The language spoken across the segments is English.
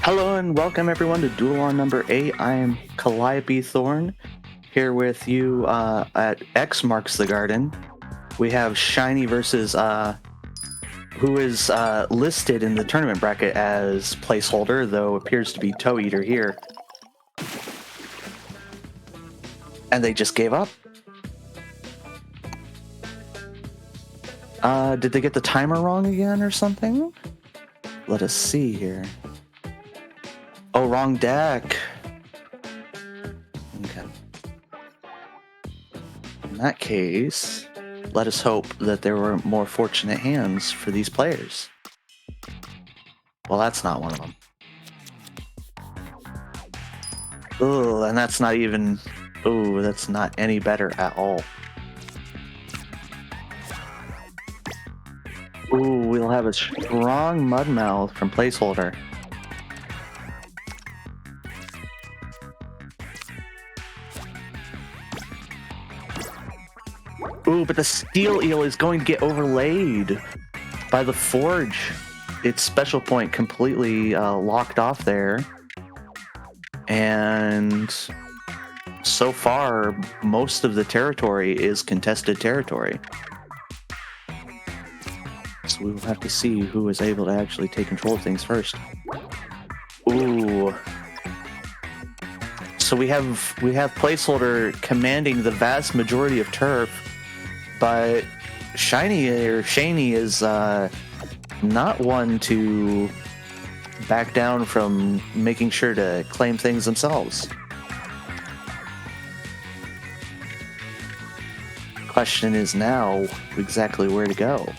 Hello and welcome everyone to Duel On number 8. I am Calliope Thorn, here with you at X Marks the Garden. We have Shainy versus who is listed in the tournament bracket as placeholder, though appears to be Toe Eater here. And they just gave up. Did they get the timer wrong again or something? Let us see here. Oh, wrong deck. Okay. In that case, let us hope that there were more fortunate hands for these players. Well, that's not one of them. Ugh, and that's not even... Ooh, that's not any better at all. Ooh, we'll have a strong Mudmouth from placeholder. Ooh, but the Steel Eel is going to get overlaid by the Forge. Its special point completely locked off there. And so far, most of the territory is contested territory. So we will have to see who is able to actually take control of things first. Ooh. So we have placeholder commanding the vast majority of turf, but Shainy is not one to back down from making sure to claim things themselves. Question is now exactly where to go.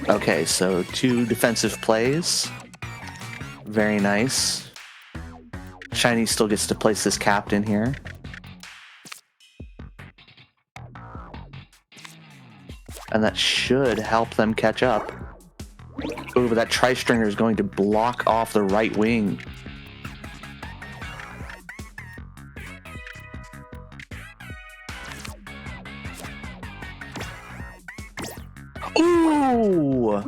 Okay, so 2 defensive plays. Very nice. Shainy still gets to place this captain here. And that should help them catch up. Ooh, but that Tri-Stringer is going to block off the right wing. Ooh!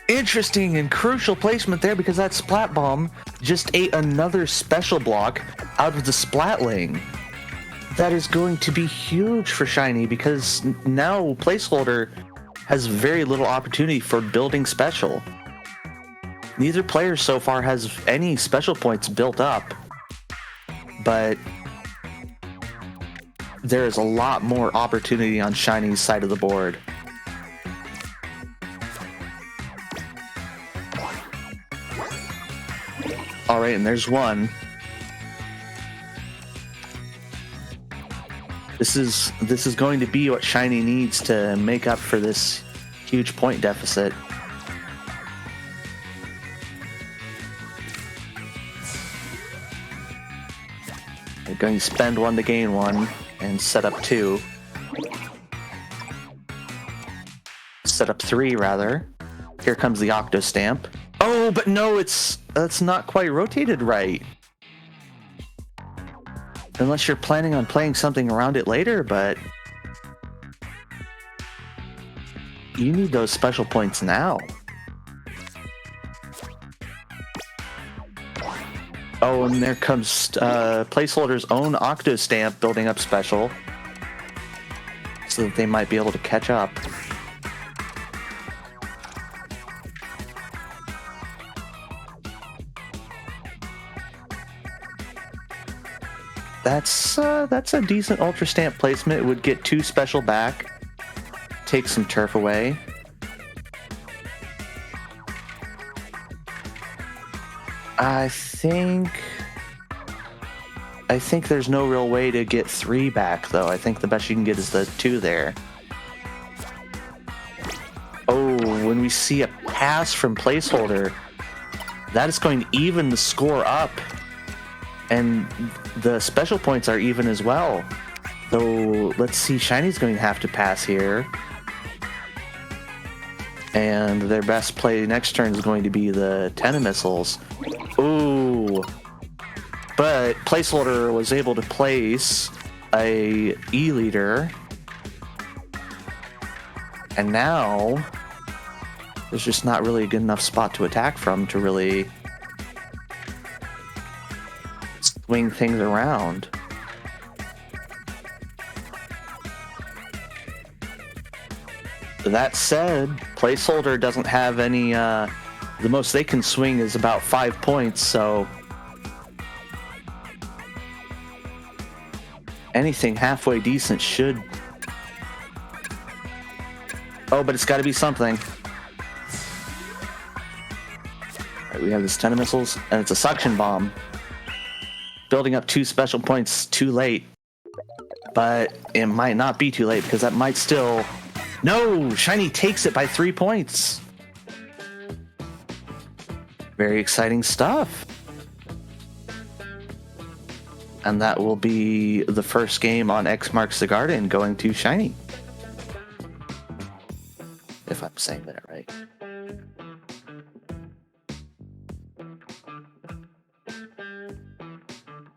Interesting and crucial placement there, because that Splat Bomb just ate another special block out of the Splatling. That is going to be huge for Shainy, because now placeholder has very little opportunity for building special. Neither player so far has any special points built up, but there is a lot more opportunity on Shainy's side of the board. All right, and there's one. This is going to be what Shainy needs to make up for this huge point deficit. They're going to spend 1 to gain 1 and set up 2. Set up 3, rather. Here comes the Octo Stamp. Oh, but no, it's not quite rotated right. Unless you're planning on playing something around it later, but you need those special points now. Oh, and there comes placeholder's own Octo Stamp building up special, so that they might be able to catch up. That's a decent Ultra Stamp placement. It would get 2 special back, take some turf away. I think there's no real way to get 3 back, though. I think the best you can get is the 2 there. Oh, when we see a pass from Placeholder, that is going to even the score up. And the special points are even as well. Though, let's see, Shiny's going to have to pass here. And their best play next turn is going to be the Tenna Missiles. Ooh. But Placeholder was able to place a E-Leader. And now there's just not really a good enough spot to attack from to really swing things around. That said, Placeholder doesn't have any, the most they can swing is about 5 points, so anything halfway decent should... Oh, but it's got to be something. Alright, we have this Tenna Missiles, and it's a Suction Bomb. Building up 2 special points too late. But it might not be too late, because that might still... No! Shiny takes it by 3 points! Very exciting stuff. And that will be the first game on X Marks the Garden going to Shiny. If I'm saying that right.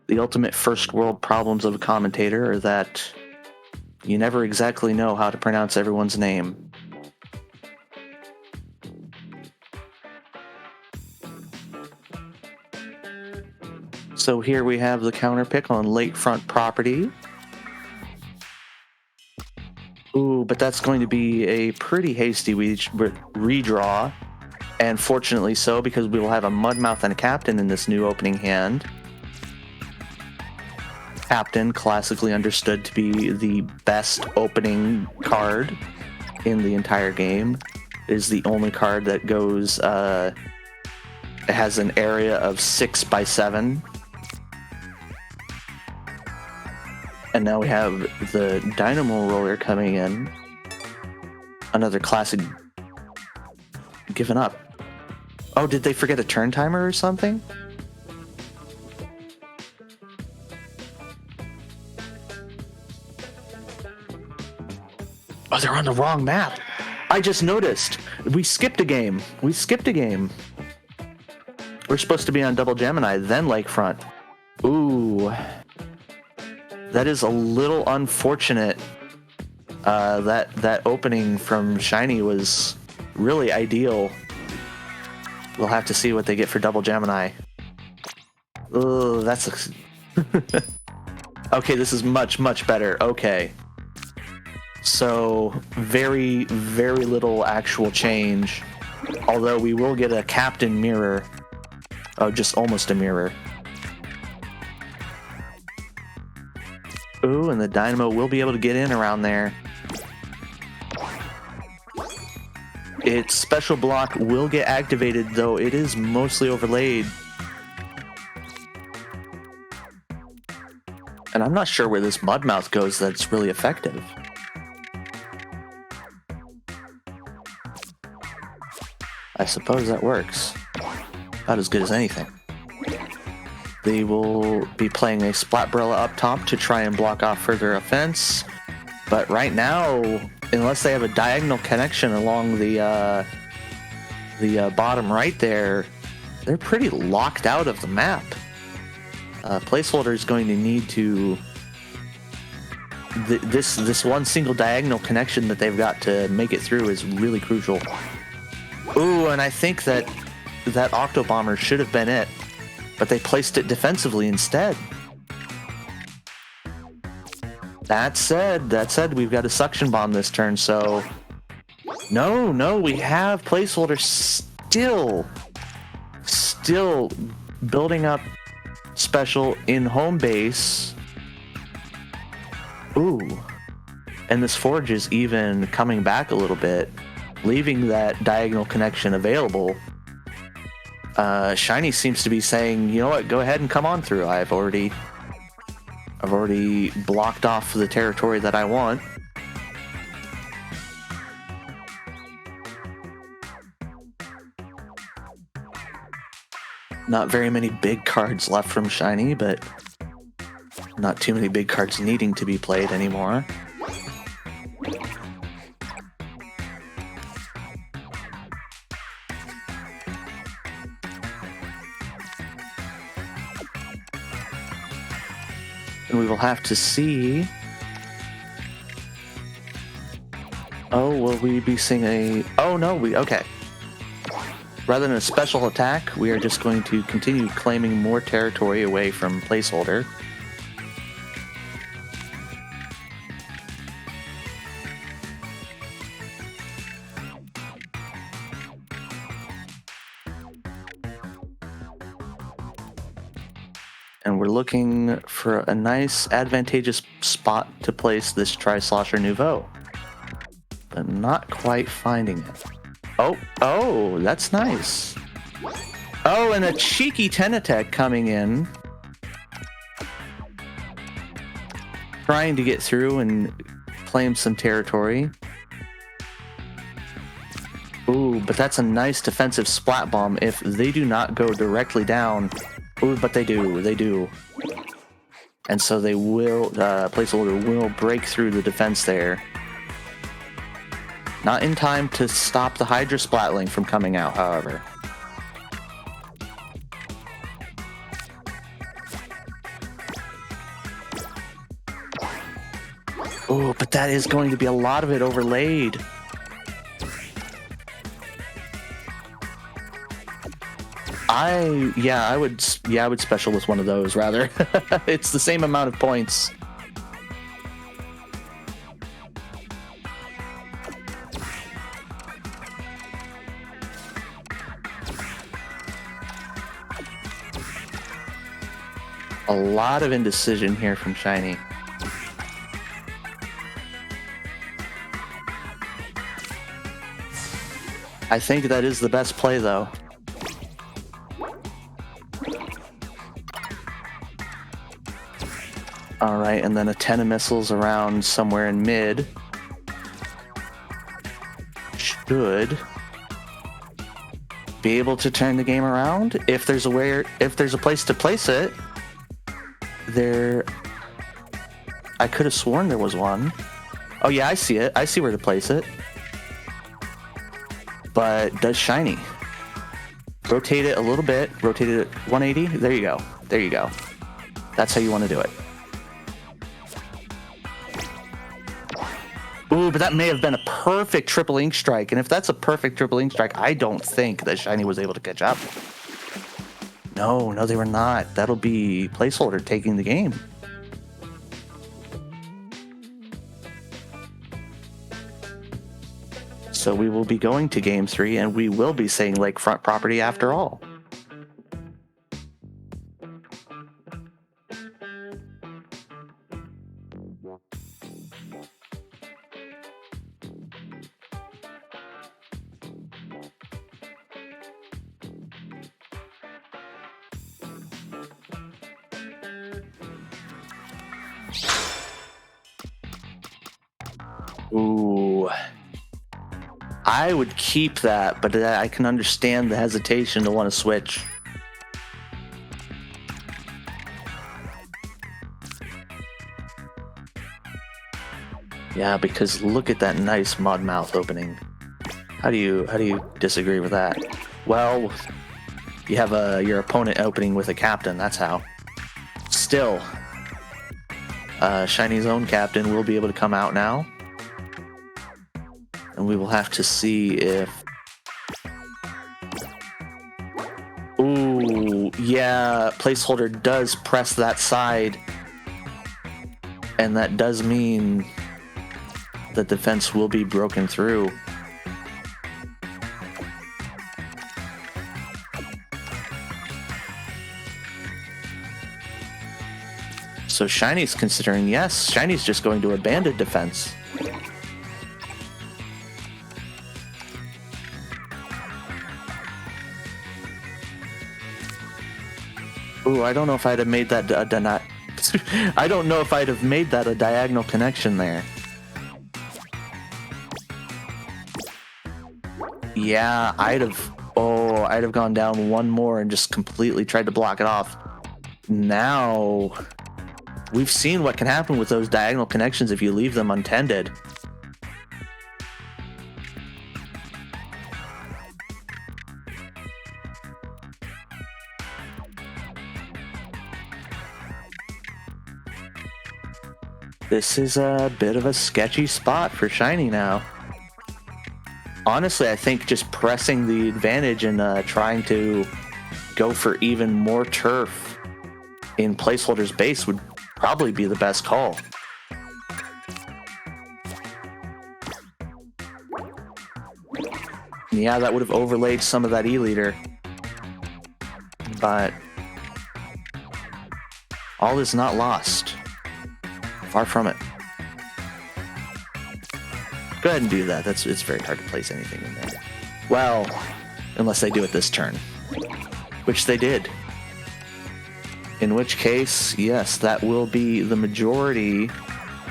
The ultimate first world problems of a commentator are that you never exactly know how to pronounce everyone's name. So here we have the counter pick on Lakefront Property. Ooh, but that's going to be a pretty hasty redraw. And fortunately so, because we will have a Mudmouth and a Captain in this new opening hand. Captain, classically understood to be the best opening card in the entire game. It is the only card that goes, it has an area of 6 by 7. And now we have the Dynamo Roller coming in. Another classic given up. Oh, did they forget a turn timer or something? Oh, they're on the wrong map. I just noticed. We skipped a game. We're supposed to be on Double Gemini, then Lakefront. Ooh. That is a little unfortunate. That opening from Shiny was really ideal. We'll have to see what they get for Double Gemini. Oh, that's... Okay, this is much, much better. Okay. So, very, very little actual change. Although we will get a Captain Mirror. Oh, just almost a mirror. Ooh, and the Dynamo will be able to get in around there. Its special block will get activated, though it is mostly overlaid. And I'm not sure where this Mudmouth goes that's really effective. I suppose that works. About as good as anything. They will be playing a Splatbrella up top to try and block off further offense. But right now, unless they have a diagonal connection along the bottom right there, they're pretty locked out of the map. Placeholder is going to need to... This one single diagonal connection that they've got to make it through is really crucial. Ooh, and I think that Octobomber should have been it, but they placed it defensively instead. That said, we've got a Suction Bomb this turn, so... No, we have Placeholder still building up special in home base. Ooh. And this Forge is even coming back a little bit, leaving that diagonal connection available. Shainy seems to be saying, you know what, go ahead and come on through. I've already blocked off the territory that I want. Not very many big cards left from Shainy, but not too many big cards needing to be played anymore. And we will have to see. Oh, will we be seeing a... Oh, no, okay. Rather than a special attack, we are just going to continue claiming more territory away from placeholder. And we're looking for a nice, advantageous spot to place this Tri-Slosher Nouveau. But not quite finding it. Oh, that's nice. Oh, and a cheeky Tenatech coming in. Trying to get through and claim some territory. Ooh, but that's a nice defensive Splat Bomb if they do not go directly down. Ooh, but they do. And so they will, placeholder will break through the defense there. Not in time to stop the Hydra Splatling from coming out, however. Oh, but that is going to be a lot of it overlaid. I would special with one of those rather. It's the same amount of points. A lot of indecision here from Shainy. I think that is the best play, though. Alright, and then a 10 of missiles around somewhere in mid. Should be able to turn the game around. If there's a place to place it. I could have sworn there was one. Oh yeah, I see it. I see where to place it. But does Shainy. Rotate it a little bit. Rotate it at 180. There you go. There you go. That's how you want to do it. Ooh, but that may have been a perfect triple ink strike. And if that's a perfect triple ink strike, I don't think that Shainy was able to catch up. No, they were not. That'll be placeholder taking the game. So we will be going to game 3, and we will be saying lakefront property after all. Ooh. I would keep that, but I can understand the hesitation to want to switch. Yeah, because look at that nice mud mouth opening. How do you disagree with that? Well, you have your opponent opening with a captain, that's how. Still, Shainy's own captain will be able to come out now. And we will have to see if... Ooh, yeah, placeholder does press that side. And that does mean the defense will be broken through. So Shainy's considering, yes, Shainy's just going to abandon defense. Ooh, I don't know if I'd have made that I don't know if I'd have made that a diagonal connection there. Yeah, I'd have gone down one more and just completely tried to block it off. Now, we've seen what can happen with those diagonal connections if you leave them untended. This is a bit of a sketchy spot for Shainy now. Honestly, I think just pressing the advantage and trying to go for even more turf in Placeholder's base would probably be the best call. Yeah, that would have overlaid some of that E-leader. But all is not lost. Far from it. Go ahead and do that. It's very hard to place anything in there. Well, unless they do it this turn. Which they did. In which case, yes, that will be the majority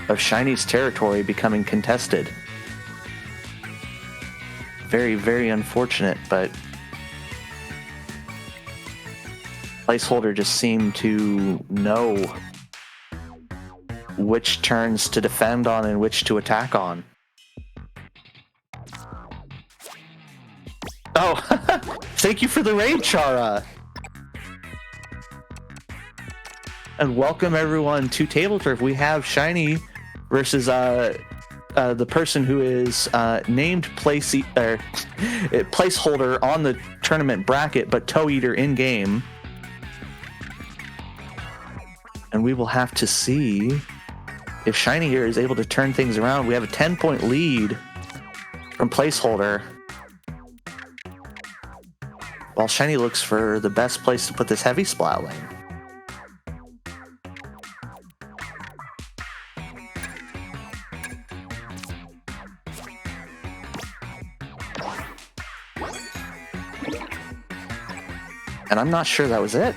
of Shainy's territory becoming contested. Very, very unfortunate, but Placeholder just seemed to know which turns to defend on and which to attack on. Oh, thank you for the raid, Chara! And welcome everyone to Tableturf. We have Shainy versus the person who is named placeholder on the tournament bracket, but Toe Eater in game. And we will have to see if Shainy here is able to turn things around. We have a 10-point lead from Placeholder, while Shainy looks for the best place to put this heavy splat lane. And I'm not sure that was it.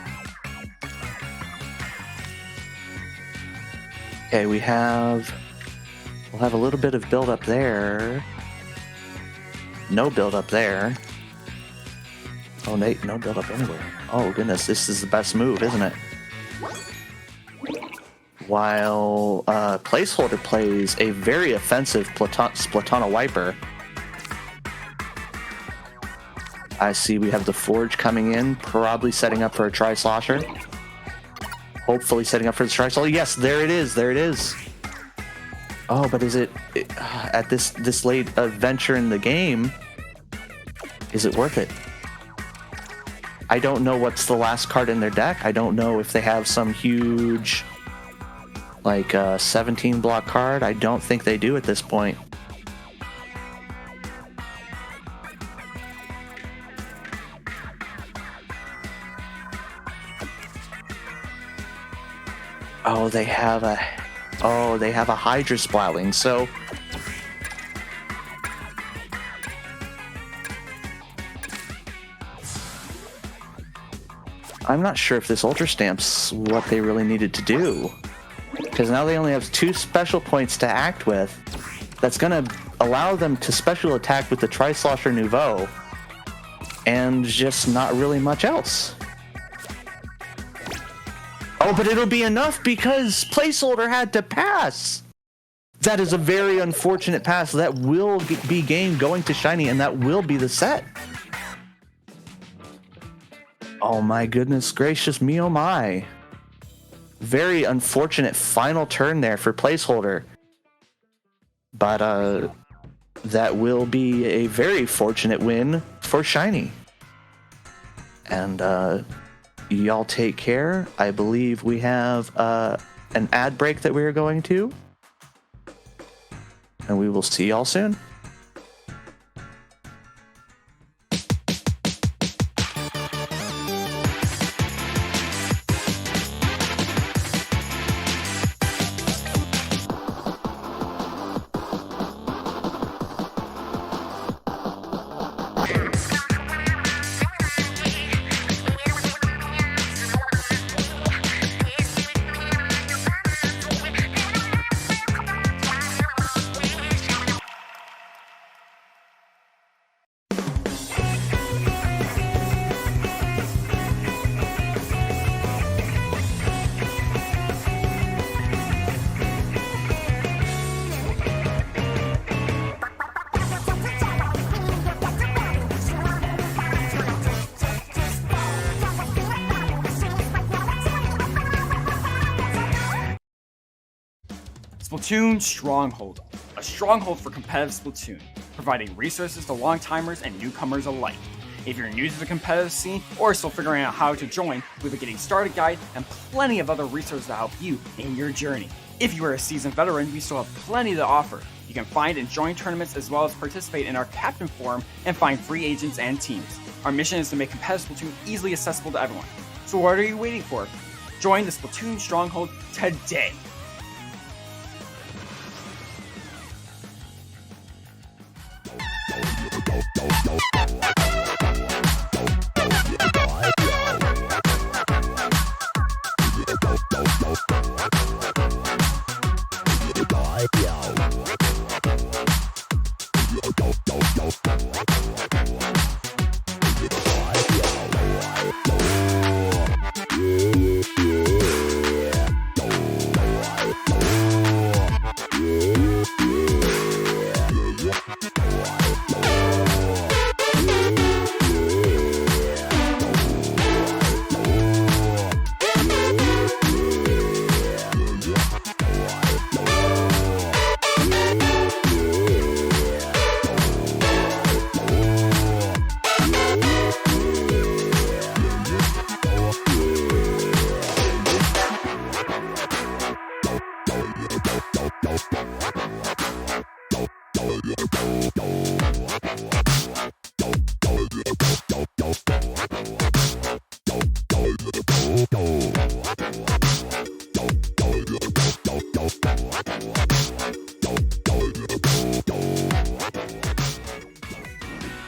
Okay, we'll have a little bit of build up there. No build up there. Oh, Nate, no build up anywhere. Oh goodness, this is the best move, isn't it? While Placeholder plays a very offensive Splatana Wiper. I see we have the Forge coming in, probably setting up for a Tri-Slosher. Hopefully setting up for the Tri-Slosher. Yes, there it is, there it is. Oh, but is it at this late venture in the game, is it worth it? I don't know what's the last card in their deck. I don't know if they have some huge, like, 17 block card. I don't think they do at this point. Oh, they have a Hydra Splatling, so I'm not sure if this Ultra Stamp's what they really needed to do, because now they only have 2 special points to act with. That's going to allow them to special attack with the Tri-Slosher Nouveau, and just not really much else. Oh, but it'll be enough because Placeholder had to pass. That is a very unfortunate pass. That will be game going to Shainy, and that will be the set. Oh my goodness gracious me, oh my. Very unfortunate final turn there for Placeholder. But that will be a very fortunate win for Shainy. And y'all take care. I believe we have an ad break that we are going to. And we will see y'all soon. Splatoon Stronghold, a stronghold for competitive Splatoon, providing resources to long-timers and newcomers alike. If you're new to the competitive scene or still figuring out how to join, we have a Getting Started guide and plenty of other resources to help you in your journey. If you are a seasoned veteran, we still have plenty to offer. You can find and join tournaments as well as participate in our Captain Forum and find free agents and teams. Our mission is to make competitive Splatoon easily accessible to everyone. So what are you waiting for? Join the Splatoon Stronghold today!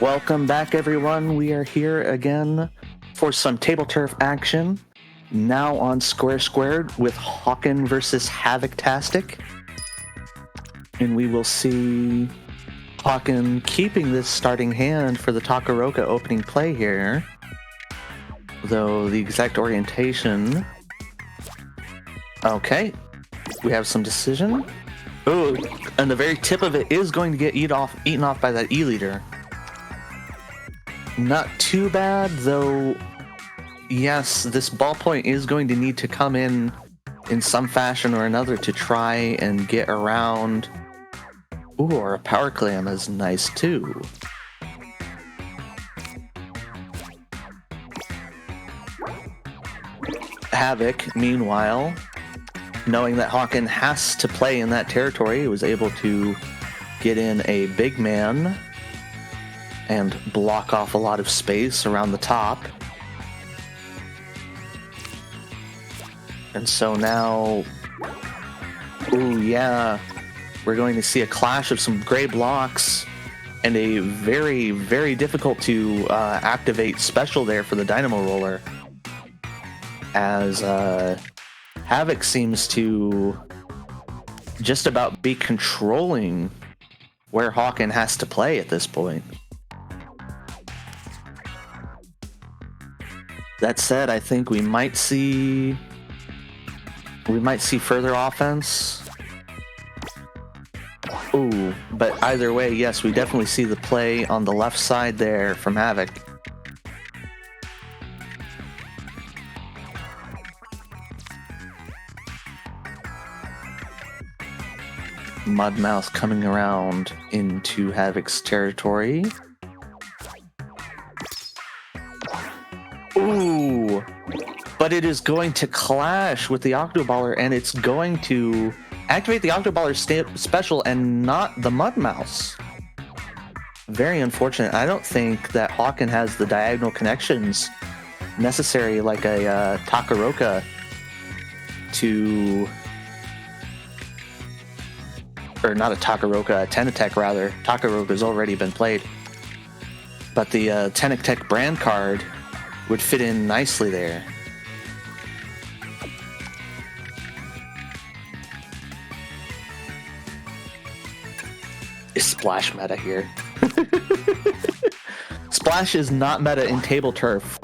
Welcome back, everyone. We are here again for some Tableturf action. Now on Square Squared with Hawken versus Havoctastic. And we will see Hawken keeping this starting hand for the Takaroka opening play here. Though the exact orientation... Okay. We have some decision. Oh, and the very tip of it is going to get eaten off by that E-leader. Not too bad, though. Yes, this ballpoint is going to need to come in some fashion or another to try and get around. Ooh, or a power clam is nice too. Havoc, meanwhile, knowing that Hawken has to play in that territory, was able to get in a big man and block off a lot of space around the top. And so now, ooh yeah, we're going to see a clash of some gray blocks and a very, very difficult to activate special there for the Dynamo Roller, as Havoc seems to just about be controlling where Hawken has to play at this point. That said, I think we might see further offense. Ooh, but either way, yes, we definitely see the play on the left side there from Havoc. Mudmouse coming around into Havoc's territory. Ooh, but it is going to clash with the Octoballer, and it's going to activate the Octoballer special and not the Mudmouse. Very unfortunate. I don't think that Hawken has the diagonal connections necessary like a Takaroka to... Or not a Takaroka, a Tenatech rather. Takaroka's already been played. But the Tenatech brand card would fit in nicely there. Is Splash meta here? Splash is not meta in Tableturf,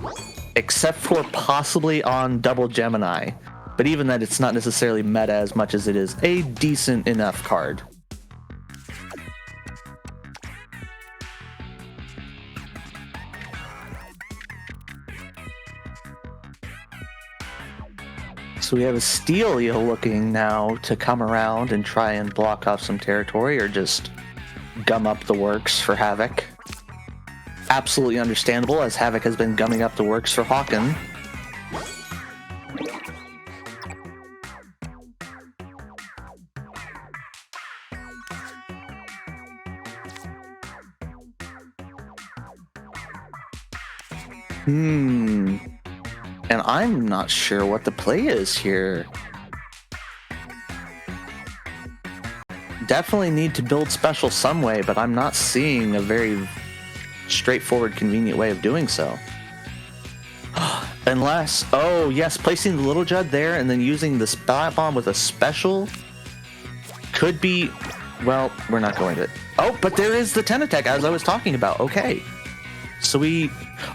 except for possibly on Double Gemini. But even that, it's not necessarily meta as much as it is a decent enough card. So we have a Steelio looking now to come around and try and block off some territory or just gum up the works for Havoc. Absolutely understandable, as Havoc has been gumming up the works for Hawken. And I'm not sure what the play is here. Definitely need to build special some way, but I'm not seeing a very straightforward, convenient way of doing so. Unless, oh yes, placing the Little Judd there and then using the Splat Bomb with a special could be, well, we're not going to. Oh, but there is the Tenatech as I was talking about. Okay. So we,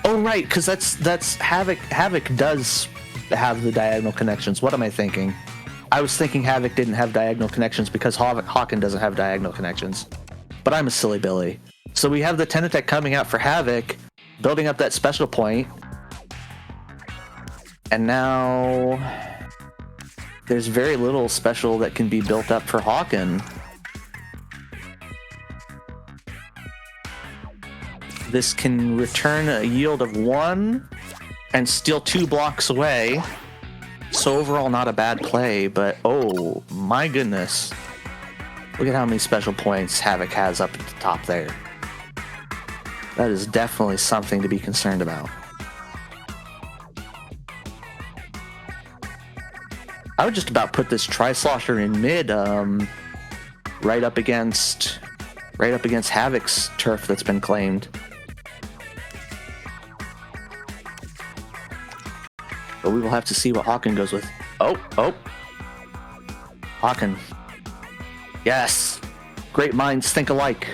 oh right, because that's Havoc. Havoc does have the diagonal connections. What am I thinking? I was thinking Havoc didn't have diagonal connections because Hawken doesn't have diagonal connections. But I'm a silly Billy. So we have the Tenatech coming out for Havoc, building up that special point. And now there's very little special that can be built up for Hawken. This can return a yield of 1 and steal 2 blocks away. So overall, not a bad play, but oh my goodness. Look at how many special points Havoc has up at the top there. That is definitely something to be concerned about. I would just about put this Tri-Slosher in mid, right up against Havoc's turf that's been claimed. But we will have to see what Hawken goes with. Oh. Hawken. Yes. Great minds think alike.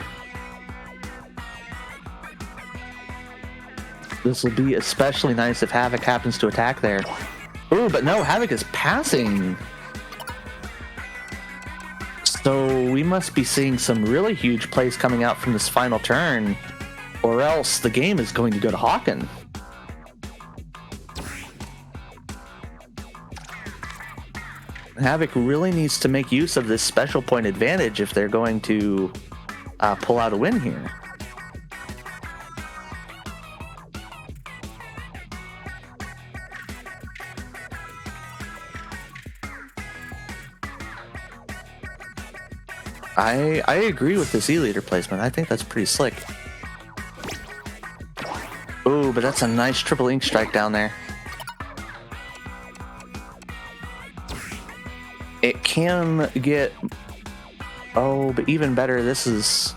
This will be especially nice if Havoc happens to attack there. Ooh, but no, Havoc is passing. So we must be seeing some really huge plays coming out from this final turn, or else the game is going to go to Hawken. Havoc really needs to make use of this special point advantage if they're going to pull out a win here. I agree with this E-Leader placement. I think that's pretty slick. Ooh, but that's a nice triple ink strike down there. It can get, oh, but even better, this is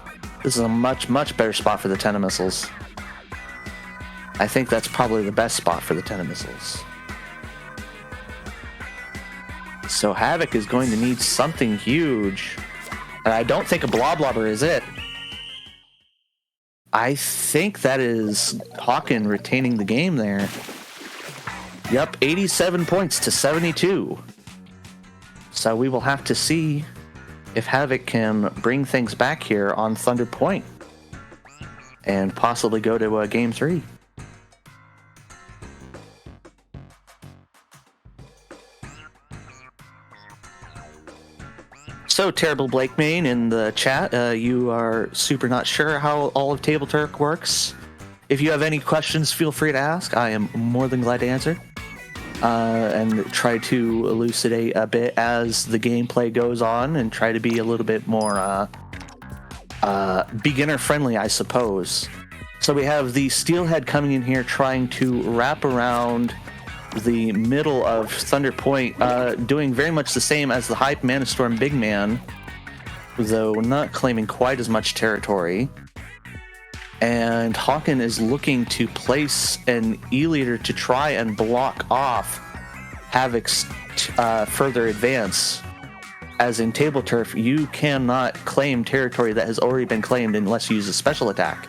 a much better spot for the Tenna missiles. I think that's probably the best spot for the Tenna missiles. So Havoc is going to need something huge. And I don't think a Bloblobber is it. I think that is Hawken retaining the game there. Yep, 87 points to 72. So we will have to see if Havoc can bring things back here on Thunder Point and possibly go to Game 3. So, Terrible Blake Main in the chat, you are super not sure how all of Tableturf works. If you have any questions, feel free to ask. I am more than glad to answer. And try to elucidate a bit as the gameplay goes on and try to be a little bit more beginner friendly, I suppose. So we have the Steelhead coming in here trying to wrap around the middle of Thunder Point, doing very much the same as the Hype Mana Storm Big Man, though not claiming quite as much territory. And Hawken is looking to place an E-Leader to try and block off Havoc's further advance. As in Tableturf, you cannot claim territory that has already been claimed unless you use a special attack.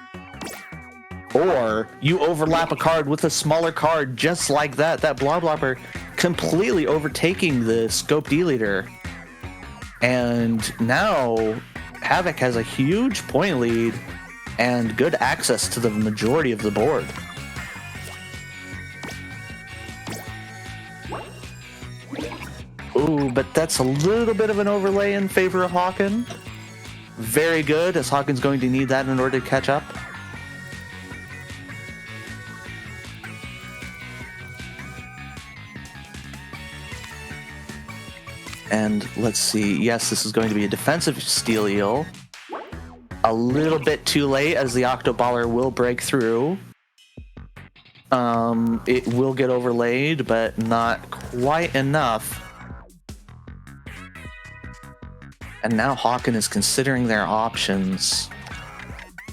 Or you overlap a card with a smaller card just like that. That Bloblobber completely overtaking the scoped E-Leader. And now Havoc has a huge point lead and good access to the majority of the board. that's a little bit of an overlay in favor of Hawken. Very good, as Hawken's going to need that in order to catch up. And let's see, yes, this is going to be a defensive steel eel. A little bit too late, as the Octoballer will break through. It will get overlaid, but not quite enough. And now Hawken is considering their options.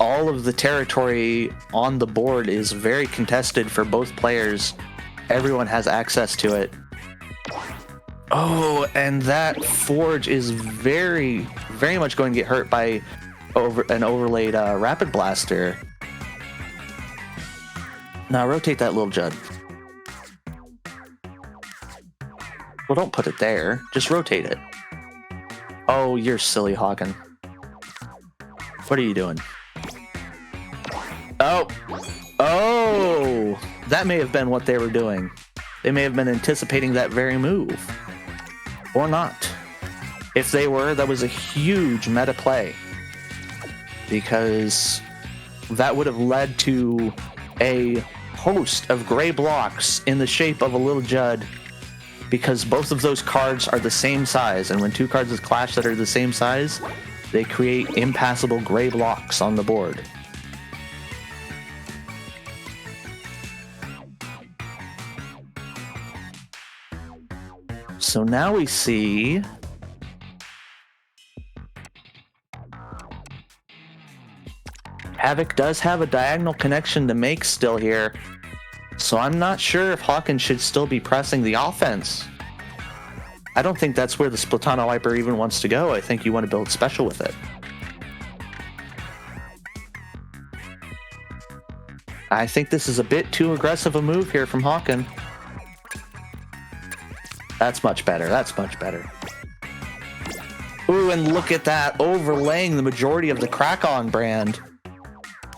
All of the territory on the board is very contested for both players. Everyone has access to it. Oh, and that forge is very, very much going to get hurt by an overlaid Rapid Blaster. Now rotate that little Judd. Well, don't put it there. Just rotate it. Oh, you're silly, Hawken. What are you doing? Oh! Oh! That may have been what they were doing. They may have been anticipating that very move. Or not. If they were, that was a huge meta play. Because that would have led to a host of gray blocks in the shape of a little Judd, because both of those cards are the same size, and when two cards clash that are the same size, they create impassable gray blocks on the board. So now we see Havoc does have a diagonal connection to make still here, so I'm not sure if Hawken should still be pressing the offense. I don't think that's where the Splatoon Wiper even wants to go. I think you want to build special with it. I think this is a bit too aggressive a move here from Hawken. That's much better. That's much better. Ooh, and look at that, overlaying the majority of the Krakon brand.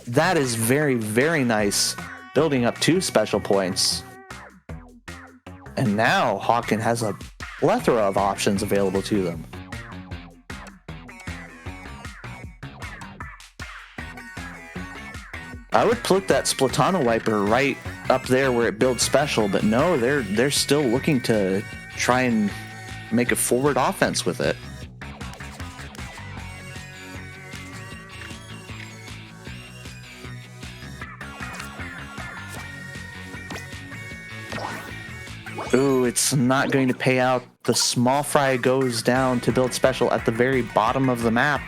That is very, very nice. Building up 2 special points. And now Hawken has a plethora of options available to them. I would put that Splatoon Wiper right up there where it builds special, but no, they're still looking to try and make a forward offense with it. Ooh, it's not going to pay out. The small fry goes down to build special at the very bottom of the map.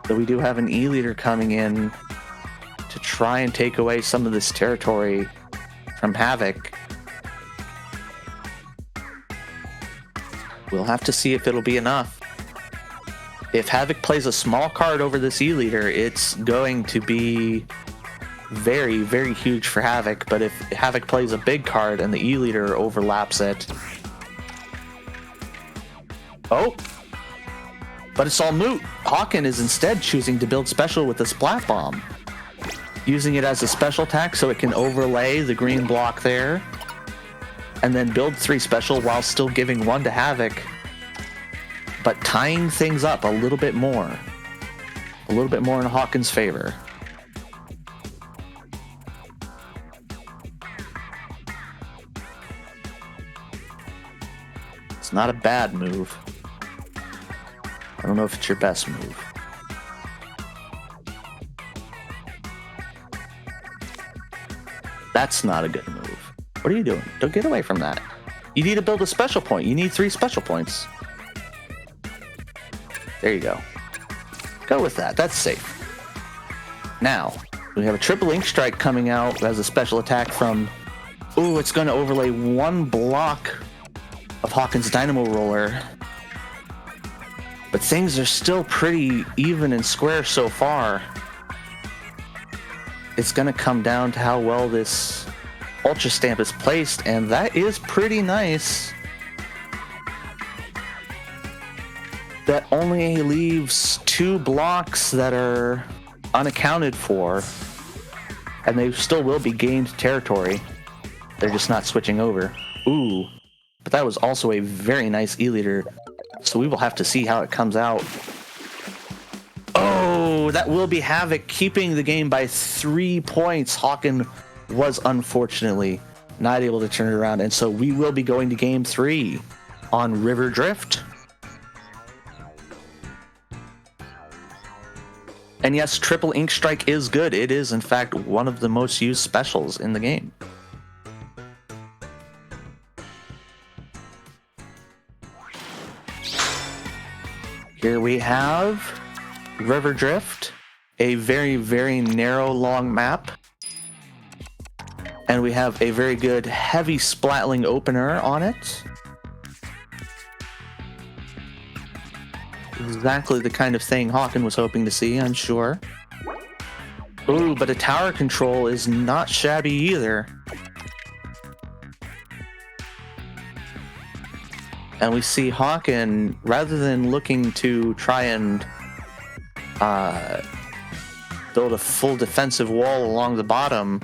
So we do have an E-leader coming in to try and take away some of this territory from Havoc. We'll have to see if it'll be enough. If Havoc plays a small card over this E-leader, it's going to be very, very huge for Havoc, but if Havoc plays a big card and the E-leader overlaps it... Oh! But it's all moot. Hawken is instead choosing to build special with the Splat Bomb, using it as a special attack so it can overlay the green block there, and then build 3 special while still giving 1 to Havoc, but tying things up a little bit more. A little bit more in Hawken's favor. It's not a bad move. I don't know if it's your best move. That's not a good move. What are you doing? Don't get away from that. You need to build a special point. You need 3 special points. There you go. Go with that. That's safe. Now, we have a triple ink strike coming out as a special attack from... Ooh, it's going to overlay 1 block of Hawken's Dynamo Roller. But things are still pretty even and square so far. It's going to come down to how well this Ultra Stamp is placed, and that is pretty nice. That only leaves 2 blocks that are unaccounted for, and they still will be gained territory. They're just not switching over. Ooh, but that was also a very nice E-liter. So we will have to see how it comes out. Oh, that will be Havoc keeping the game by 3 points. Hawken was unfortunately not able to turn it around, and so we will be going to game 3 on River Drift. And yes, triple ink strike is good. It is, in fact, one of the most used specials in the game. Here we have River Drift, a very, very narrow, long map. And we have a very good heavy splatling opener on it. Exactly the kind of thing Hawken was hoping to see, I'm sure. Ooh, but a tower control is not shabby either. And we see Hawken, rather than looking to try and build a full defensive wall along the bottom,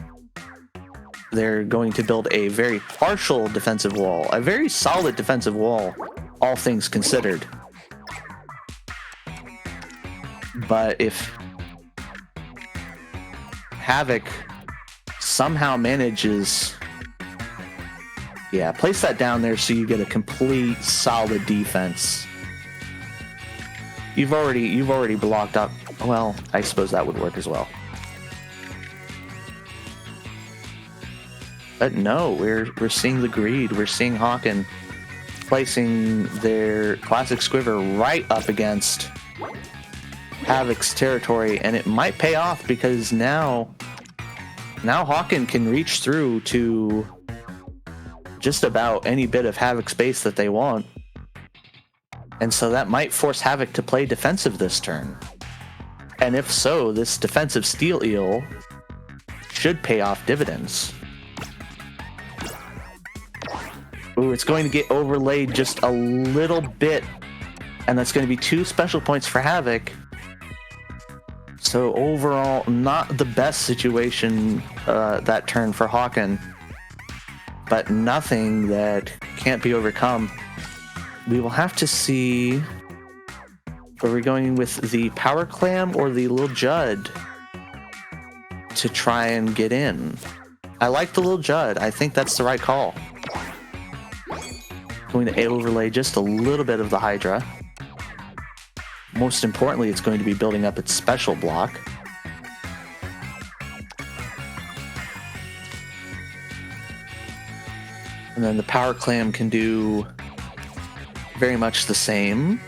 they're going to build a very partial defensive wall, a very solid defensive wall, all things considered. But if Havoc somehow manages... Yeah, place that down there so you get a complete solid defense. You've already blocked up. Well, I suppose that would work as well. But no, we're seeing the greed. We're seeing Hawken placing their classic squiver right up against Havoc's territory, and it might pay off because now Hawken can reach through to just about any bit of Havoc space that they want. And so that might force Havoc to play defensive this turn. And if so, this defensive Steel Eel should pay off dividends. Ooh, it's going to get overlaid just a little bit, and that's going to be 2 special points for Havoc. So overall, not the best situation that turn for Hawken, but nothing that can't be overcome. We will have to see, are we going with the Power Clam or the Lil Judd to try and get in? I like the Lil Judd. I think that's the right call. Going to overlay just a little bit of the Hydra. Most importantly, it's going to be building up its special block. And then the Power Clam can do very much the same.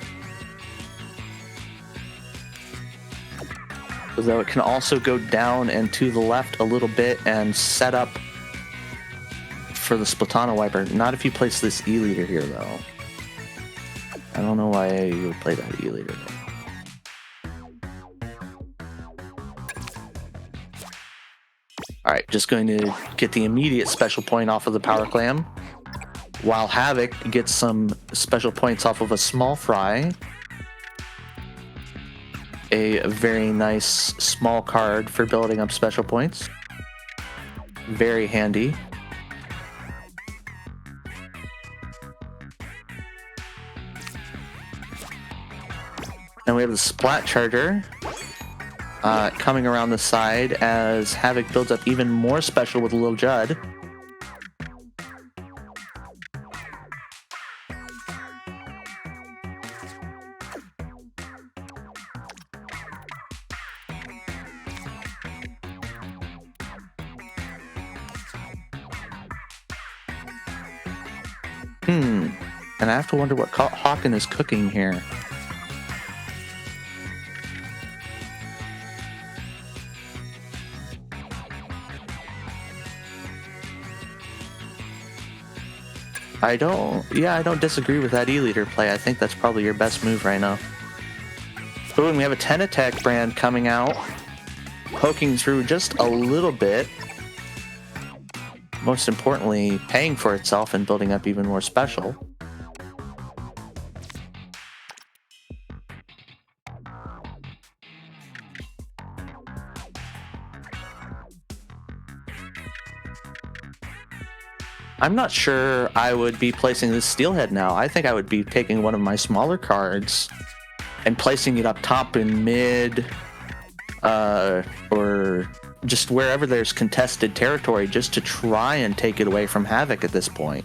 Though it can also go down and to the left a little bit and set up for the Splatana Wiper. Not if you place this E-liter here, though. I don't know why you would play that E-liter. Alright, just going to get the immediate special point off of the Power Clam, while Havoc gets some special points off of a Small Fry. A very nice small card for building up special points. Very handy. And we have the Splat Charger coming around the side as Havoc builds up even more special with Lil Judd. And I have to wonder what Hawken is cooking here. I don't disagree with that E-liter play. I think that's probably your best move right now. Oh, and we have a 10 attack brand coming out, poking through just a little bit. Most importantly, paying for itself and building up even more special. I'm not sure I would be placing this steelhead now. I think I would be taking one of my smaller cards and placing it up top in mid, or just wherever there's contested territory, just to try and take it away from Havoc at this point.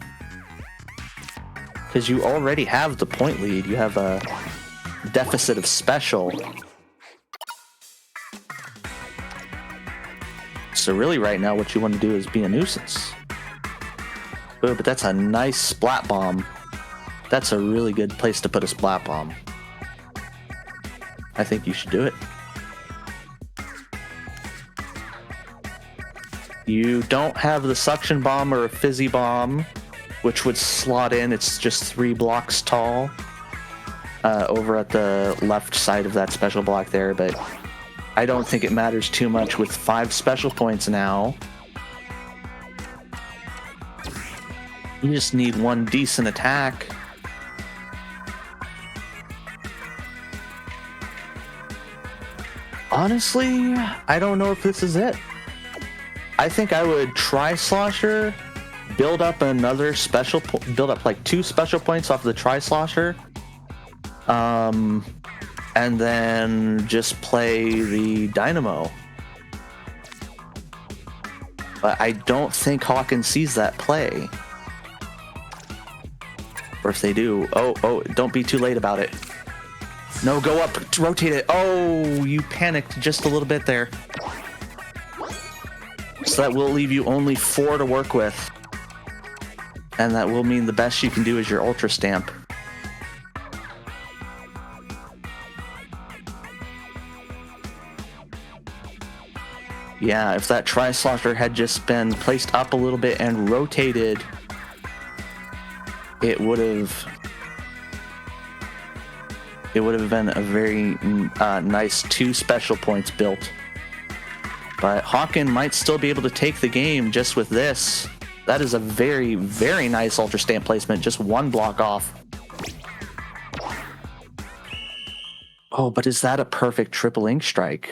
Because you already have the point lead. You have a deficit of special. So really right now what you want to do is be a nuisance. Oh, but that's a nice splat bomb. That's a really good place to put a splat bomb. I think you should do it. You don't have the suction bomb or a fizzy bomb, which would slot in. It's just 3 blocks tall over at the left side of that special block there, but I don't think it matters too much with 5 special points now. You just need one decent attack. Honestly, I don't know if this is it. I think I would try Slosher, build up another special, build up like 2 special points off the Tri Slosher, and then just play the Dynamo. But I don't think Hawken sees that play. Or if they do, oh, don't be too late about it. No, go up, rotate it. Oh, you panicked just a little bit there. So that will leave you only 4 to work with. And that will mean the best you can do is your Ultra Stamp. Yeah, if that Tri-Slosher had just been placed up a little bit and rotated, it would have been a very nice 2 special points built. But Hawken might still be able to take the game just with this. That is a very, very nice Ultra Stamp placement, just 1 block off. Oh, but is that a perfect triple ink strike?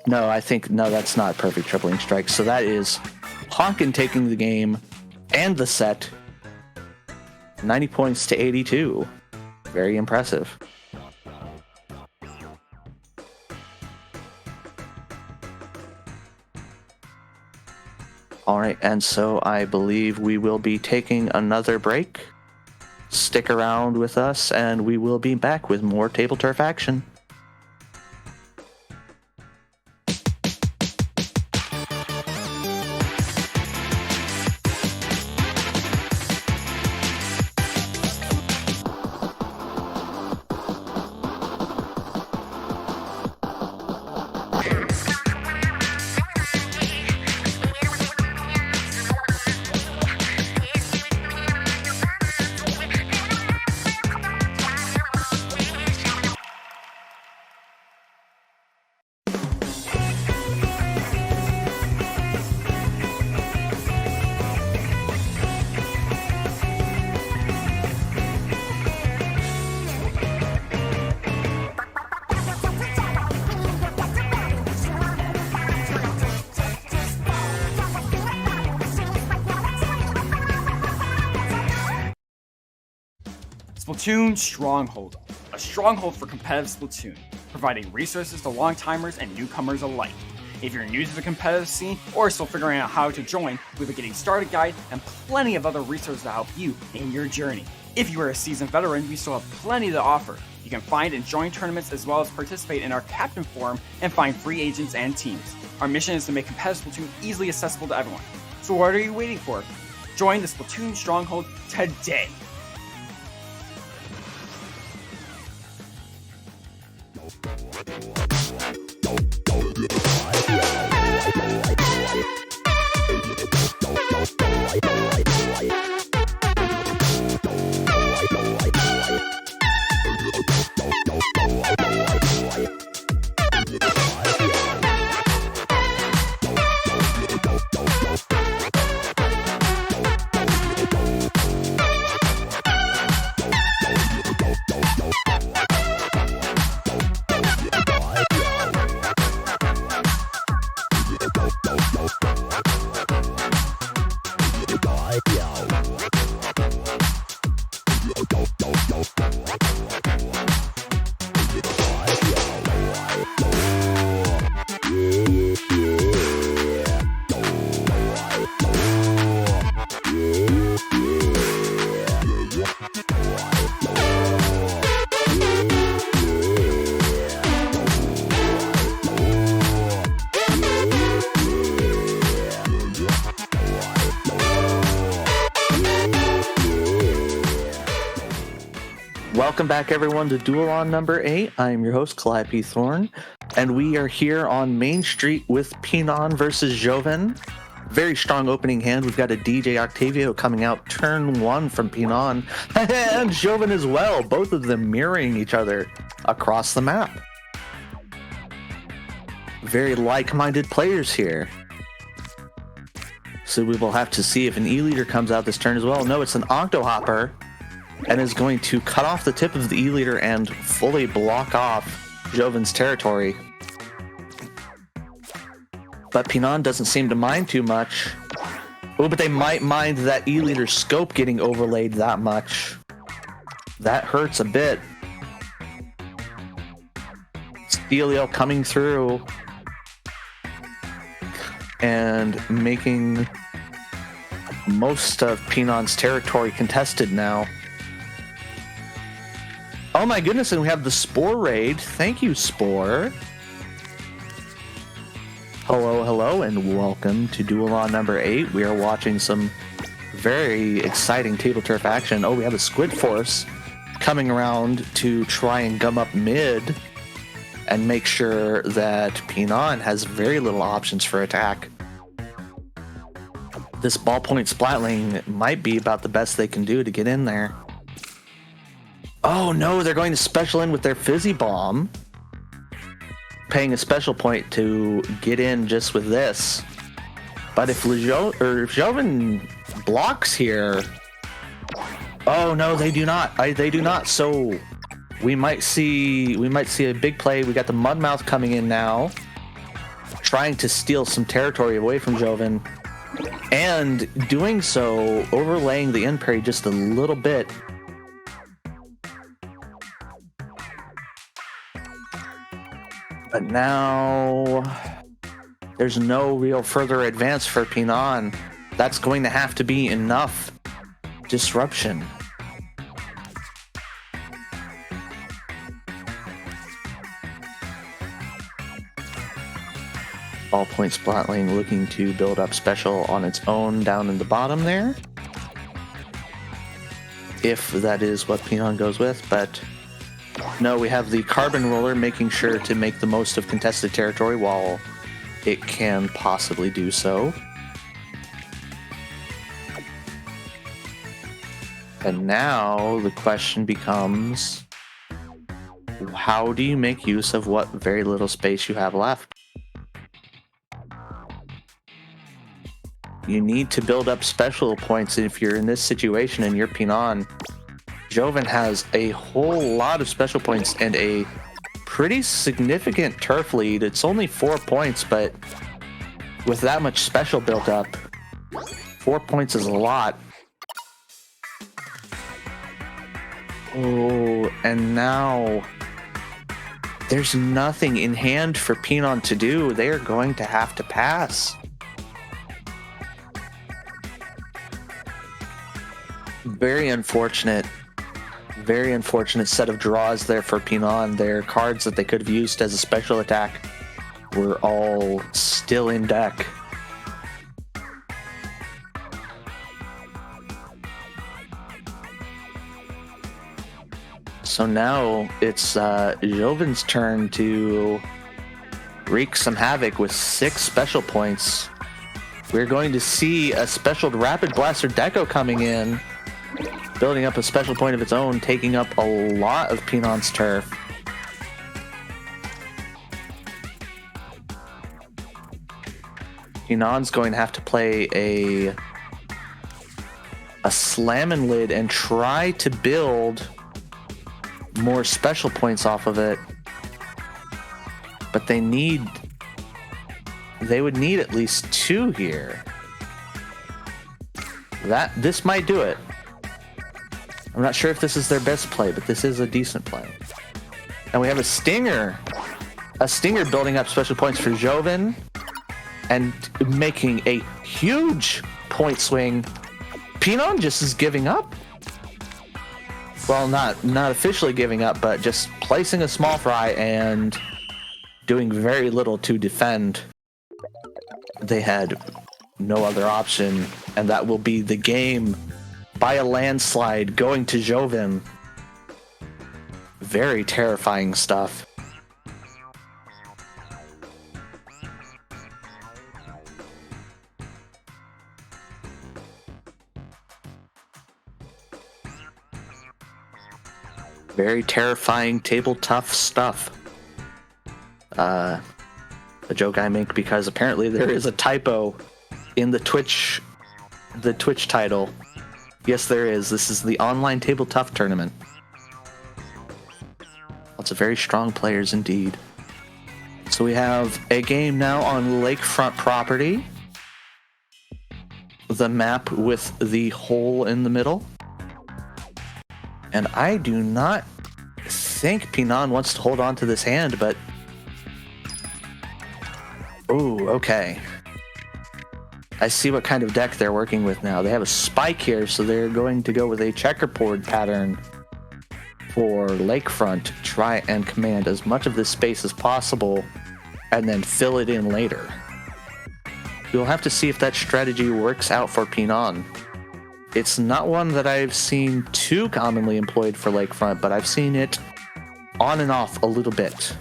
No, that's not perfect triple ink strike. So that is Hawken taking the game and the set. 90 points to 82. Very impressive. All right, and so I believe we will be taking another break. Stick around with us, and we will be back with more Table Turf action. Splatoon Stronghold, a stronghold for competitive Splatoon, providing resources to long-timers and newcomers alike. If you're new to the competitive scene or still figuring out how to join, we have a getting started guide and plenty of other resources to help you in your journey. If you are a seasoned veteran, we still have plenty to offer. You can find and join tournaments as well as participate in our Captain Forum and find free agents and teams. Our mission is to make competitive Splatoon easily accessible to everyone. So what are you waiting for? Join the Splatoon Stronghold today! Welcome back, everyone, to Duel On number 8. I'm your host, Calliope Thorne, and we are here on Main Street with Pinon versus Ljovynn. Very strong opening hand. We've got a DJ Octavio coming out turn 1 from Pinon, and Ljovynn as well, both of them mirroring each other across the map. Very like-minded players here. So we will have to see if an E-leader comes out this turn as well. No, it's an Octohopper, and is going to cut off the tip of the E-leader and fully block off Ljovynn's territory. But Pinon doesn't seem to mind too much. Oh, but they might mind that E-leader scope getting overlaid that much. That hurts a bit. Steelio coming through and making most of Pinon's territory contested now. Oh my goodness, and we have the Spore raid. Thank you, Spore. Hello, and welcome to Duel On number 8. We are watching some very exciting Tableturf action. Oh, we have a Squid Force coming around to try and gum up mid and make sure that Pinon has very little options for attack. This ballpoint Splatling might be about the best they can do to get in there. Oh no, they're going to special in with their Fizzy Bomb. Paying a special point to get in just with this. But if Ljovynn blocks here... Oh no, they do not. They do not. So we might see a big play. We got the Mudmouth coming in now, trying to steal some territory away from Ljovynn. And doing so, overlaying the end parry just a little bit. But now there's no real further advance for Pinon. That's going to have to be enough disruption. Ballpoint Splatling looking to build up special on its own down in the bottom there. If that is what Pinon goes with, but no, we have the Carbon Roller making sure to make the most of contested territory while it can possibly do so. And now the question becomes, how do you make use of what very little space you have left? You need to build up special points if you're in this situation and you're Pinon. Ljovynn has a whole lot of special points and a pretty significant turf lead. It's only 4 points, but with that much special built up, 4 points is a lot. Oh, and now there's nothing in hand for Pinon to do. They are going to have to pass. Very unfortunate set of draws there for Pinon. Their cards that they could have used as a special attack were all still in deck. So now it's Ljovynn's turn to wreak some havoc with 6 special points. We're going to see a special Rapid Blaster Deco coming in, building up a special point of its own, taking up a lot of Pinon's turf. Pinon's going to have to play a Slammin' Lid and try to build more special points off of it. But they would need at least 2 here. This might do it. I'm not sure if this is their best play, but this is a decent play. And we have a Stinger. A Stinger building up special points for Ljovynn and making a huge point swing. Pinon just is giving up. Well, not officially giving up, but just placing a small fry and doing very little to defend. They had no other option, and that will be the game by a landslide going to Ljovynn. very terrifying stuff. Very terrifying Tabletuf stuff. A joke I make because apparently there is a typo in the Twitch title. Yes, there is. This is the online Tabletuf tournament. Lots of very strong players indeed. So we have a game now on lakefront property. The map with the hole in the middle. And I do not think Pinon wants to hold on to this hand, but... Ooh, okay. I see what kind of deck they're working with now. They have a spike here, so they're going to go with a checkerboard pattern for lakefront to try and command as much of this space as possible and then fill it in later. We'll have to see if that strategy works out for Pinon. It's not one that I've seen too commonly employed for lakefront, but I've seen it on and off a little bit.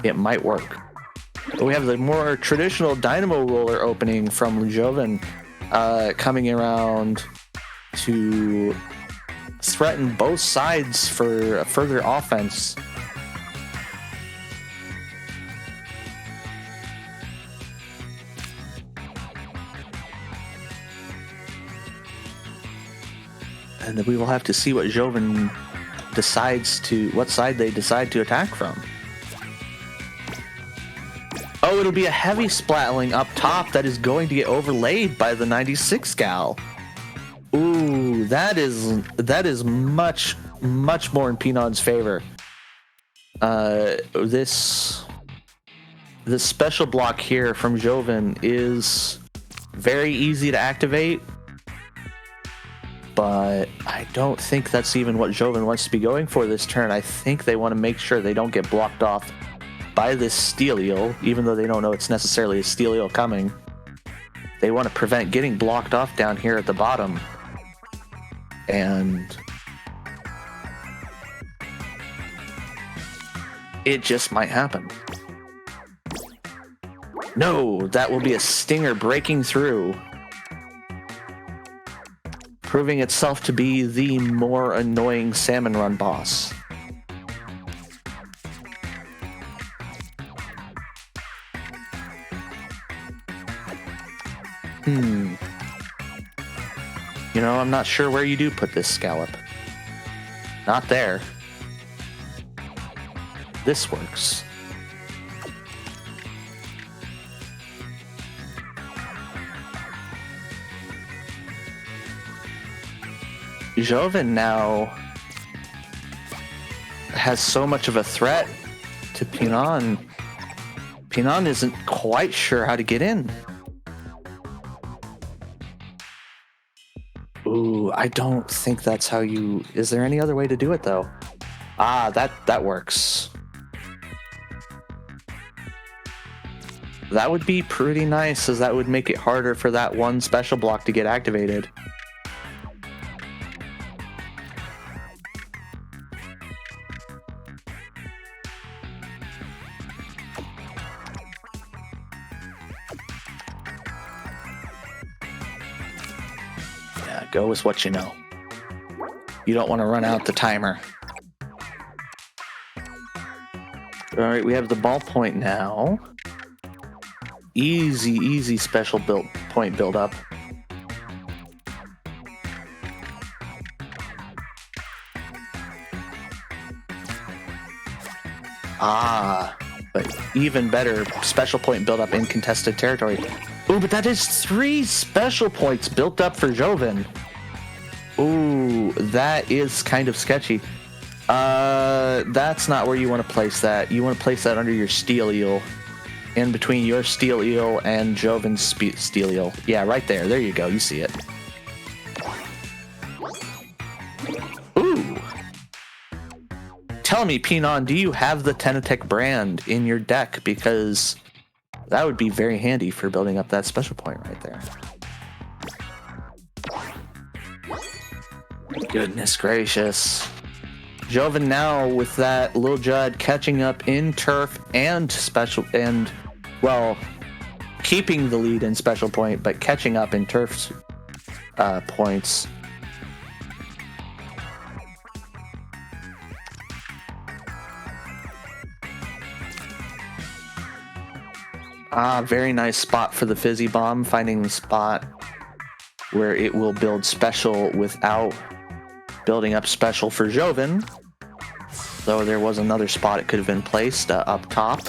It might work. We have the more traditional dynamo roller opening from Ljovynn coming around to threaten both sides for a further offense. And then we will have to see what Ljovynn what side they decide to attack from. Oh, it'll be a heavy splatling up top that is going to get overlaid by the 96 gal. Ooh, that is much more in Pinon's favor. This special block here from Ljovynn is very easy to activate. But I don't think that's even what Ljovynn wants to be going for this turn. I think they want to make sure they don't get blocked off by this steel eel, even though they don't know it's necessarily a steel eel coming. They want to prevent getting blocked off down here at the bottom. And it just might happen. No, that will be a stinger breaking through, proving itself to be the more annoying Salmon Run boss. You know, I'm not sure where you do put this scallop. Not there. This works. Ljovynn now has so much of a threat to Pinon. Pinon isn't quite sure how to get in. Ooh, I don't think that's how you... Is there any other way to do it, though? Ah, that works. That would be pretty nice, as that would make it harder for that one special block to get activated. Go with what you know. You don't want to run out the timer. All right, we have the ballpoint now. Easy special point build up. But even better, special point build up in contested territory. Ooh, but that is 3 special points built up for Ljovynn. Ooh, that is kind of sketchy. That's not where you want to place that. You want to place that under your steel eel. In between your steel eel and Ljovynn's steel eel. Yeah, right there. There you go. You see it. Ooh. Tell me, Pinon, do you have the Tenatech brand in your deck? Because that would be very handy for building up that special point right there. Goodness gracious. Ljovynn now with that Lil Judd catching up in turf and special, and well, keeping the lead in special point, but catching up in turf's points. Very nice spot for the Fizzy Bomb, finding the spot where it will build special without building up special for Ljovynn. Though there was another spot it could have been placed up top.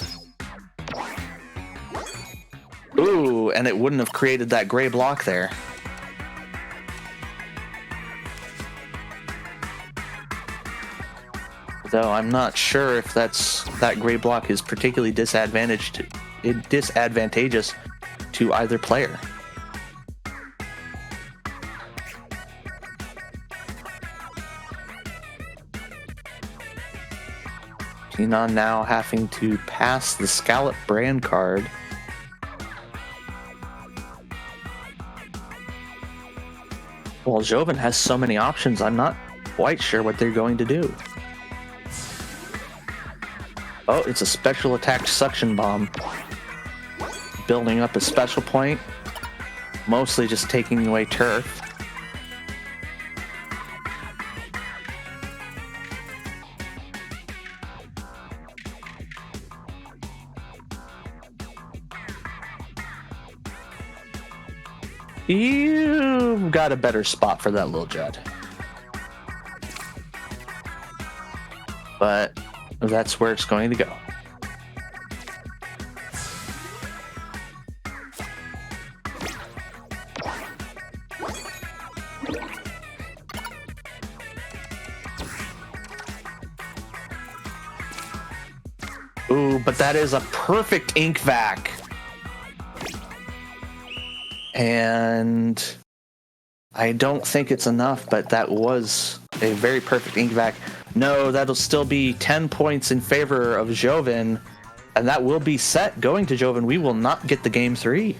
Ooh, and it wouldn't have created that gray block there. Though I'm not sure if that gray block is particularly disadvantageous to either player. Pinon now having to pass the Scallop brand card. Well, Ljovynn has so many options, I'm not quite sure what they're going to do. Oh, it's a special attack suction bomb. Building up a special point. Mostly just taking away turf. You've got a better spot for that Lil Judd. But that's where it's going to go. Ooh, but that is a perfect ink vac. And I don't think it's enough, but that was a very perfect ink vac. No, that'll still be 10 points in favor of Ljovynn, and that will be set going to Ljovynn. We will not get the game 3.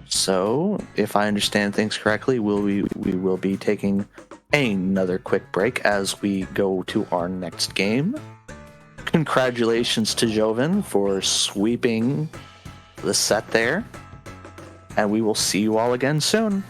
So, if I understand things correctly, we will be taking another quick break as we go to our next game. Congratulations to Ljovynn for sweeping the set there. And we will see you all again soon.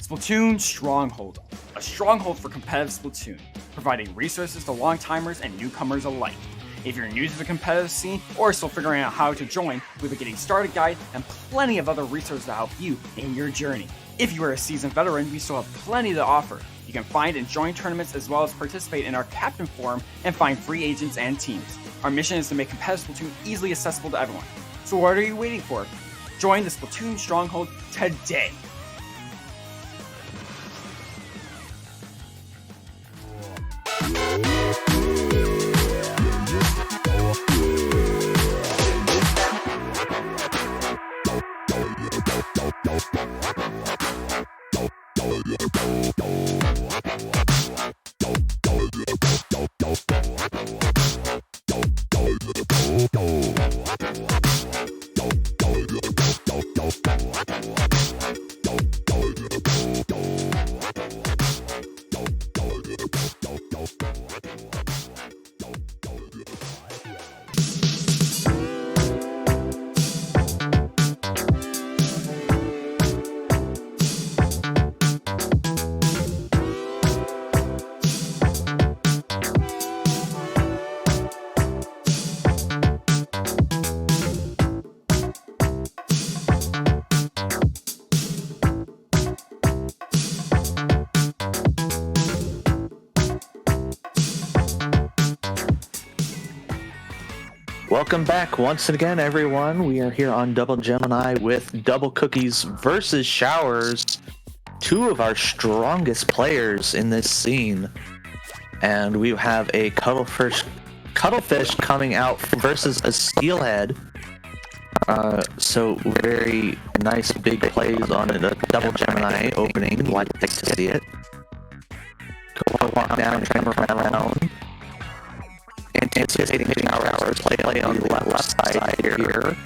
Splatoon Stronghold, a stronghold for competitive Splatoon, providing resources to long-timers and newcomers alike. If you're new to the competitive scene or still figuring out how to join, we have a getting started guide and plenty of other resources to help you in your journey. If you are a seasoned veteran, we still have plenty to offer. You can find and join tournaments as well as participate in our Captain Forum and find free agents and teams. Our mission is to make competitive Splatoon easily accessible to everyone. So what are you waiting for? Join the Splatoon Stronghold today! Welcome back once again, everyone. We are here on Double Gemini with DblCookies versus Showers, two of our strongest players in this scene. And we have a cuttlefish coming out versus a steelhead. So very nice big plays on a Double Gemini opening. Like to see it. Go walk down, trying to run around. Anticipating Showers play on the left side here.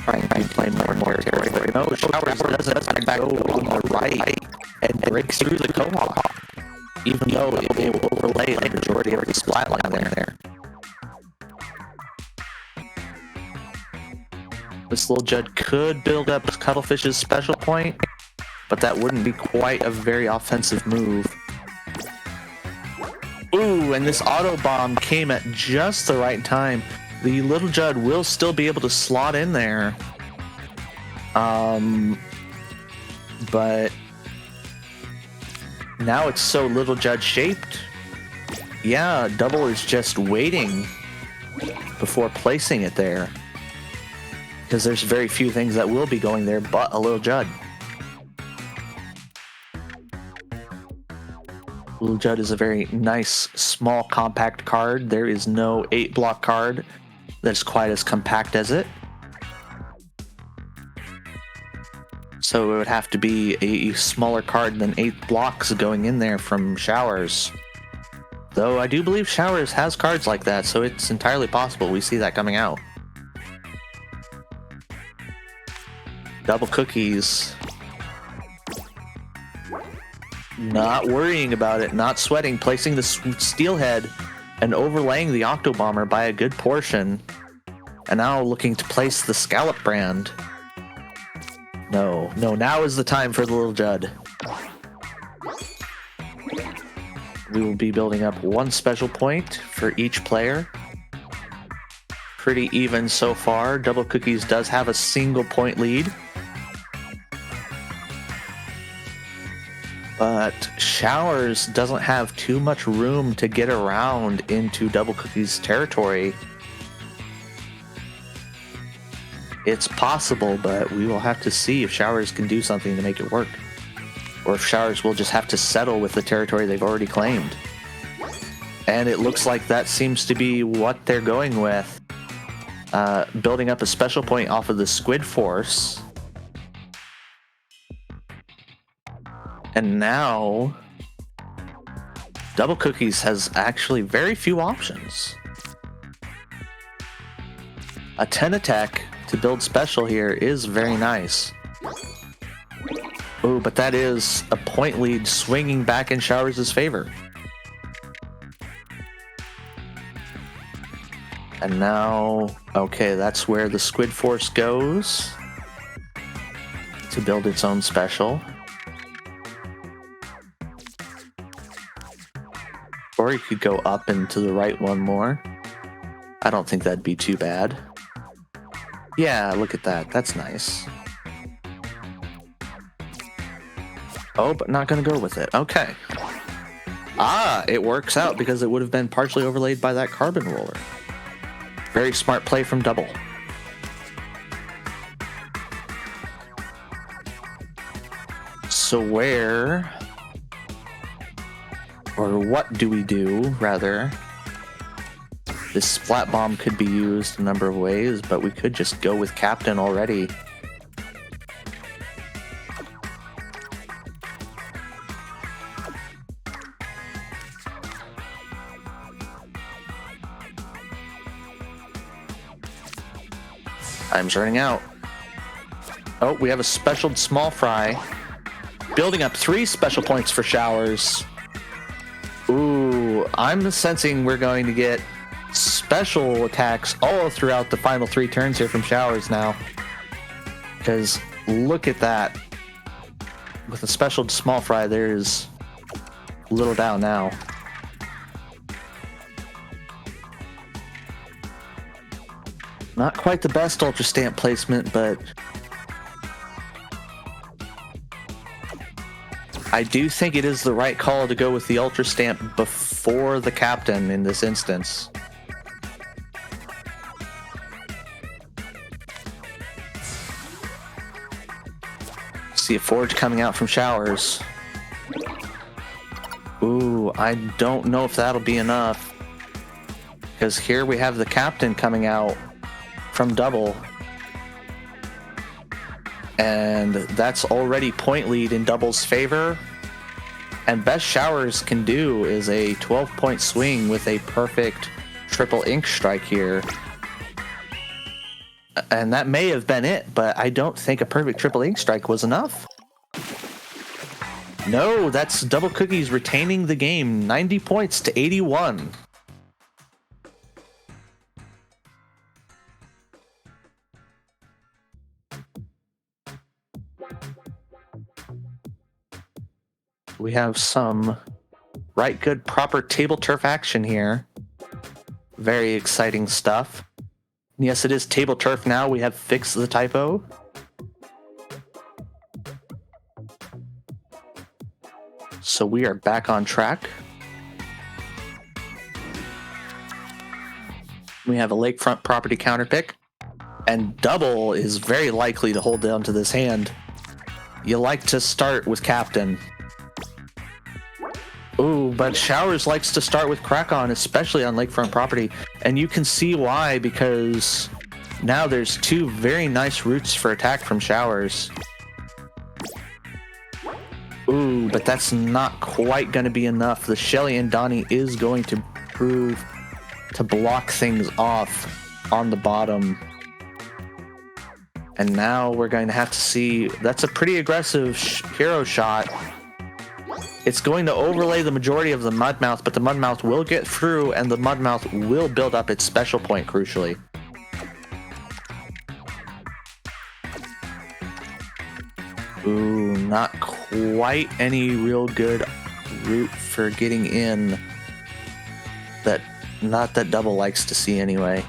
Trying to play more and more territory. No, Showers doesn't back go on the right and breaks through the co-op. Even though it will overlay the majority of the splat line there. This little Judd could build up Cuttlefish's special point, but that wouldn't be quite a very offensive move. Ooh, and this auto bomb came at just the right time. The little Judd will still be able to slot in there. But now it's so little Judd shaped. Yeah, Double is just waiting before placing it there. Because there's very few things that will be going there but a little Judd. Little Judd is a very nice, small, compact card. There is no 8-block card that's quite as compact as it. So it would have to be a smaller card than 8 blocks going in there from Showers. Though I do believe Showers has cards like that, so it's entirely possible we see that coming out. DblCookies. Not worrying about it, not sweating, placing the steelhead and overlaying the Octobomber by a good portion. And now looking to place the Scallop brand. No, now is the time for the little Judd. We will be building up one special point for each player. Pretty even so far. DblCookies does have a single point lead. But Showers doesn't have too much room to get around into DblCookies' territory. It's possible, but we will have to see if Showers can do something to make it work. Or if Showers will just have to settle with the territory they've already claimed. And it looks like that seems to be what they're going with. Building up a special point off of the Squid Force. And now, DblCookies has actually very few options. A 10 attack to build special here is very nice. Oh, but that is a point lead swinging back in Showers' favor. And now, okay, that's where the Squid Force goes to build its own special. Or you could go up and to the right one more. I don't think that'd be too bad. Yeah, look at that. That's nice. Oh, but not going to go with it. Okay. Ah, it works out because it would have been partially overlaid by that carbon roller. Very smart play from Double. So where... or what do we do, rather? This Splat Bomb could be used a number of ways, but we could just go with Captain already. Time's running out. Oh, we have a special small fry. Building up 3 special points for Showers. Ooh, I'm sensing we're going to get special attacks all throughout the final 3 turns here from Showers now. Because look at that. With a special small fry, there's little down now. Not quite the best Ultra Stamp placement, but I do think it is the right call to go with the Ultra Stamp before the Captain in this instance. See a forge coming out from Showers. Ooh, I don't know if that'll be enough. Because here we have the captain coming out from Double. And that's already point lead in Double's favor. And best Showers can do is a 12-point swing with a perfect triple ink strike here. And that may have been it, but I don't think a perfect triple ink strike was enough. No, that's DblCookies retaining the game, 90 points to 81. We have some right good proper Tableturf action here. Very exciting stuff. Yes, it is Tableturf now. We have fixed the typo. So we are back on track. We have a lakefront property counter pick. And Double is very likely to hold down to this hand. You like to start with Captain. Ooh, but Showers likes to start with Crack On, especially on lakefront property. And you can see why, because now there's two very nice routes for attack from Showers. Ooh, but that's not quite going to be enough. The Shelly and Donnie is going to prove to block things off on the bottom. And now we're going to have to see... That's a pretty aggressive hero shot. It's going to overlay the majority of the Mudmouth, but the Mudmouth will get through, and the Mudmouth will build up its special point, crucially. Ooh, not quite any real good route for getting in. Not that Double likes to see anyway.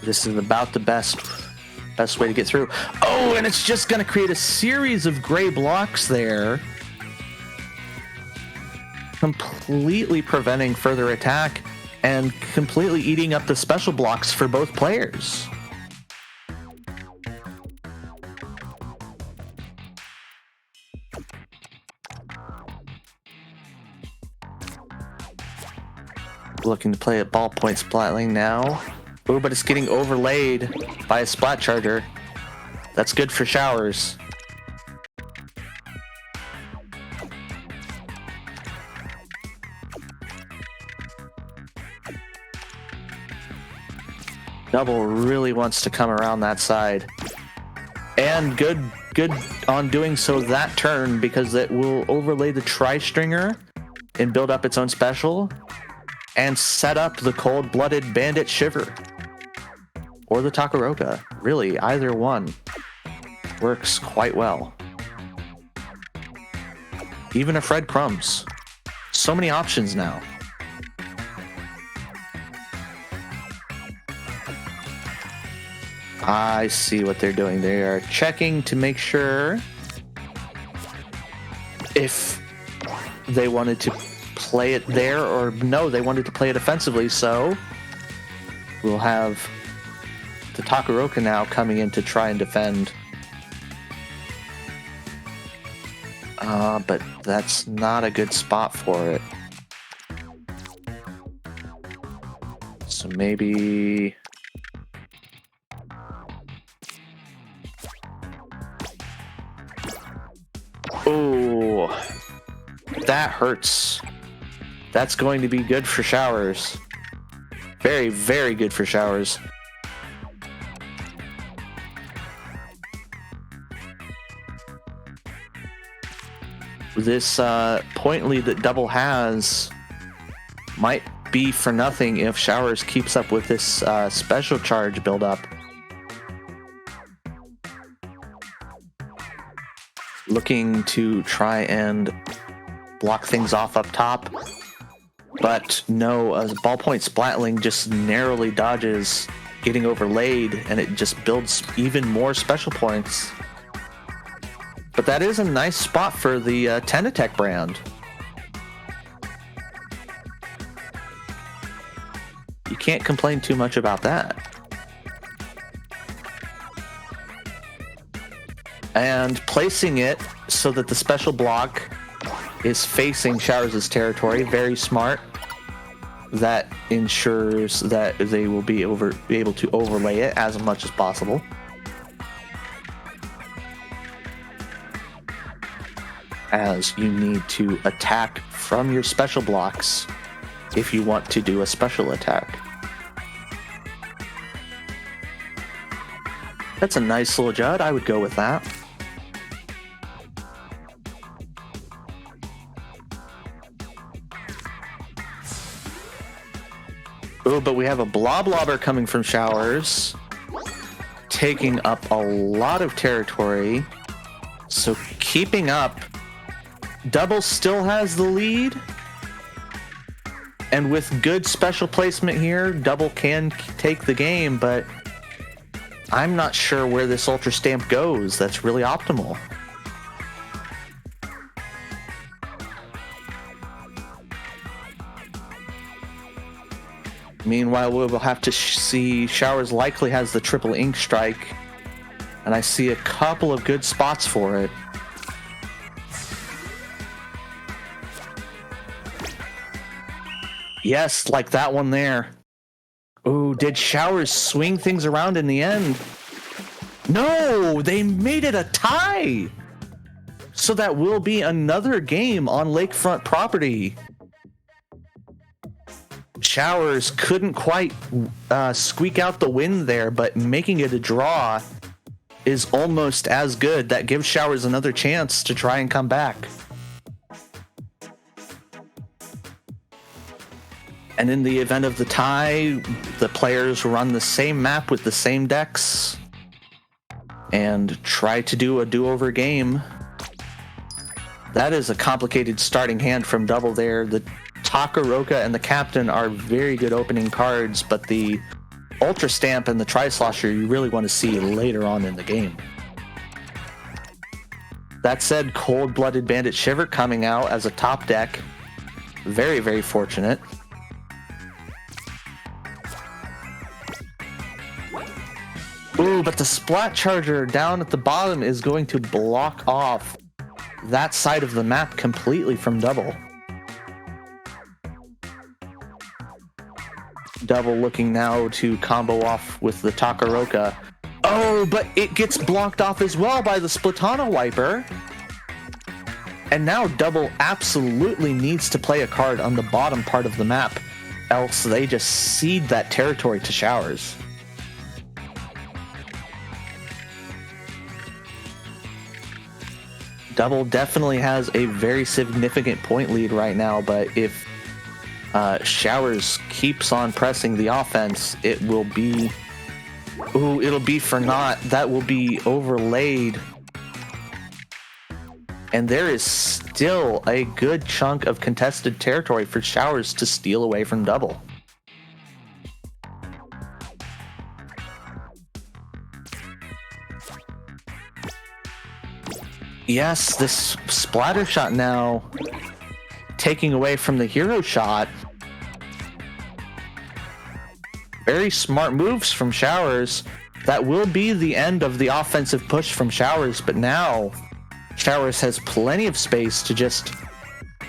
This is about the best way to get through. Oh, and it's just going to create a series of gray blocks there, completely preventing further attack and completely eating up the special blocks for both players. Looking to play at ballpoint splatling now. Oh, but it's getting overlaid by a splat charger. That's good for Showers. Double really wants to come around that side. And good on doing so that turn, because it will overlay the Tri-Stringer and build up its own special and set up the Cold-Blooded Bandit Shiver. Or the Takaroka. Really, either one works quite well. Even a Fred Crumbs. So many options now. I see what they're doing. They are checking to make sure if they wanted to play it there, or no, they wanted to play it offensively, so we'll have the Takaroka now coming in to try and defend. But that's not a good spot for it. So maybe... Oh, that hurts. That's going to be good for Showers. Very, very good for Showers. This point lead that Double has might be for nothing if Showers keeps up with this special charge build-up. Looking to try and block things off up top. But no, a ballpoint splatling just narrowly dodges getting overlaid, and it just builds even more special points. But that is a nice spot for the Tenatech brand. You can't complain too much about that. and placing it so that the special block is facing Showers' territory. Very smart. That ensures that they will be able to overlay it as much as possible. As you need to attack from your special blocks if you want to do a special attack. That's a nice little Judd. I would go with that. Oh, but we have a Bloblobber coming from Showers, taking up a lot of territory. So keeping up. Double still has the lead. And with good special placement here, Double can take the game, but I'm not sure where this Ultra Stamp goes. That's really optimal. Meanwhile, we'll have to see Showers likely has the triple ink strike, and I see a couple of good spots for it. Yes, like that one there. Ooh, did Showers swing things around in the end? No, they made it a tie! So that will be another game on lakefront property. Showers couldn't quite squeak out the win there, but making it a draw is almost as good. That gives Showers another chance to try and come back. And in the event of the tie, the players run the same map with the same decks and try to do a do-over game. That is a complicated starting hand from Double there. The Takaroka and the Captain are very good opening cards, but the Ultra Stamp and the Tri-Slosher you really want to see later on in the game. That said, Cold-Blooded Bandit Shiver coming out as a top deck. Very, very fortunate. Ooh, but the Splat Charger down at the bottom is going to block off that side of the map completely from Double. Double looking now to combo off with the Takaroka. Oh, but it gets blocked off as well by the Splatana Wiper. And now Double absolutely needs to play a card on the bottom part of the map, else they just cede that territory to Showers. Double definitely has a very significant point lead right now, but if Showers keeps on pressing the offense, it will be... Ooh, it'll be for naught. That will be overlaid. And there is still a good chunk of contested territory for Showers to steal away from Double. Yes, this splatter shot now taking away from the hero shot. Very smart moves from Showers. That will be the end of the offensive push from Showers, but now Showers has plenty of space to just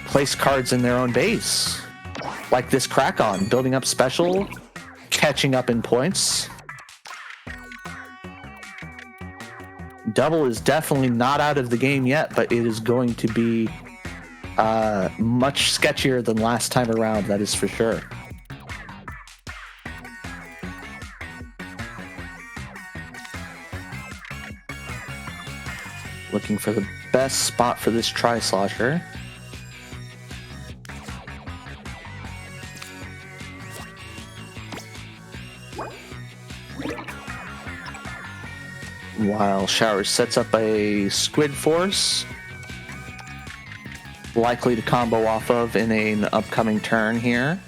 place cards in their own base. Like this Crack-On, building up special, catching up in points. Double is definitely not out of the game yet, but it is going to be much sketchier than last time around, that is for sure. Looking for the best spot for this Tri-Slosher. While Showers sets up a Squid Force, likely to combo off of in an upcoming turn here.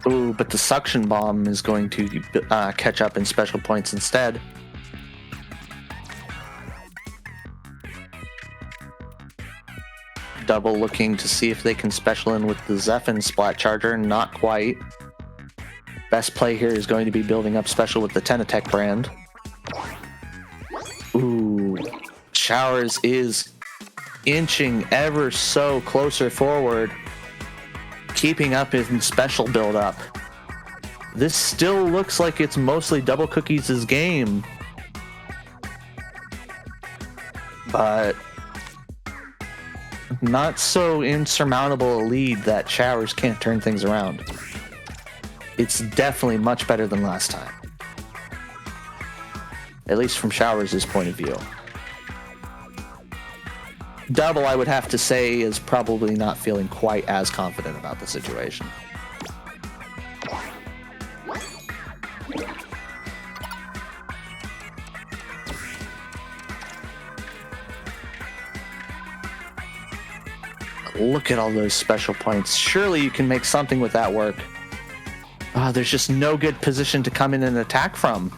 Ooh, but the Suction Bomb is going to catch up in special points instead. Double looking to see if they can special in with the Zephyr Splat Charger. Not quite. Best play here is going to be building up special with the Tenatech brand. Ooh. Showers is inching ever so closer forward, keeping up in special build up. This still looks like it's mostly DblCookies' game, but not so insurmountable a lead that Showers can't turn things around. It's definitely much better than last time, at least from Showers' point of view. Double, I would have to say, is probably not feeling quite as confident about the situation. Look at all those special points. Surely you can make something with that work. There's just no good position to come in and attack from.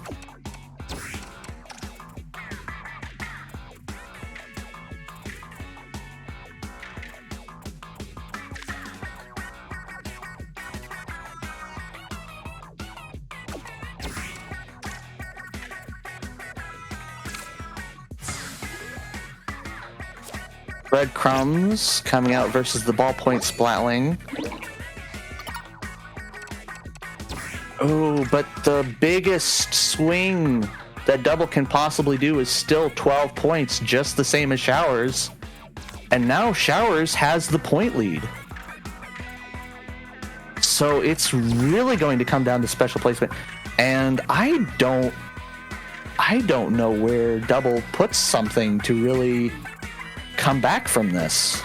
Breadcrumbs coming out versus the ballpoint Splatling. Oh, but the biggest swing that Double can possibly do is still 12 points, just the same as Showers. And now Showers has the point lead. So it's really going to come down to special placement. And I don't know where Double puts something to really come back from this.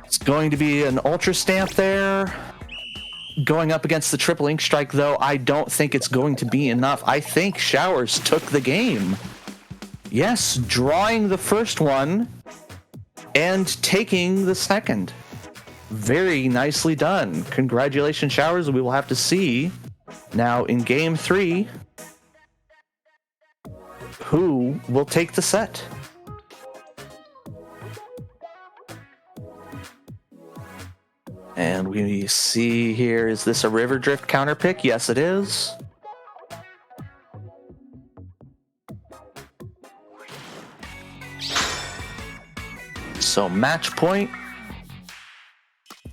It's going to be an Ultra Stamp there. Going up against the Triple Ink Strike, though, I don't think it's going to be enough. I think Showers took the game. Yes, drawing the first one and taking the second. Very nicely done. Congratulations, Showers. We will have to see now in game 3 who will take the set. And we see here, is this a River Drift counter pick? Yes, it is. So match point.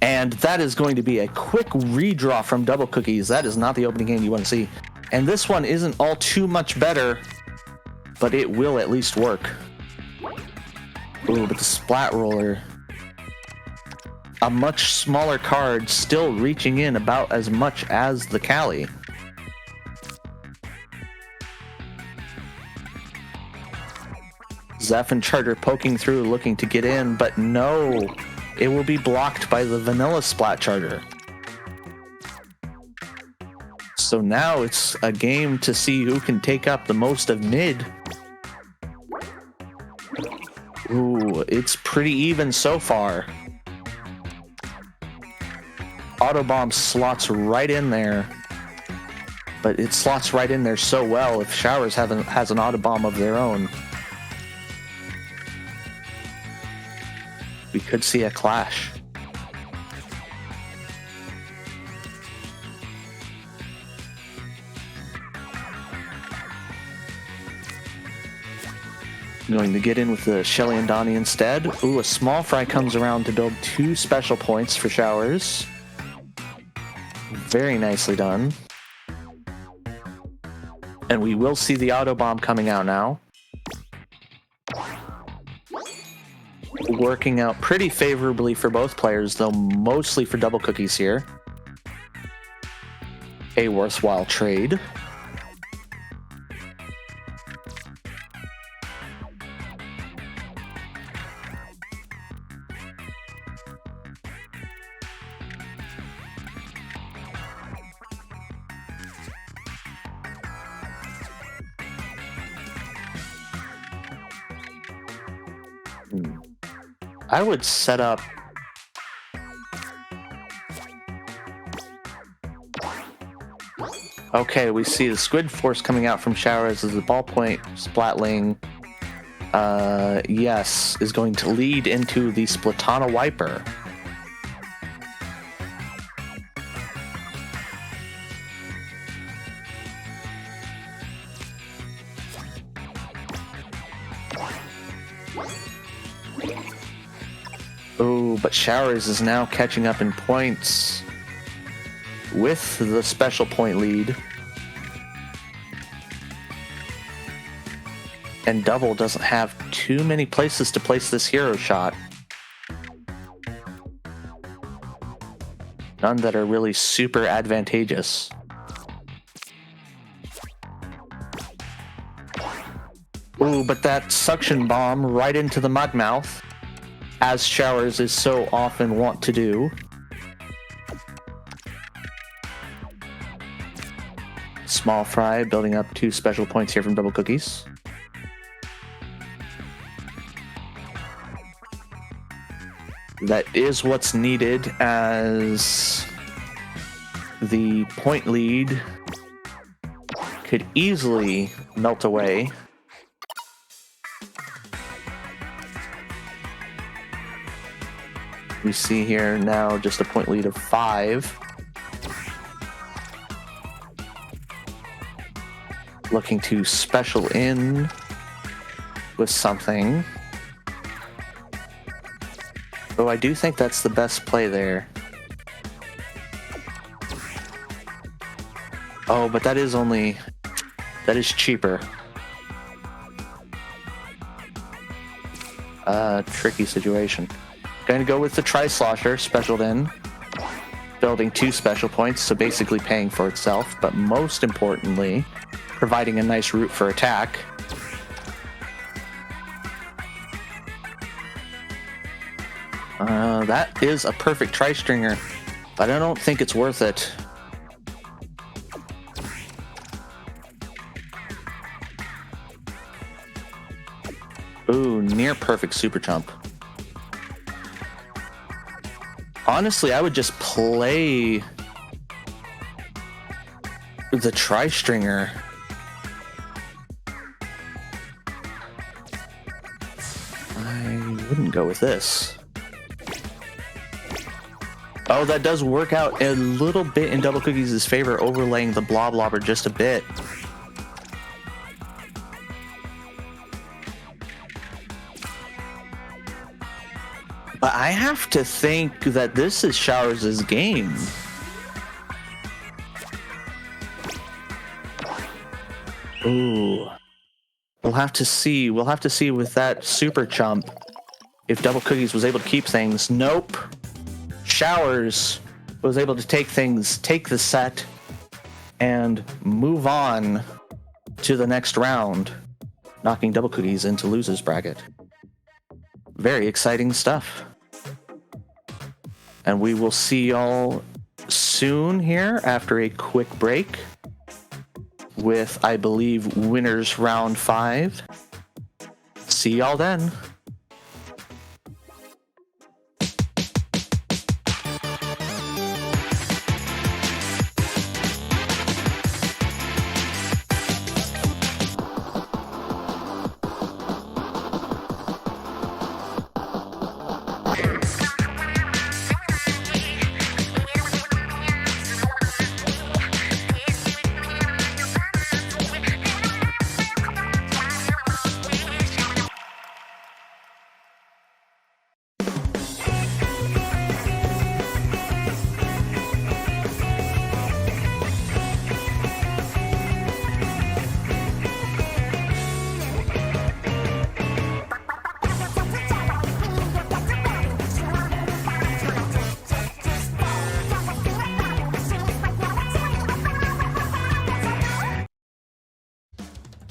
And that is going to be a quick redraw from DblCookies. That is not the opening game you want to see. And this one isn't all too much better, but it will at least work. Ooh, but the Splat Roller, a much smaller card, still reaching in about as much as the Cali. Zephyr Charger poking through, looking to get in, but no, it will be blocked by the Vanilla Splat Charger. So now it's a game to see who can take up the most of mid. Ooh, it's pretty even so far. Autobomb slots right in there. But it slots right in there so well if Showers has an Autobomb of their own. We could see a clash. Going to get in with the Shelly and Donnie instead. Ooh, a small fry comes around to build 2 special points for Showers. Very nicely done. And we will see the Autobomb coming out now. Working out pretty favorably for both players, though mostly for DblCookies here. A worthwhile trade. I would set up okay, we see the Squid Force coming out from Showers as the ballpoint Splatling. yes, is going to lead into the Splatana Wiper. Oh, but Showers is now catching up in points with the special point lead. And Double doesn't have too many places to place this hero shot. None that are really super advantageous. Ooh, but that suction bomb right into the mud mouth, as Showers is so often wont to do. Small Fry building up 2 special points here from DblCookies. That is what's needed as the point lead could easily melt away. We see here now just a point lead of 5. Looking to special in with something. Oh, I do think that's the best play there. Oh, but that is cheaper. Tricky situation. Going to go with the Tri-Slosher, specialed in. Building 2 special points, so basically paying for itself, but most importantly, providing a nice route for attack. That is a perfect Tri-Stringer, but I don't think it's worth it. Ooh, near perfect Super Jump. Honestly, I would just play the Tri-Stringer. I wouldn't go with this. Oh, that does work out a little bit in DblCookies' favor, overlaying the Bloblobber just a bit. But I have to think that this is Showers' game. Ooh. We'll have to see. We'll have to see with that Super Jump if DblCookies was able to keep things. Nope. Showers was able to take the set, and move on to the next round, knocking DblCookies into losers bracket. Very exciting stuff. And we will see y'all soon here after a quick break with, I believe, winners round 5. See y'all then.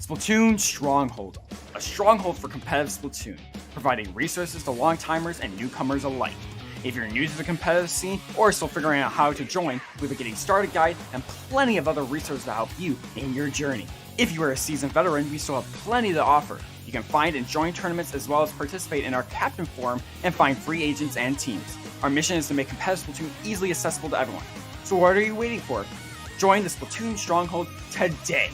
Splatoon Stronghold, a stronghold for competitive Splatoon, providing resources to long-timers and newcomers alike. If you're new to the competitive scene or still figuring out how to join, we have a getting started guide and plenty of other resources to help you in your journey. If you are a seasoned veteran, we still have plenty to offer. You can find and join tournaments as well as participate in our Captain Forum and find free agents and teams. Our mission is to make competitive Splatoon easily accessible to everyone. So what are you waiting for? Join the Splatoon Stronghold today!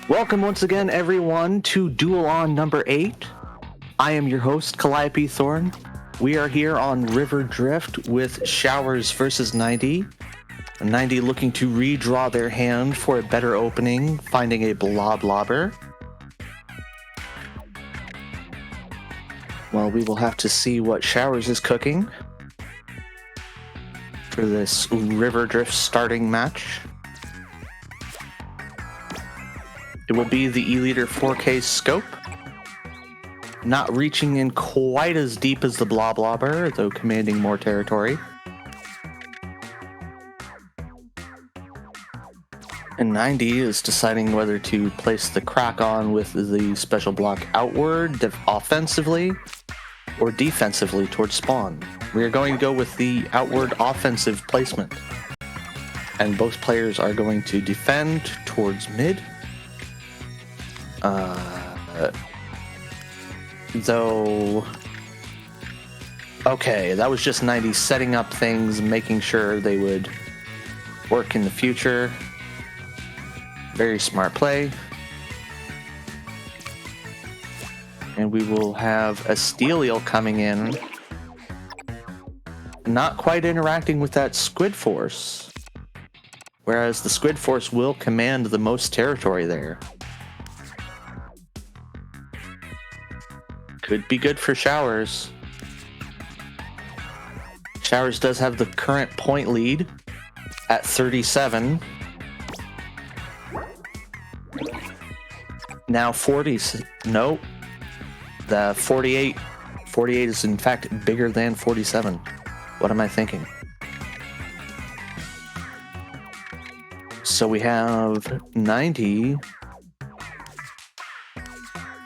Welcome once again, everyone, to Duel On number 8. I am your host, Calliope Thorn. We are here on River Drift with Showers versus 90. 90 looking to redraw their hand for a better opening, finding a blobber. Well, we will have to see what Showers is cooking for this River Drift starting match. It will be the E-Liter 4K scope. Not reaching in quite as deep as the blobber, though commanding more territory. And 90 is deciding whether to place the crack on with the special block outward offensively or defensively towards spawn. We are going to go with the outward offensive placement. And both players are going to defend towards mid. Though, okay, that was just 90 setting up things, making sure they would work in the future. Very smart play. And we will have a Steelial coming in, not quite interacting with that Squid Force, whereas the Squid Force will command the most territory there. Could be good for Showers. Showers does have the current point lead at 37. Now 40s. Nope. The 48. 48 is in fact bigger than 47. What am I thinking? So we have 90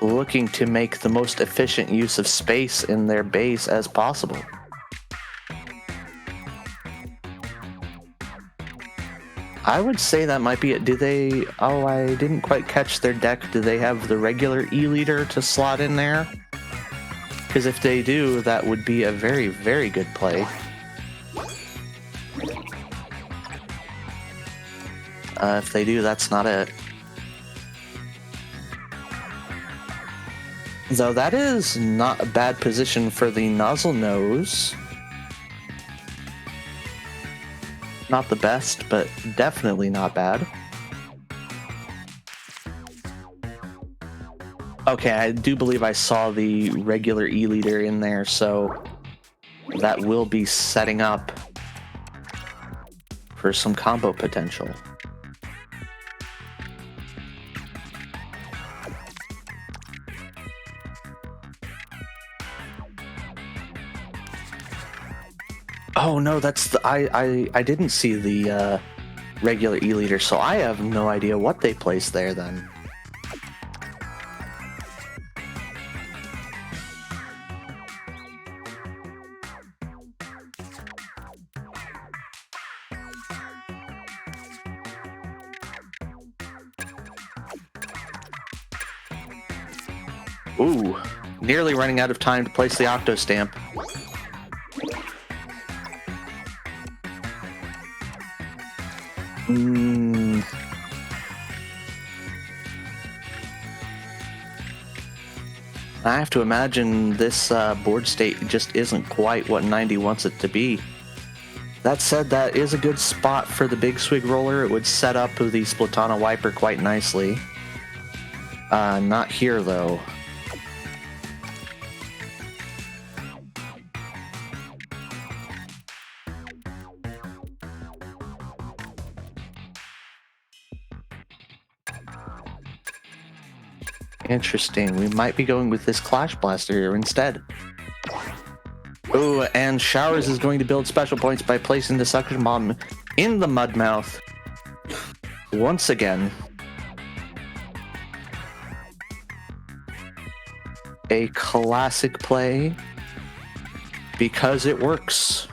looking to make the most efficient use of space in their base as possible. I would say that might be it. Do they... Oh, I didn't quite catch their deck. Do they have the regular E-Liter to slot in there? Because if they do, that would be a very, very good play. If they do, that's not it. Though that is not a bad position for the nozzle nose. Not the best, but definitely not bad. Okay, I do believe I saw the regular E-Liter in there, so that will be setting up for some combo potential. Oh no, that's the I didn't see the regular E-Liter, so I have no idea what they placed there then. Ooh, nearly running out of time to place the Octo Stamp. I have to imagine this board state just isn't quite what 90 wants it to be. That said, that is a good spot for the Big Swig Roller. It would set up the Splatana Wiper quite nicely. Not here, though. Interesting. We might be going with this Clash Blaster here instead. Ooh, and Showers is going to build special points by placing the Suction Bomb in the Mudmouth once again. A classic play because it works.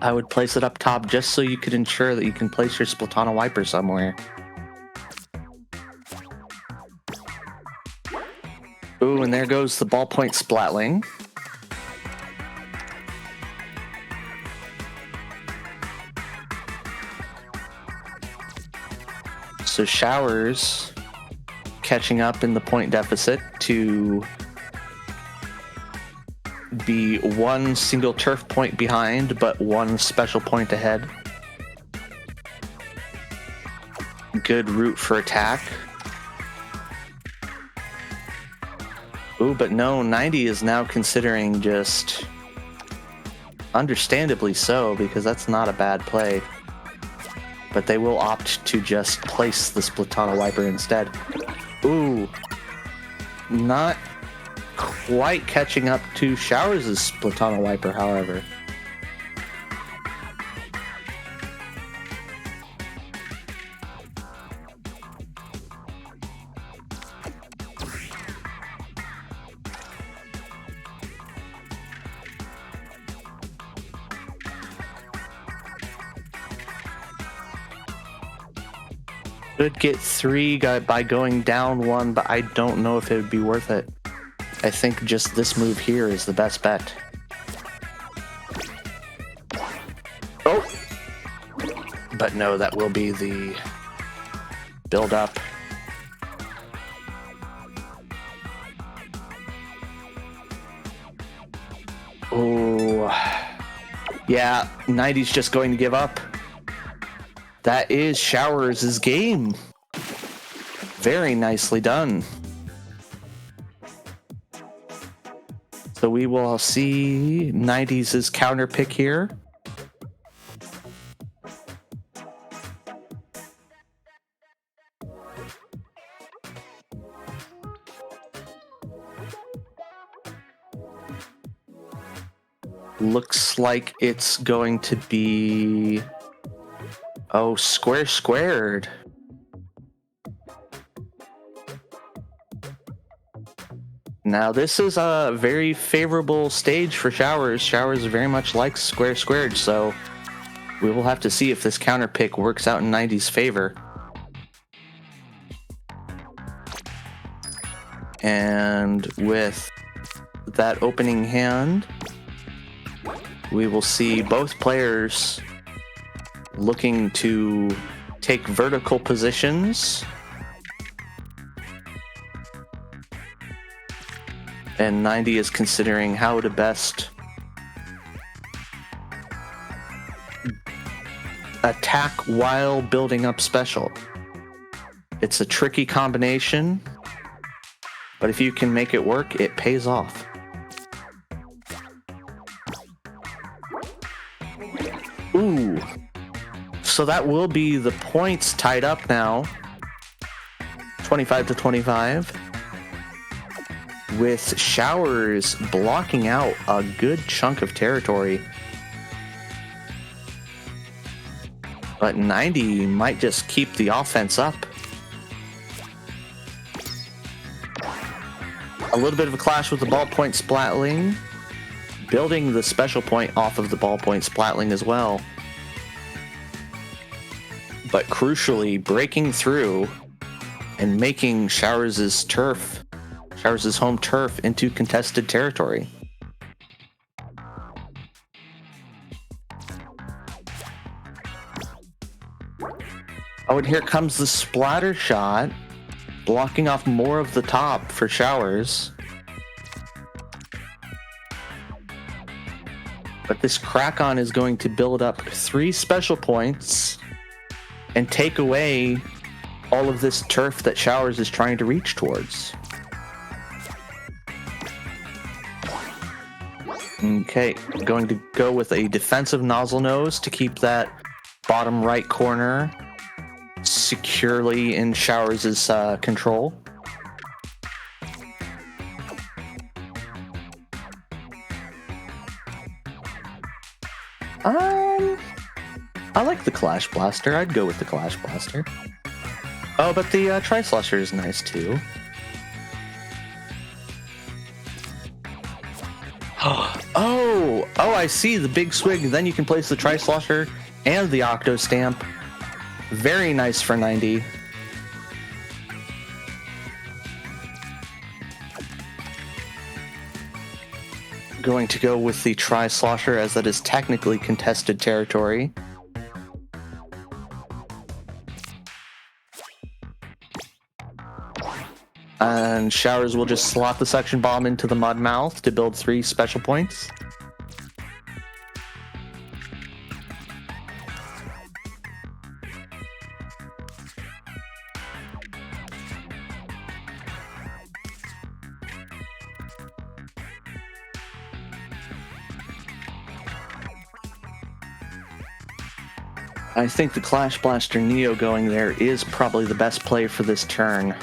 I would place it up top just so you could ensure that you can place your Splatana Wiper somewhere. Ooh, and there goes the ballpoint Splatling. So Showers catching up in the point deficit to be one single turf point behind, but one special point ahead. Good route for attack. Ooh, but no, 90 is now considering just... Understandably so, because that's not a bad play. But they will opt to just place the Splatoon wiper instead. Ooh. Not quite catching up to Showers' Splatoon wiper, however. Could get 3 by going down 1, but I don't know if it would be worth it. I think just this move here is the best bet. Oh! But no, that will be the build up. Oh. Yeah, 90's just going to give up. That is Showers' game. Very nicely done. So we will see 90's counter pick here. Looks like it's going to be... Oh, square squared. Now this is a very favorable stage for Showers. Showers very much likes square squared, so we will have to see if this counter pick works out in 90's favor. And with that opening hand, we will see both players looking to take vertical positions. And 90 is considering how to best attack while building up special. It's a tricky combination, but if you can make it work, it pays off. Ooh. So that will be the points tied up now. 25-25. With Showers blocking out a good chunk of territory. But 90 might just keep the offense up. A little bit of a clash with the ballpoint Splatling. Building the special point off of the ballpoint Splatling as well. But crucially, breaking through and making Showers' home turf into contested territory. Oh, and here comes the splatter shot, blocking off more of the top for Showers. But this crack-on is going to build up 3 special points and take away all of this turf that Showers is trying to reach towards. Okay, going to go with a defensive nozzle nose to keep that bottom right corner securely in Showers' control. I like the Clash Blaster. I'd go with the Clash Blaster. Oh, but the Tri-Slasher is nice too. Oh, I see the big swig. Then you can place the Tri-Slosher and the Octo Stamp. Very nice for 90. Going to go with the Tri-Slosher as that is technically contested territory. And Showers will just slot the suction bomb into the mud mouth to build 3 special points. I think the Clash Blaster Neo going there is probably the best play for this turn.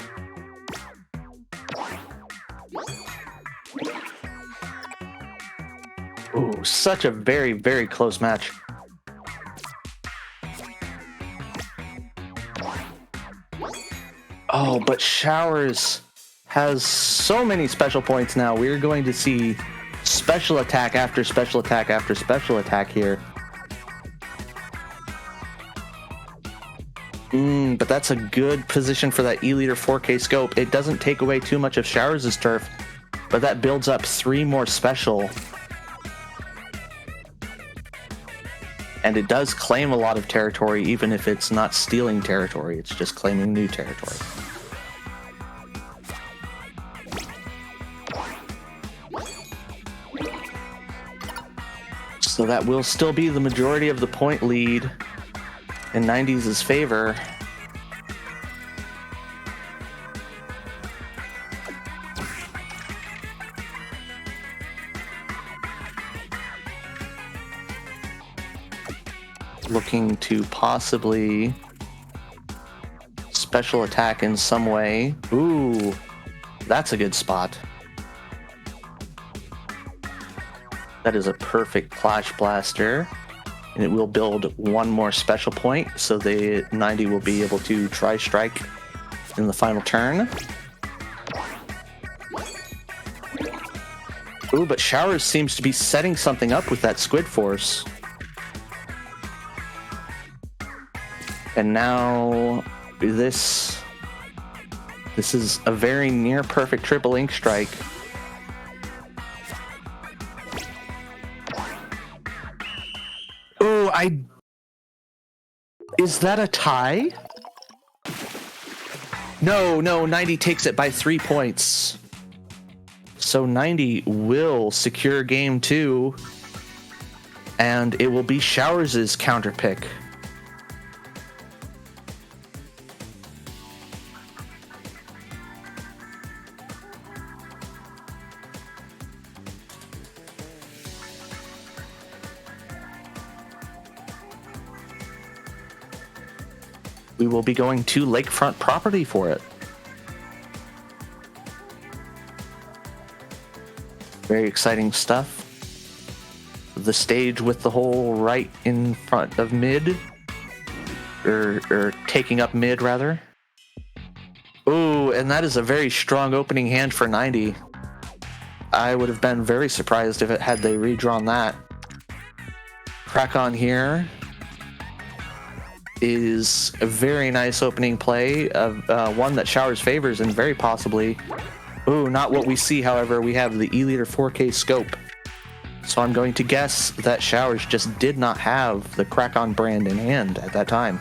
Ooh, such a very, very close match. Oh, but Showers has so many special points now. We're going to see special attack after special attack after special attack here. But that's a good position for that E-liter 4K scope. It doesn't take away too much of Showers' turf, but that builds up 3 more special. And it does claim a lot of territory, even if it's not stealing territory. It's just claiming new territory. So that will still be the majority of the point lead in 90s' favor. Looking to possibly special attack in some way. Ooh, that's a good spot. That is a perfect Clash Blaster. And it will build 1 more special point, so the 90 will be able to try strike in the final turn. Ooh, but Showers seems to be setting something up with that Squid Force. And now this is a very near perfect triple ink strike. Oh, is that a tie? No, 90 takes it by 3 points. So 90 will secure game 2, and it will be Showers' counter pick. We will be going to lakefront property for it. Very exciting stuff. The stage with the hole right in front of mid, or taking up mid rather. Ooh, and that is a very strong opening hand for 90. I would have been very surprised if it had they redrawn that. Crack on here is a very nice opening play of one that Showers favors, and very possibly, ooh, not what we see. However, we have the E-liter 4K scope, so I'm going to guess that Showers just did not have the Crack On brand in hand at that time.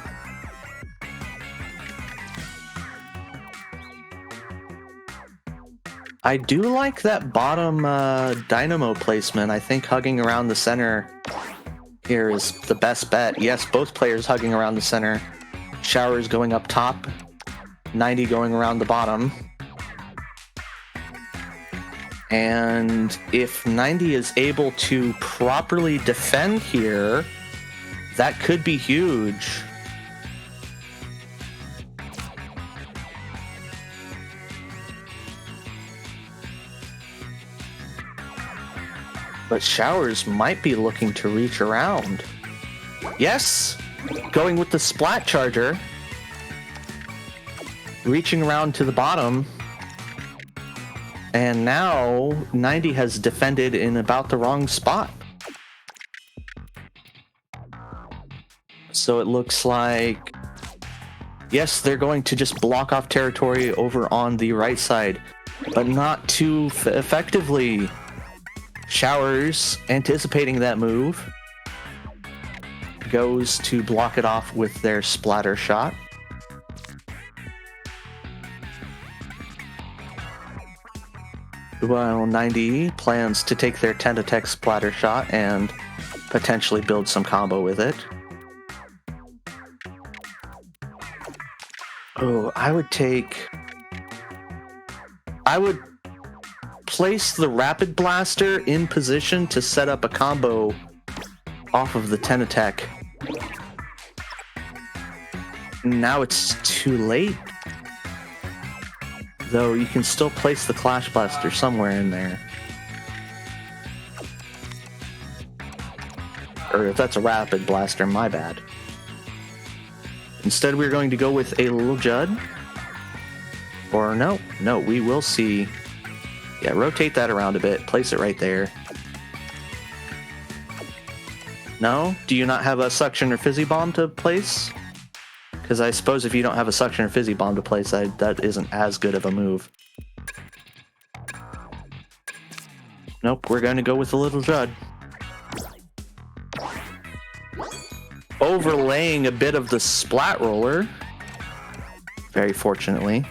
I do like that bottom dynamo placement. I think hugging around the center here is the best bet. Yes, both players hugging around the center. Showers going up top, 90 going around the bottom. And if 90 is able to properly defend here, that could be huge. But Showers might be looking to reach around. Yes! Going with the Splat Charger. Reaching around to the bottom. And now 90 has defended in about the wrong spot. So it looks like, yes, they're going to just block off territory over on the right side, but not too effectively. Showers, anticipating that move, goes to block it off with their splatter shot. Well, 90 plans to take their Tentatek splatter shot and potentially build some combo with it. Oh, I would place the Rapid Blaster in position to set up a combo off of the Tentatek. Now it's too late. Though you can still place the Clash Blaster somewhere in there. Or if that's a Rapid Blaster, my bad. Instead, we're going to go with a little Judd. Or no, we will see. Yeah, rotate that around a bit. Place it right there. No? Do you not have a Suction or Fizzy Bomb to place? Because I suppose if you don't have a Suction or Fizzy Bomb to place, that isn't as good of a move. Nope, we're going to go with a little Judd. Overlaying a bit of the Splat Roller. Very fortunately.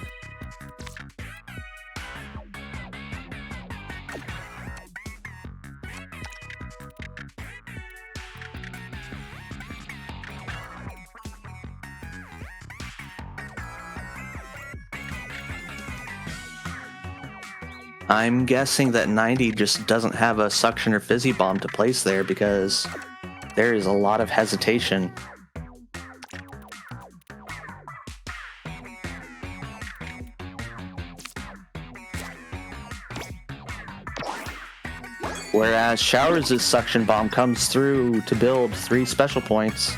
I'm guessing that 90 just doesn't have a Suction or Fizzy Bomb to place there because there is a lot of hesitation. Whereas Showers' Suction Bomb comes through to build 3 special points.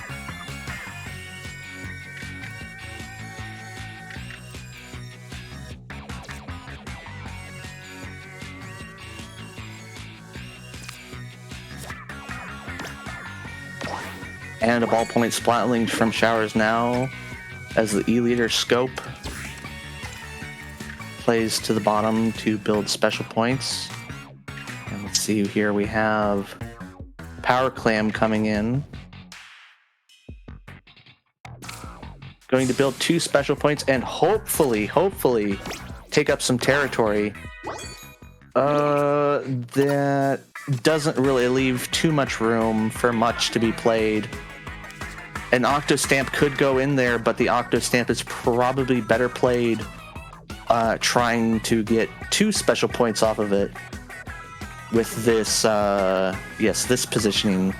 And a ballpoint Splatling from Showers now as the E-Leader Scope plays to the bottom to build special points. And let's see, here we have Power Clam coming in. Going to build 2 special points and hopefully take up some territory. That doesn't really leave too much room for much to be played. An Octostamp could go in there, but the Octostamp is probably better played trying to get 2 special points off of it with this, this positioning.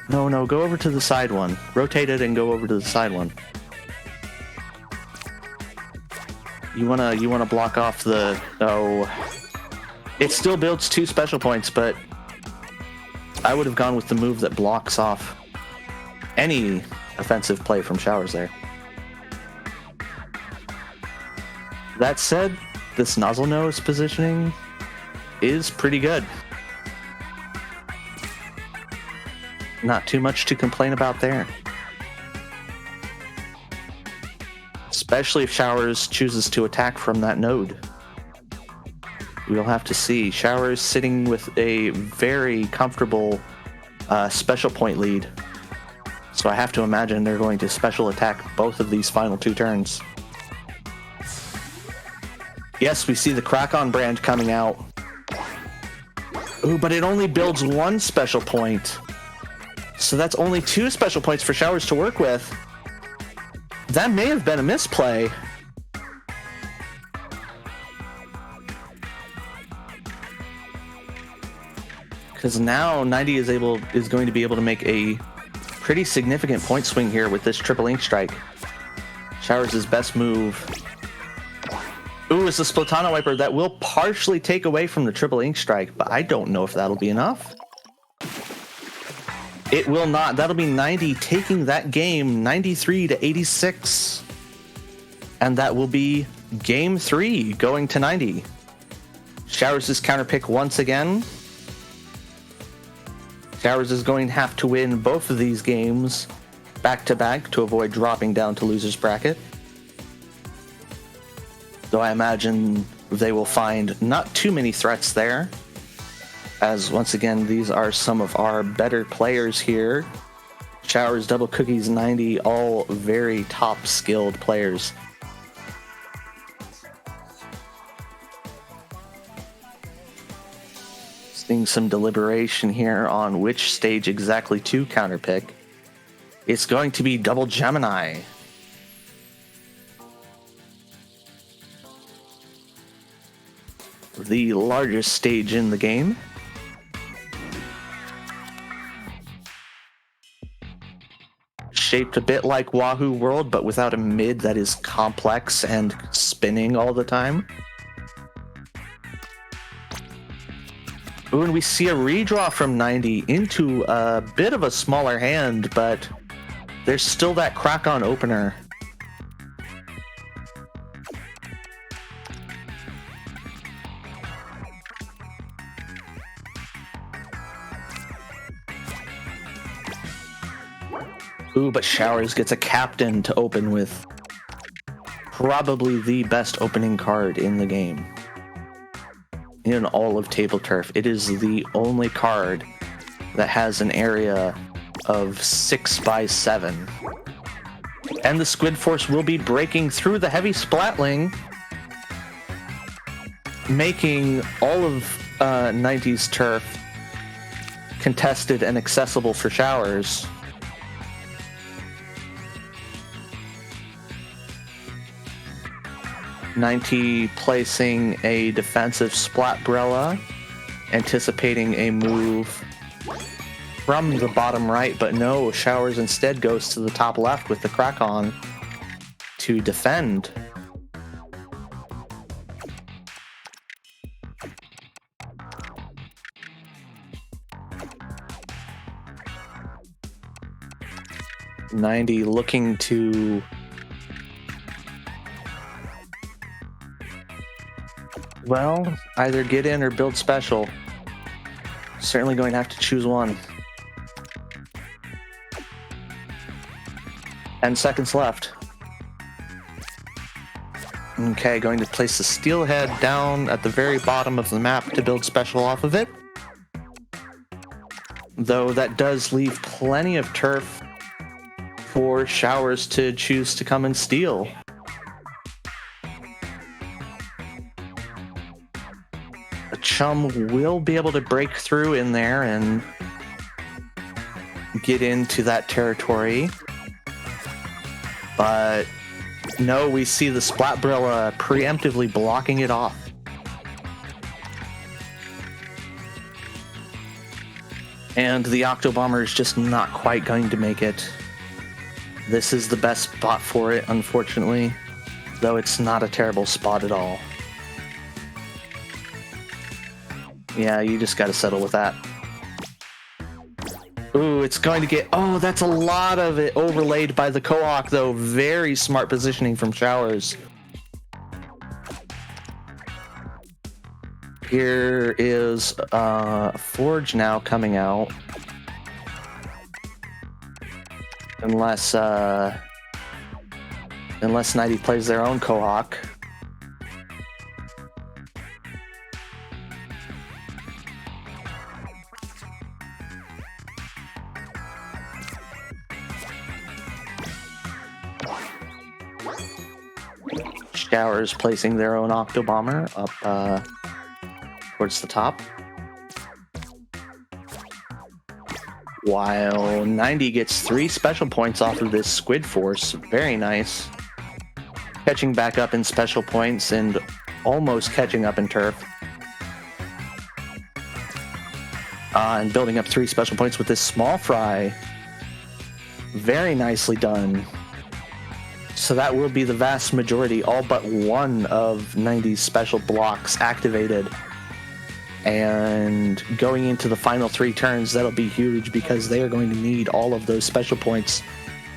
No, go over to the side one. Rotate it and go over to the side one. You wanna block off the... Oh. It still builds 2 special points, but I would have gone with the move that blocks off any offensive play from Showers there. That said, this Nozzle Nose positioning is pretty good. Not too much to complain about there. Especially if Showers chooses to attack from that node. We'll have to see. Showers sitting with a very comfortable special point lead. So I have to imagine they're going to special attack both of these final 2 turns. Yes, we see the Crack-On brand coming out. Ooh, but it only builds 1 special point. So that's only 2 special points for Showers to work with. That may have been a misplay. Because now 90 is going to be able to make a pretty significant point swing here with this triple ink strike. Showers' best move. Ooh, it's the Splatana Wiper that will partially take away from the triple ink strike, but I don't know if that'll be enough. It will not. That'll be 90 taking that game 93-86. And that will be game 3 going to 90. Showers' counter pick once again. Showers is going to have to win both of these games back-to-back to avoid dropping down to loser's bracket. Though I imagine they will find not too many threats there, as once again, these are some of our better players here. Showers, DblCookies, 90, all very top-skilled players. Seeing some deliberation here on which stage exactly to counterpick. It's going to be Double Gemini. The largest stage in the game. Shaped a bit like Wahoo World, but without a mid that is complex and spinning all the time. Ooh, and we see a redraw from 90 into a bit of a smaller hand, but there's still that crack-on opener. Ooh, but Showers gets a captain to open with probably the best opening card in the game. In all of Tableturf. It is the only card that has an area of 6x7. And the Squid Force will be breaking through the heavy Splatling, making all of 90s turf contested and accessible for Showers. '90 placing a defensive Splatbrella, anticipating a move from the bottom right, but no, Showers instead goes to the top left with the crack on to defend. '90 looking to either get in or build special. Certainly going to have to choose one. 10 seconds left. Okay, going to place the Steelhead down at the very bottom of the map to build special off of it. Though that does leave plenty of turf for Showers to choose to come and steal. Chum will be able to break through in there and get into that territory. But no, we see the Splatbrella preemptively blocking it off. And the Octobomber is just not quite going to make it. This is the best spot for it, unfortunately, though it's not a terrible spot at all. Yeah, you just gotta settle with that. Ooh, it's going to get... Oh, that's a lot of it overlaid by the Cohawk, though. Very smart positioning from Showers. Here is Forge now coming out. Unless 90 plays their own Cohawk. Showers placing their own Octobomber up towards the top. While 90 gets 3 special points off of this Squid Force. Very nice. Catching back up in special points and almost catching up in turf. And building up 3 special points with this Small Fry. Very nicely done. So that will be the vast majority, all but one of 90's special blocks activated. And going into the final 3 turns, that'll be huge because they are going to need all of those special points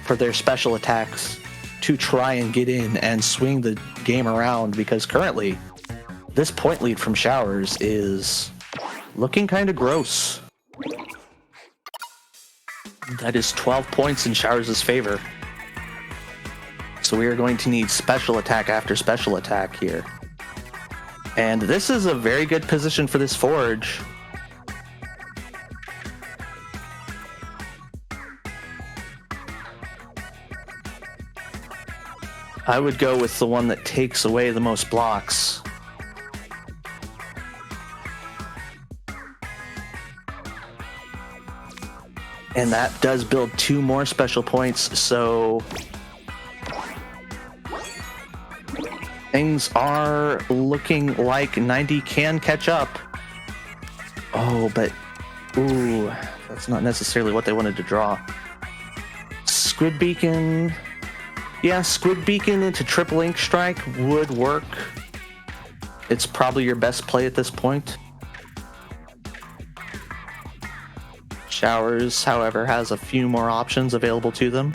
for their special attacks to try and get in and swing the game around, because currently this point lead from Showers is looking kind of gross. That is 12 points in Showers' favor. So we are going to need special attack after special attack here. And this is a very good position for this Forge. I would go with the one that takes away the most blocks. And that does build 2 more special points, so things are looking like 90 can catch up. Oh, but ooh, that's not necessarily what they wanted to draw. Squid Beacon. Yeah, Squid Beacon into Triple Ink Strike would work. It's probably your best play at this point. Showers, however, has a few more options available to them.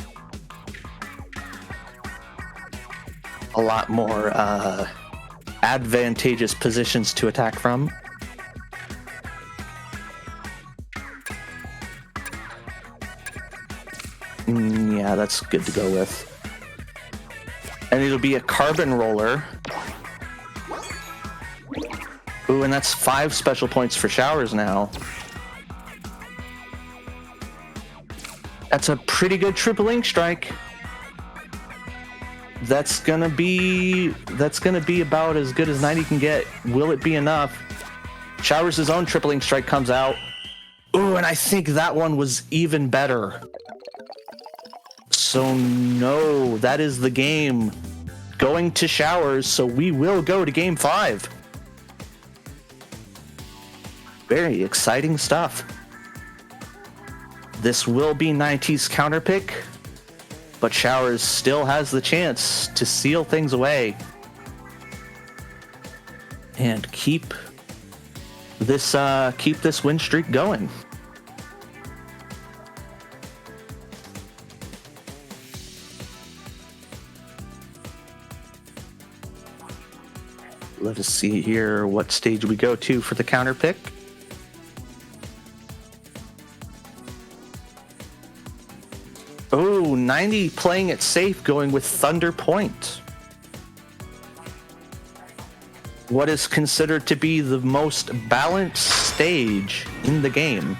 A lot more advantageous positions to attack from. Yeah, that's good to go with. And it'll be a carbon roller. Ooh, and that's 5 special points for showers now. That's a pretty good triple ink strike. That's gonna be about as good as 90 can get. Will it be enough? Showers' own triple ink strike comes out. Ooh, and I think that one was even better. So no, that is the game going to showers, so we will go to game 5. Very exciting stuff. This will be 90's counter pick, but Showers still has the chance to seal things away and keep this win streak going. Let us see here what stage we go to for the counter pick. Oh, 90 playing it safe, going with Thunder Point. What is considered to be the most balanced stage in the game.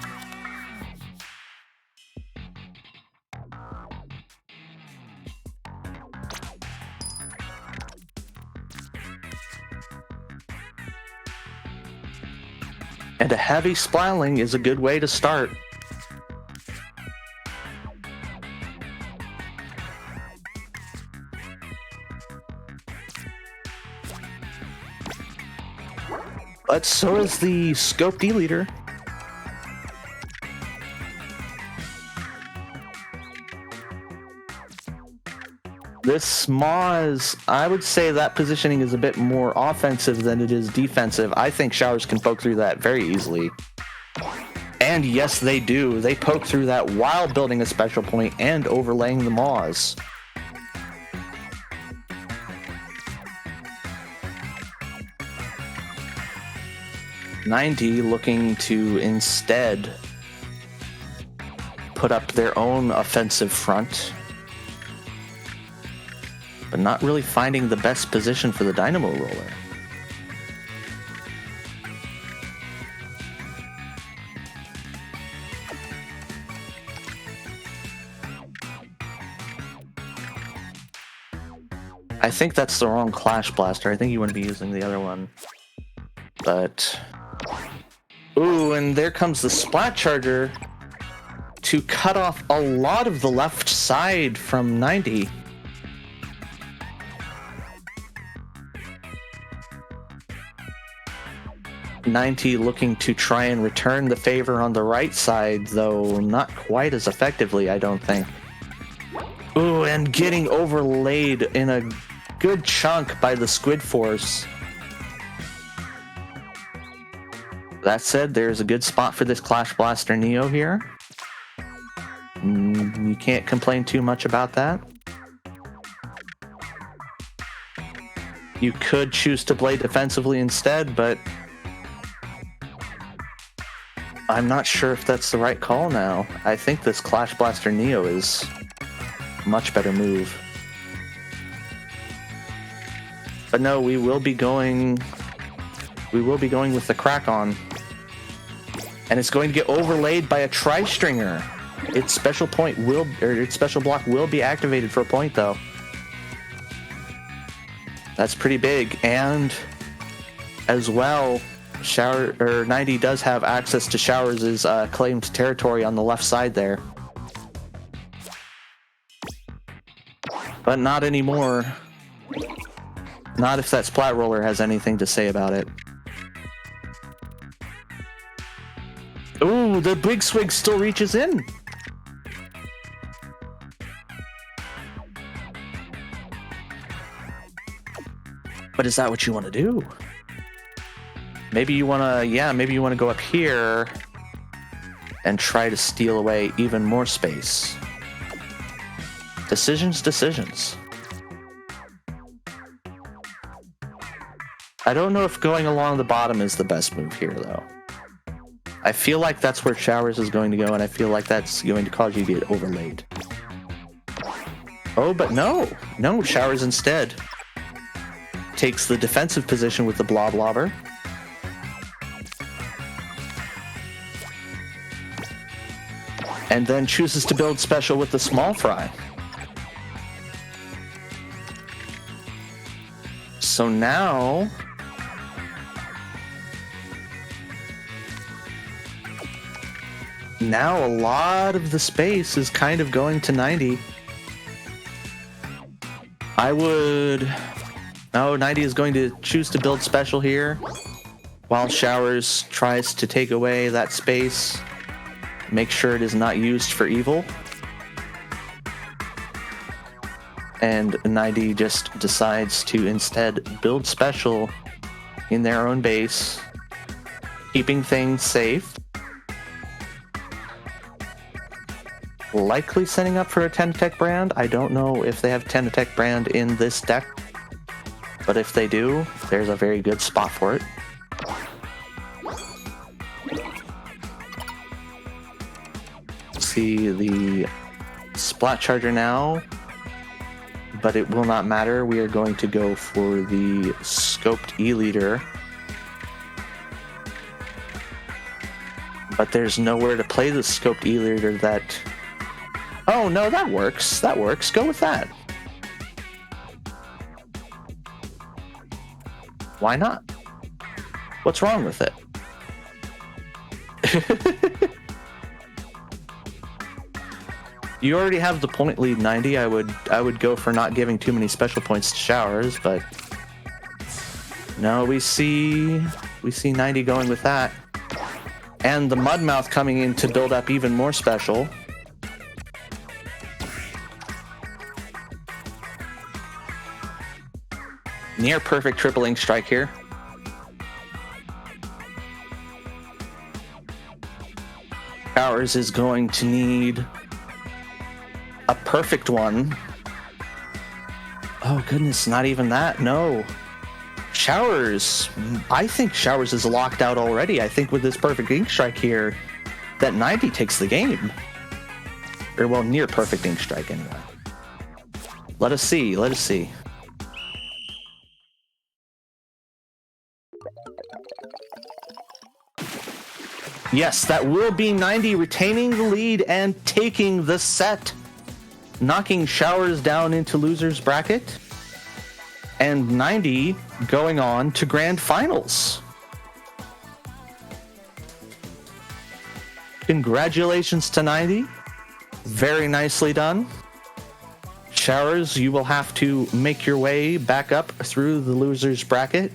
And a heavy splatling is a good way to start. But so is the Scope D leader. This Moz, I would say that positioning is a bit more offensive than it is defensive. I think Showers can poke through that very easily. And yes, they do. They poke through that while building a special point and overlaying the Moz. .90 looking to instead put up their own offensive front, but not really finding the best position for the Dynamo Roller. I think that's the wrong Clash Blaster. I think you want to be using the other one. But ooh, and there comes the Splat Charger to cut off a lot of the left side from 90. Looking to try and return the favor on the right side, though not quite as effectively, I don't think. Ooh, and getting overlaid in a good chunk by the Squid Force. That said, there's a good spot for this Clash Blaster Neo here. You can't complain too much about that. You could choose to play defensively instead, but I'm not sure if that's the right call now. I think this Clash Blaster Neo is a much better move. But no, we will be going with the Crack On. And it's going to get overlaid by a Tri-Stringer. Its special block will be activated for a point, though. That's pretty big. And as well, Shower or 90 does have access to Showers' claimed territory on the left side there. But not anymore. Not if that Splat Roller has anything to say about it. Ooh, the Big Swig still reaches in. But is that what you want to do? Maybe you want to, yeah, maybe you want to go up here and try to steal away even more space. Decisions. I don't know if going along the bottom is the best move here, though. I feel like that's where Showers is going to go, and I feel like that's going to cause you to get overlaid. Oh, but no, Showers instead takes the defensive position with the Blob Lobber. And then chooses to build special with the Small Fry. So now a lot of the space is kind of going to 90. No, 90 is going to choose to build special here while Showers tries to take away that space. Make sure it is not used for evil. And 90 just decides to instead build special in their own base, keeping things safe. Likely setting up for a 10 Tech brand. I don't know if they have 10 Tech brand in this deck, but if they do, there's a very good spot for it. See the Splat Charger now, but it will not matter. We are going to go for the Scoped E-Leader. But there's nowhere to play the Scoped E-Leader that... Oh, no, that works. That works. Go with that. Why not? What's wrong with it? You already have the point lead, 90. I would go for not giving too many special points to Showers, but no, we see 90 going with that. And the Mudmouth coming in to build up even more special. Near perfect triple ink strike here. Showers is going to need a perfect one. Oh goodness, not even that, no. Showers, I think Showers is locked out already. I think with this perfect ink strike here, that 90 takes the game. Or well, near perfect ink strike anyway. Let us see. Yes, that will be 90 retaining the lead and taking the set, knocking Showers down into loser's bracket, and 90 going on to grand finals. Congratulations to 90. Very nicely done. Showers, you will have to make your way back up through the loser's bracket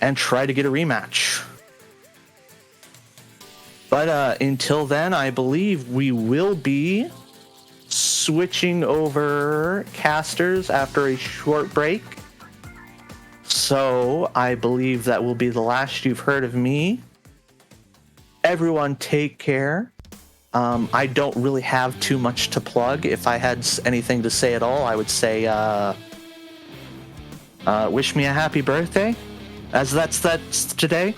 and try to get a rematch. But until then, I believe we will be switching over casters after a short break. So I believe that will be the last you've heard of me. Everyone take care. I don't really have too much to plug. If I had anything to say at all, I would say wish me a happy birthday, as that's today.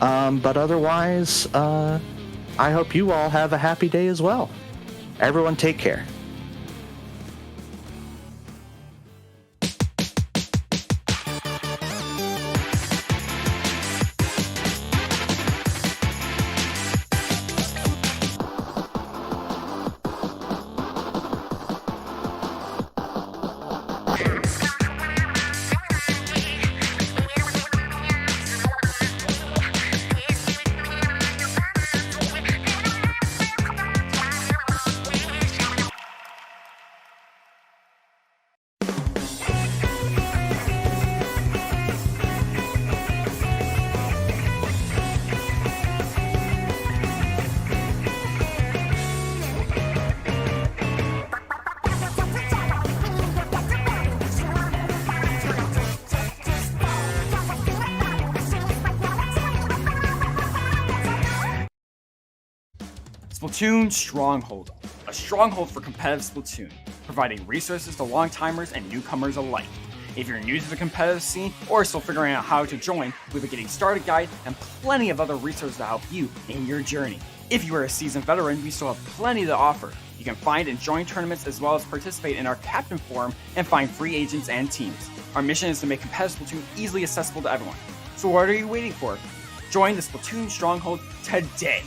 But otherwise, I hope you all have a happy day as well. Everyone take care. Splatoon Stronghold, a stronghold for competitive Splatoon, providing resources to long-timers and newcomers alike. If you're new to the competitive scene or still figuring out how to join, we have a getting started guide and plenty of other resources to help you in your journey. If you are a seasoned veteran, we still have plenty to offer. You can find and join tournaments as well as participate in our Captain Forum and find free agents and teams. Our mission is to make competitive Splatoon easily accessible to everyone. So what are you waiting for? Join the Splatoon Stronghold today!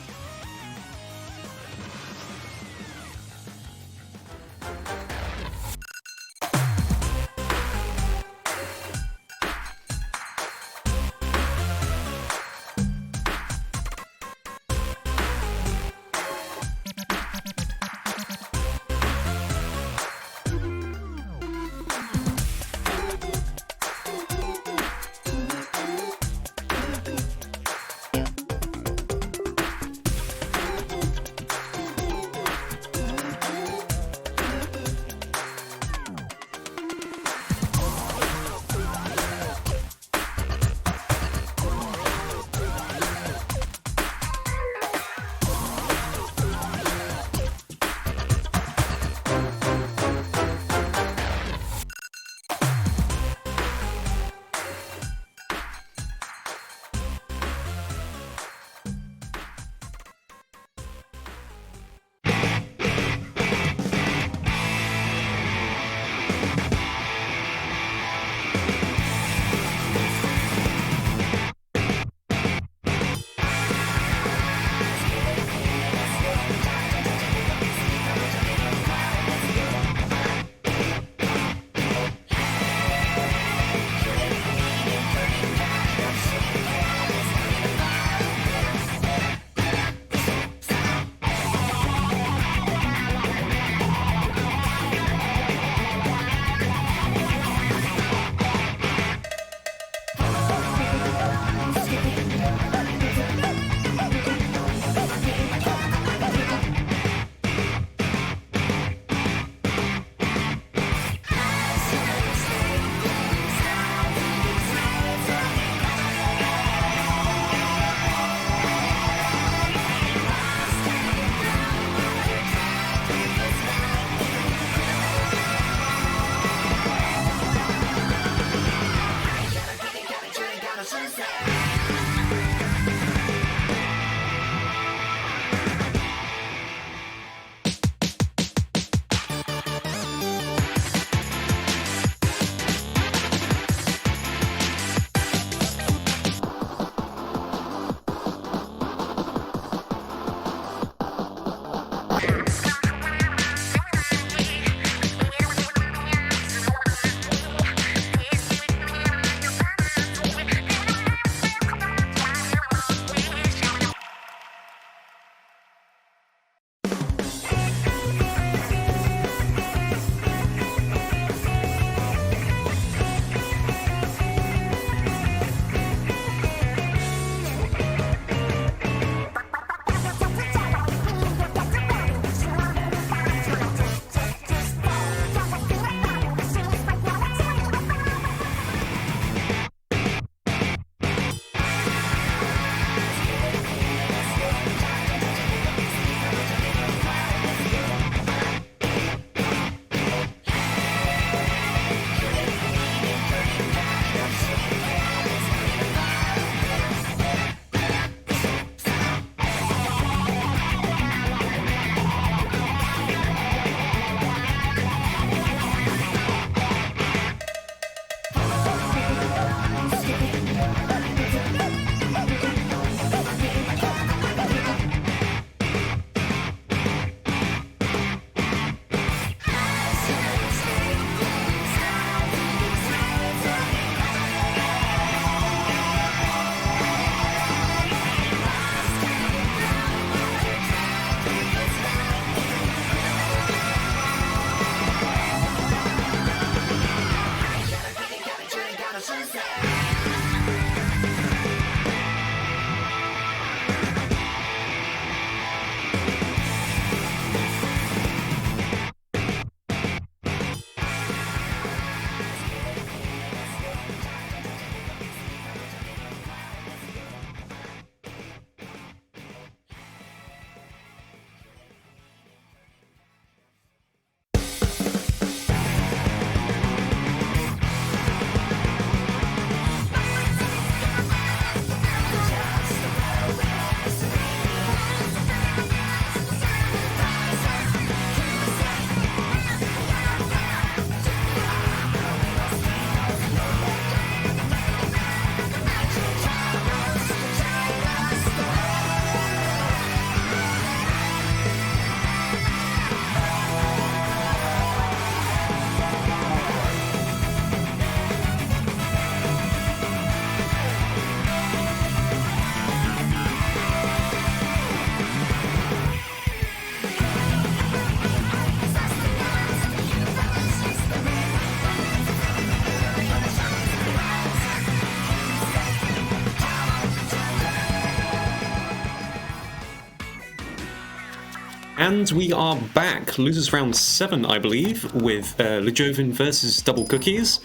And we are back, losers round 7, I believe, with Ljovynn versus DblCookies.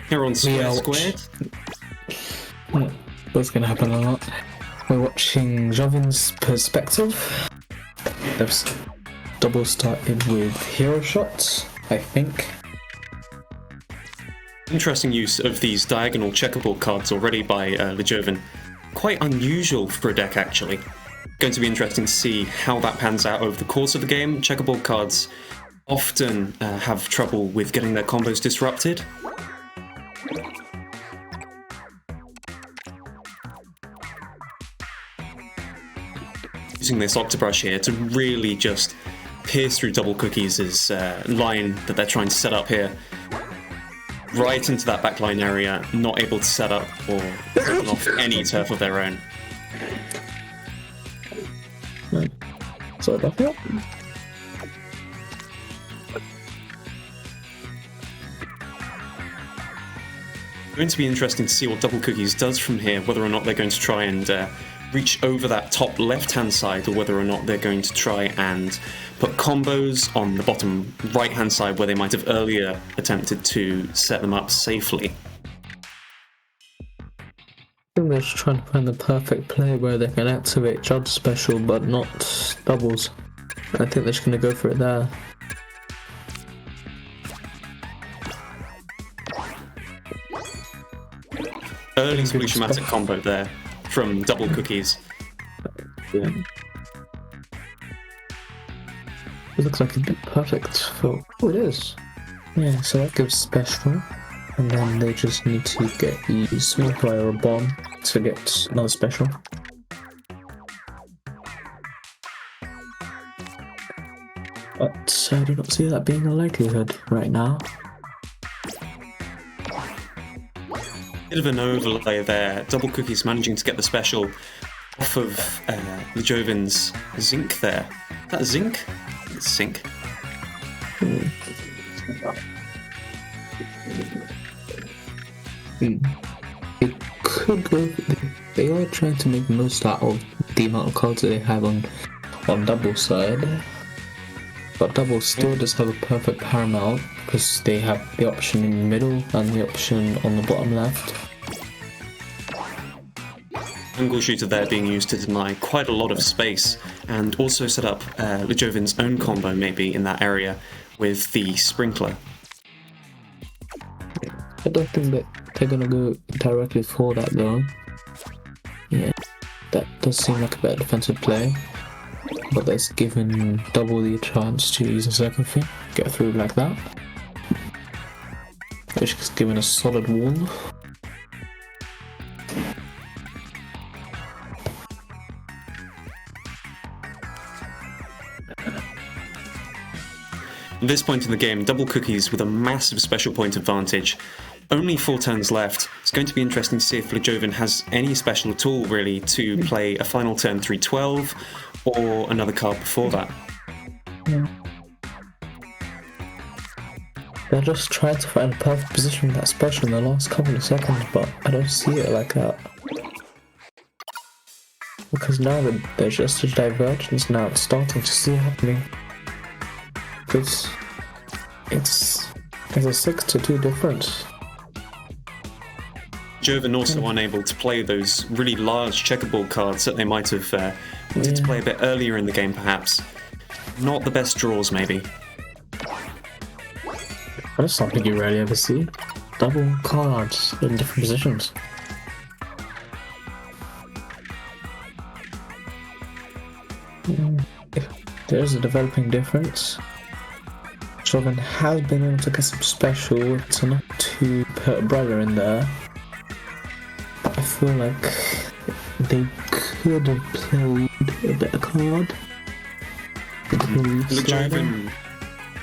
Here on Square Squared. What's going to happen or not? We're watching Ljovynn's perspective. They've double started with hero shots, I think. Interesting use of these diagonal checkerboard cards already by Ljovynn. Quite unusual for a deck, actually. Going to be interesting to see how that pans out over the course of the game. Checkerboard cards often have trouble with getting their combos disrupted. Using this Octobrush here to really just pierce through DblCookies' line that they're trying to set up here. Right into that backline area, not able to set up or run off any turf of their own. Sorry about that. Going to be interesting to see what DblCookies does from here, whether or not they're going to try and reach over that top left-hand side, or whether or not they're going to try and put combos on the bottom right-hand side where they might have earlier attempted to set them up safely. I think they're just trying to find the perfect play where they can activate Judge Special but not doubles. I think they're just going to go for it there. Early Splatoon combo there from DblCookies. Yeah. It looks like it'd be perfect for... Oh, it is! Yeah, so that gives special. And then they just need to get the small fire or bomb to get another special. But I do not see that being a likelihood right now. Bit of an overlay there. DblCookies managing to get the special off of Ljovynn's Zinc there. Is that Zinc? It's Zinc. It could go. They are trying to make the most out of the amount of cards that they have on double side, but double still does have a perfect paramount because they have the option in the middle and the option on the bottom left. Angle shooter there being used to deny quite a lot of space, and also set up Ljovynn's own combo maybe in that area with the sprinkler. I don't think that they're gonna go directly for that though. Yeah, that does seem like a better defensive play, but that's given double the chance to use a second thing, get through like that, which is given a solid wall. At this point in the game, DblCookies with a massive special point advantage. Only 4 turns left. It's going to be interesting to see if Ljovynn has any special at all, really, to play a final turn 3-12 or another card before that. Yeah. They're just trying to find a perfect position with that special in the last couple of seconds, but I don't see it like that. Because now that there's just a divergence now, it's starting to see happening. Because it's a 6-2 difference. Ljovynn also unable to play those really large checkerboard cards that they might have wanted to play a bit earlier in the game, perhaps. Not the best draws, maybe. That's something you rarely ever see. Double cards in different positions. There's a developing difference. Ljovynn has been able to get some special to not to put a brother in there. But I feel like they could have played a better card.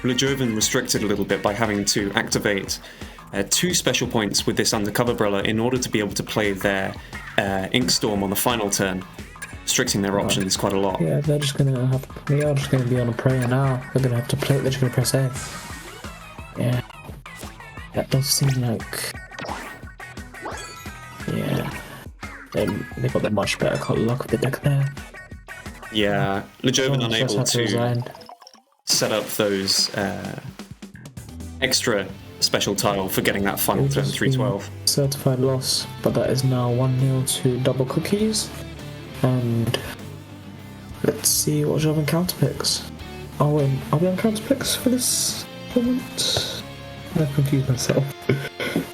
Ljovynn restricted a little bit by having to activate 2 special points with this Undercover Brella in order to be able to play their Ink Storm on the final turn, restricting their options quite a lot. Yeah, they're just gonna have. They are just gonna be on a prayer now. They're gonna have to play. They're just gonna press A. Yeah, that does seem like. Yeah, they got the much better luck with the deck there. Yeah, Ljovynn Just unable had to to resign. set up those extra special tile for getting that final turn 312. Certified loss, but that is now 1-0 to DblCookies. And let's see what Ljovynn counterpicks. Oh wait, are we on counterpicks for this moment? I've confused myself.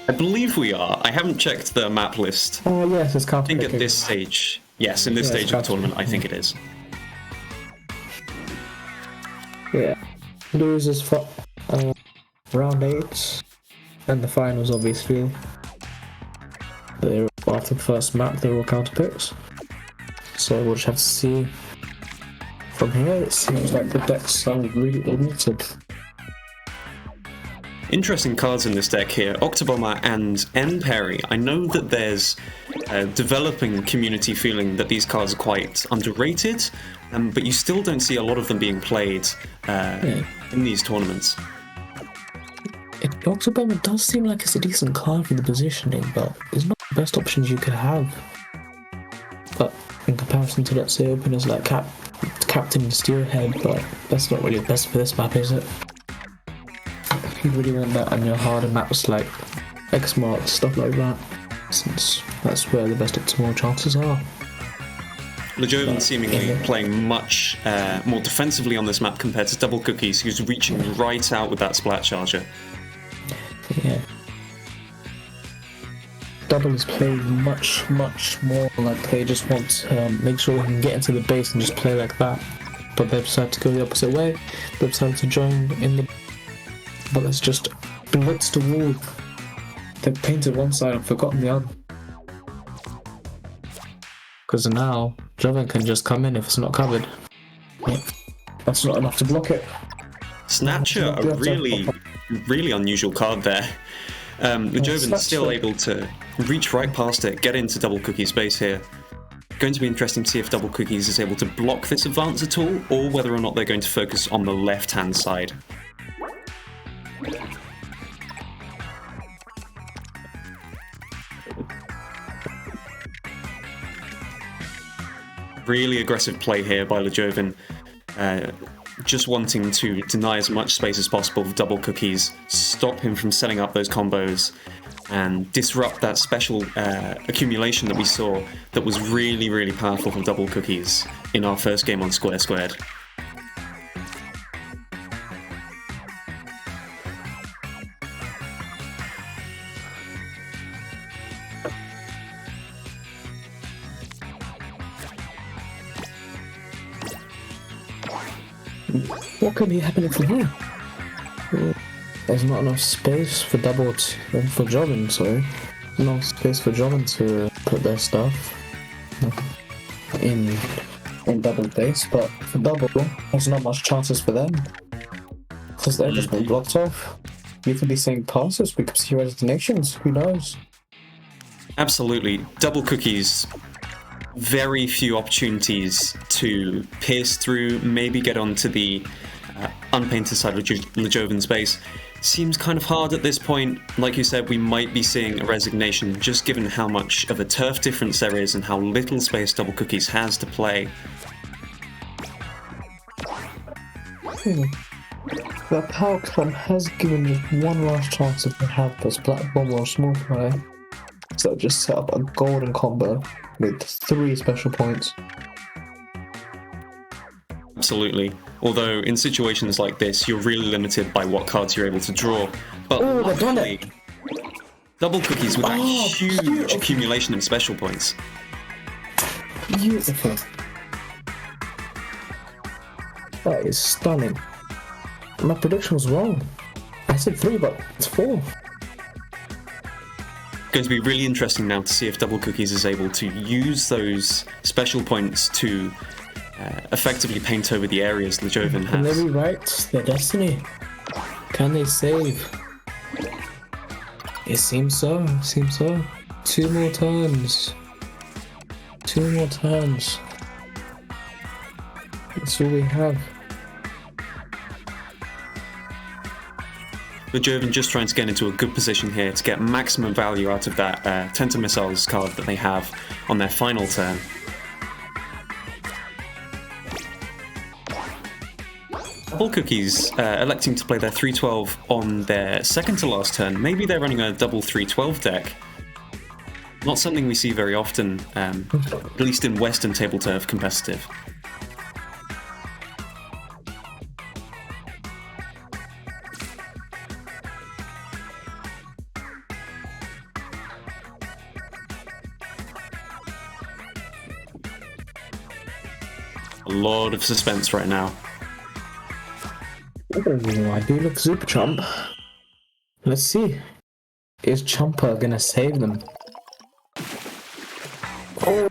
I believe we are. I haven't checked the map list. Oh yes, it's I think counterpicking. at this stage, yes, in this Yeah, stage of the tournament, I counterpicking. think it is. Yeah. Losers for round 8 and the finals, obviously. They're after the first map, they're all counterpicks. So we'll just have to see. From here, it seems like the decks are really limited. Interesting cards in this deck here, Octobomber and N-Perry. I know that there's a developing community feeling that these cards are quite underrated, but you still don't see a lot of them being played in these tournaments. Octobomber does seem like it's a decent card for the positioning, but it's not the best options you could have. But in comparison to, let's say, openers like Captain and Steelhead, but that's not really the best for this map, is it? You really want that on your harder maps like X-Mark, stuff like that, since that's where the best optimal chances are. Ljovynn seemingly playing much more defensively on this map compared to DblCookies, who's reaching right out with that Splat Charger. Yeah. Double is playing much more like they just want to make sure they can get into the base and just play like that. But they've decided to go the opposite way. They've decided to join in the... But it's just blitzed a wall. They've painted one side and forgotten the other. Because now, Ljovynn can just come in if it's not covered. Yeah. That's not enough to block it. Snatcher, a really unusual card there. Ljovynn still able to reach right past it, get into DblCookies' base here. Going to be interesting to see if DblCookies is able to block this advance at all, or whether or not they're going to focus on the left-hand side. Really aggressive play here by Ljovynn. Just wanting to deny as much space as possible for DblCookies, stop him from setting up those combos, and disrupt that special accumulation that we saw that was really powerful for DblCookies in our first game on Square Squared. What could be happening from here? There's not enough space for Ljovynn, sorry. No space for Ljovynn to put their stuff in double base, but for double, there's not much chances for them. Because they're just being blocked off. You could be seeing passes, we could see resignations, who knows? Absolutely. DblCookies, very few opportunities to pierce through, maybe get onto the unpainted side of Ljovynn's base. Seems kind of hard at this point. Like you said, we might be seeing a resignation, just given how much of a turf difference there is and how little space DblCookies has to play. That power climb has given just one last chance if they have the Splat Bomb or Small Fry. So just set up a golden combo with 3 special points. Absolutely. Although in situations like this, you're really limited by what cards you're able to draw. But luckily, DblCookies with that huge accumulation of special points. Beautiful. That is stunning. My prediction was wrong. I said 3, but it's 4. Going to be really interesting now to see if DblCookies is able to use those special points to effectively paint over the areas Ljovynn has. Can they rewrite their destiny? Can they save? It seems so. It seems so. 2 more turns. 2 more turns. That's all we have. Ljovynn just trying to get into a good position here to get maximum value out of that Tenta Missiles card that they have on their final turn. DblCookies electing to play their 312 on their second to last turn. Maybe they're running a double 312 deck. Not something we see very often, at least in Western Tableturf competitive. A lot of suspense right now. Oh, I do look super chump. Let's see. Is Chumper gonna save them? Oh,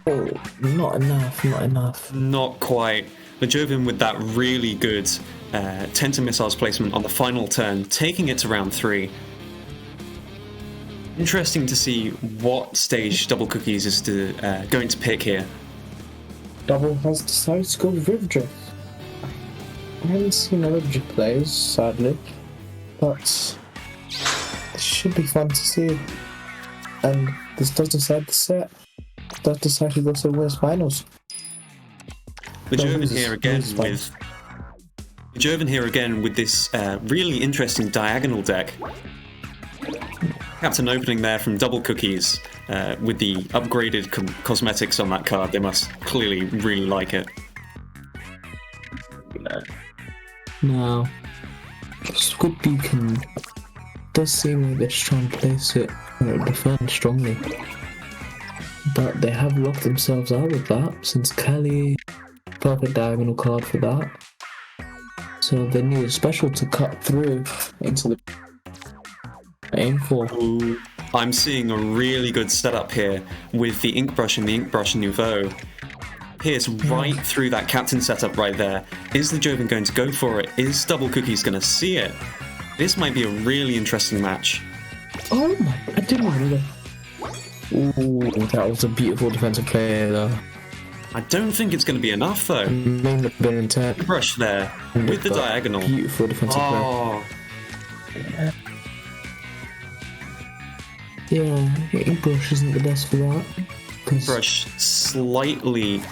not enough. Not quite. Ljovynn with that really good Tenta Missiles placement on the final turn, taking it to round 3. Interesting to see what stage DblCookies is going to pick here. Double has decided to go with Riverdrift. I haven't seen a Riverdrift plays, sadly, but it should be fun to see. And this does decide the set. Does decide who goes to the West Finals. Ljovynn here again with this really interesting diagonal deck. Captain opening there from DblCookies with the upgraded cosmetics on that card. They must clearly really like it. Now, Squid Beacon does seem like they're just trying to place it or defend strongly. But they have locked themselves out with that since Kelly, perfect diagonal card for that. So they need a special to cut through into the aim for. Ooh, I'm seeing a really good setup here with the Ink Brush and the Ink Brush Nouveau. Pierce right through that captain setup right there. Is Ljovynn going to go for it? Is DblCookies going to see it? This might be a really interesting match. Oh my, I didn't know that. Ooh, that was a beautiful defensive play though. I don't think it's going to be enough though. May have been intent. Brush there with the diagonal. Beautiful defensive play. Yeah. Yeah, Ink Brush isn't the best for that. Brush slightly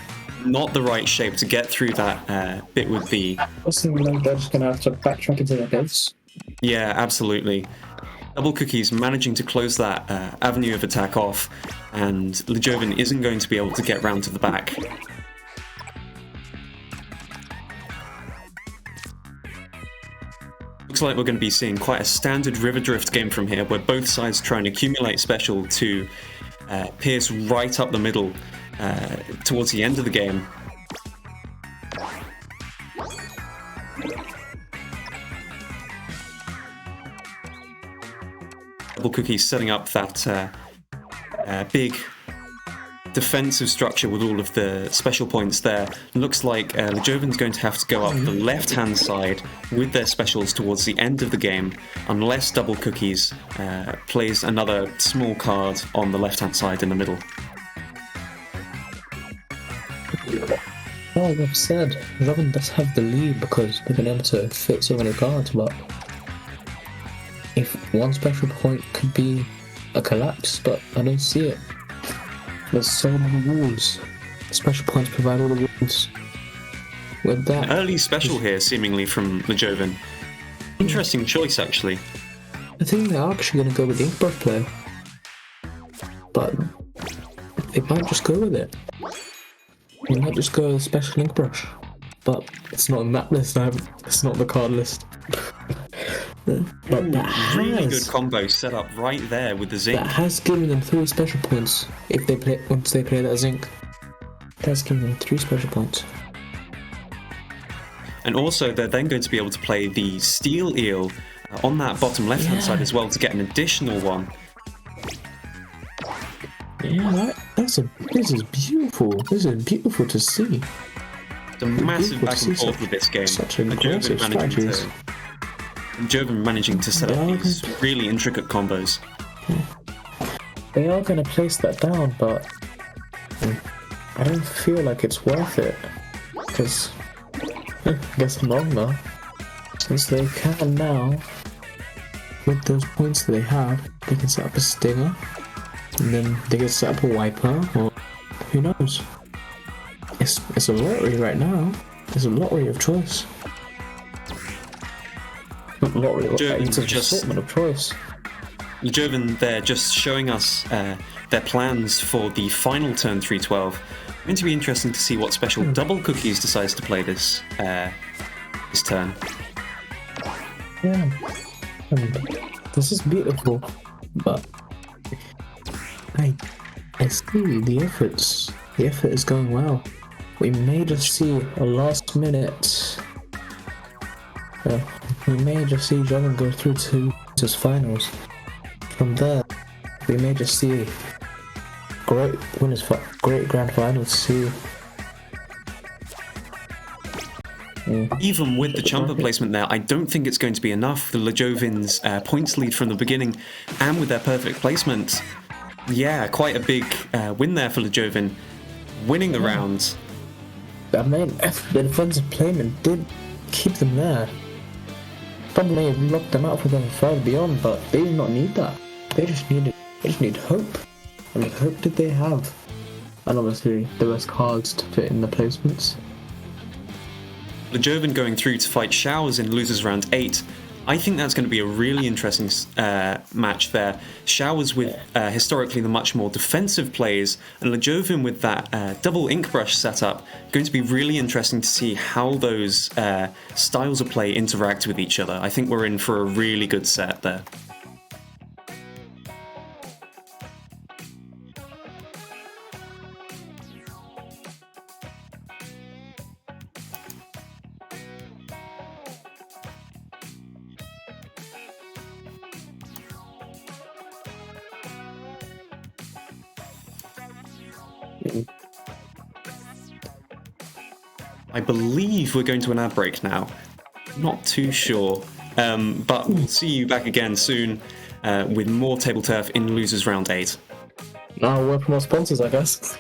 not the right shape to get through that bit with the. I was thinking like they're just gonna have to backtrack into their heads. Yeah, absolutely. DblCookies managing to close that avenue of attack off, and Ljovynn isn't going to be able to get round to the back. Looks like we're going to be seeing quite a standard River Drift game from here, where both sides try and accumulate special to pierce right up the middle towards the end of the game. DblCookies setting up that big defensive structure with all of the special points there. Looks like Ljovynn's going to have to go up the left-hand side with their specials towards the end of the game, unless DblCookies plays another small card on the left-hand side in the middle. Like I've said, Ljovynn does have the lead because they've been able to fit so many cards, but if one special point could be a collapse, but I don't see it. There's so many rules. Special points provide all the rules. With that, An early special here, seemingly from Ljovynn. Interesting choice, actually. I think they're actually going to go with the Ink Brush play, but they might just go with it. They might just go with a special Ink Brush, but it's not on that list. It's not the card list. But that Really has, good combo set up right there with the Zinc. that has given them 3 special points if they play once they play that Zinc. That's given them 3 special points. And also, they're then going to be able to play the Steel Eel on that bottom left-hand side as well to get an additional one. Yeah, this is beautiful. This is beautiful to see. It's a massive back and forth with this game. Such aggressive strategies. Ljovynn managing to set up these really intricate combos. They are going to place that down, but I don't feel like it's worth it. Because I guess I'm wrong now. Since they can now, with those points that they have, they can set up a Stinger, and then they can set up a Wiper, or who knows. It's a lottery right now. It's a lottery of choice. Not really. Ljovynn It's an just- assortment of choice. Ljovynn there just showing us their plans for the final turn 312. Going to be interesting to see what special DblCookies decides to play this turn. Yeah. And this is beautiful, but I see the efforts. The effort is going well. We may just see a last minute. We may just see Ljovynn go through to his finals. From there, we may just see great winners, great grand finals too. Even with the jumper placement there, I don't think it's going to be enough. The Ljovynn's points lead from the beginning, and with their perfect placement, yeah, quite a big win there for Ljovynn, winning the round. I mean, the defensive placement did keep them there. Probably may have locked them out for going further beyond, but they did not need that. They just need hope. And what hope did they have? And obviously the best cards to fit in the placements. Ljovynn going through to fight Showers in losers round 8. I think that's going to be a really interesting match there. Showers with historically the much more defensive plays, and Ljovynn with that double ink brush setup. Going to be really interesting to see how those styles of play interact with each other. I think we're in for a really good set there. I believe we're going to an ad break now. Not too sure. But we'll see you back again soon with more Tableturf in Losers Round 8. Now we'll work for more sponsors, I guess.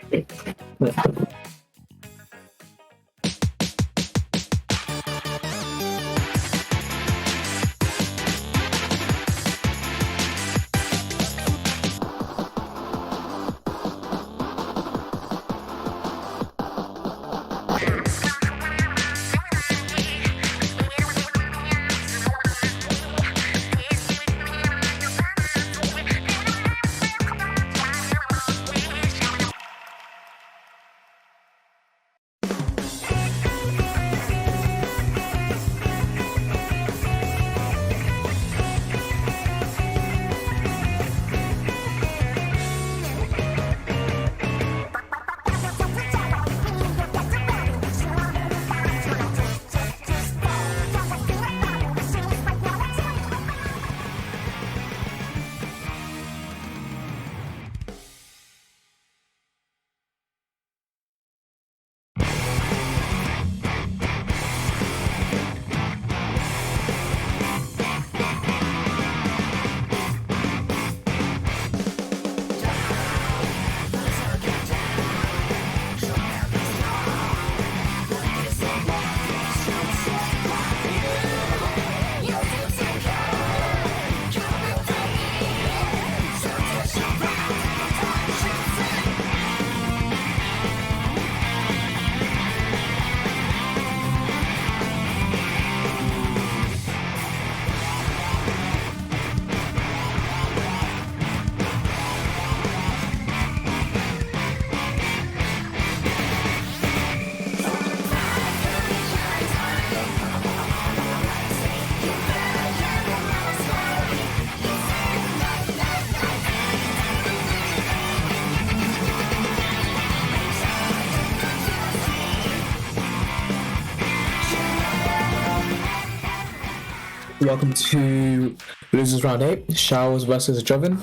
Welcome to Losers Round 8, Showers versus Ljovynn.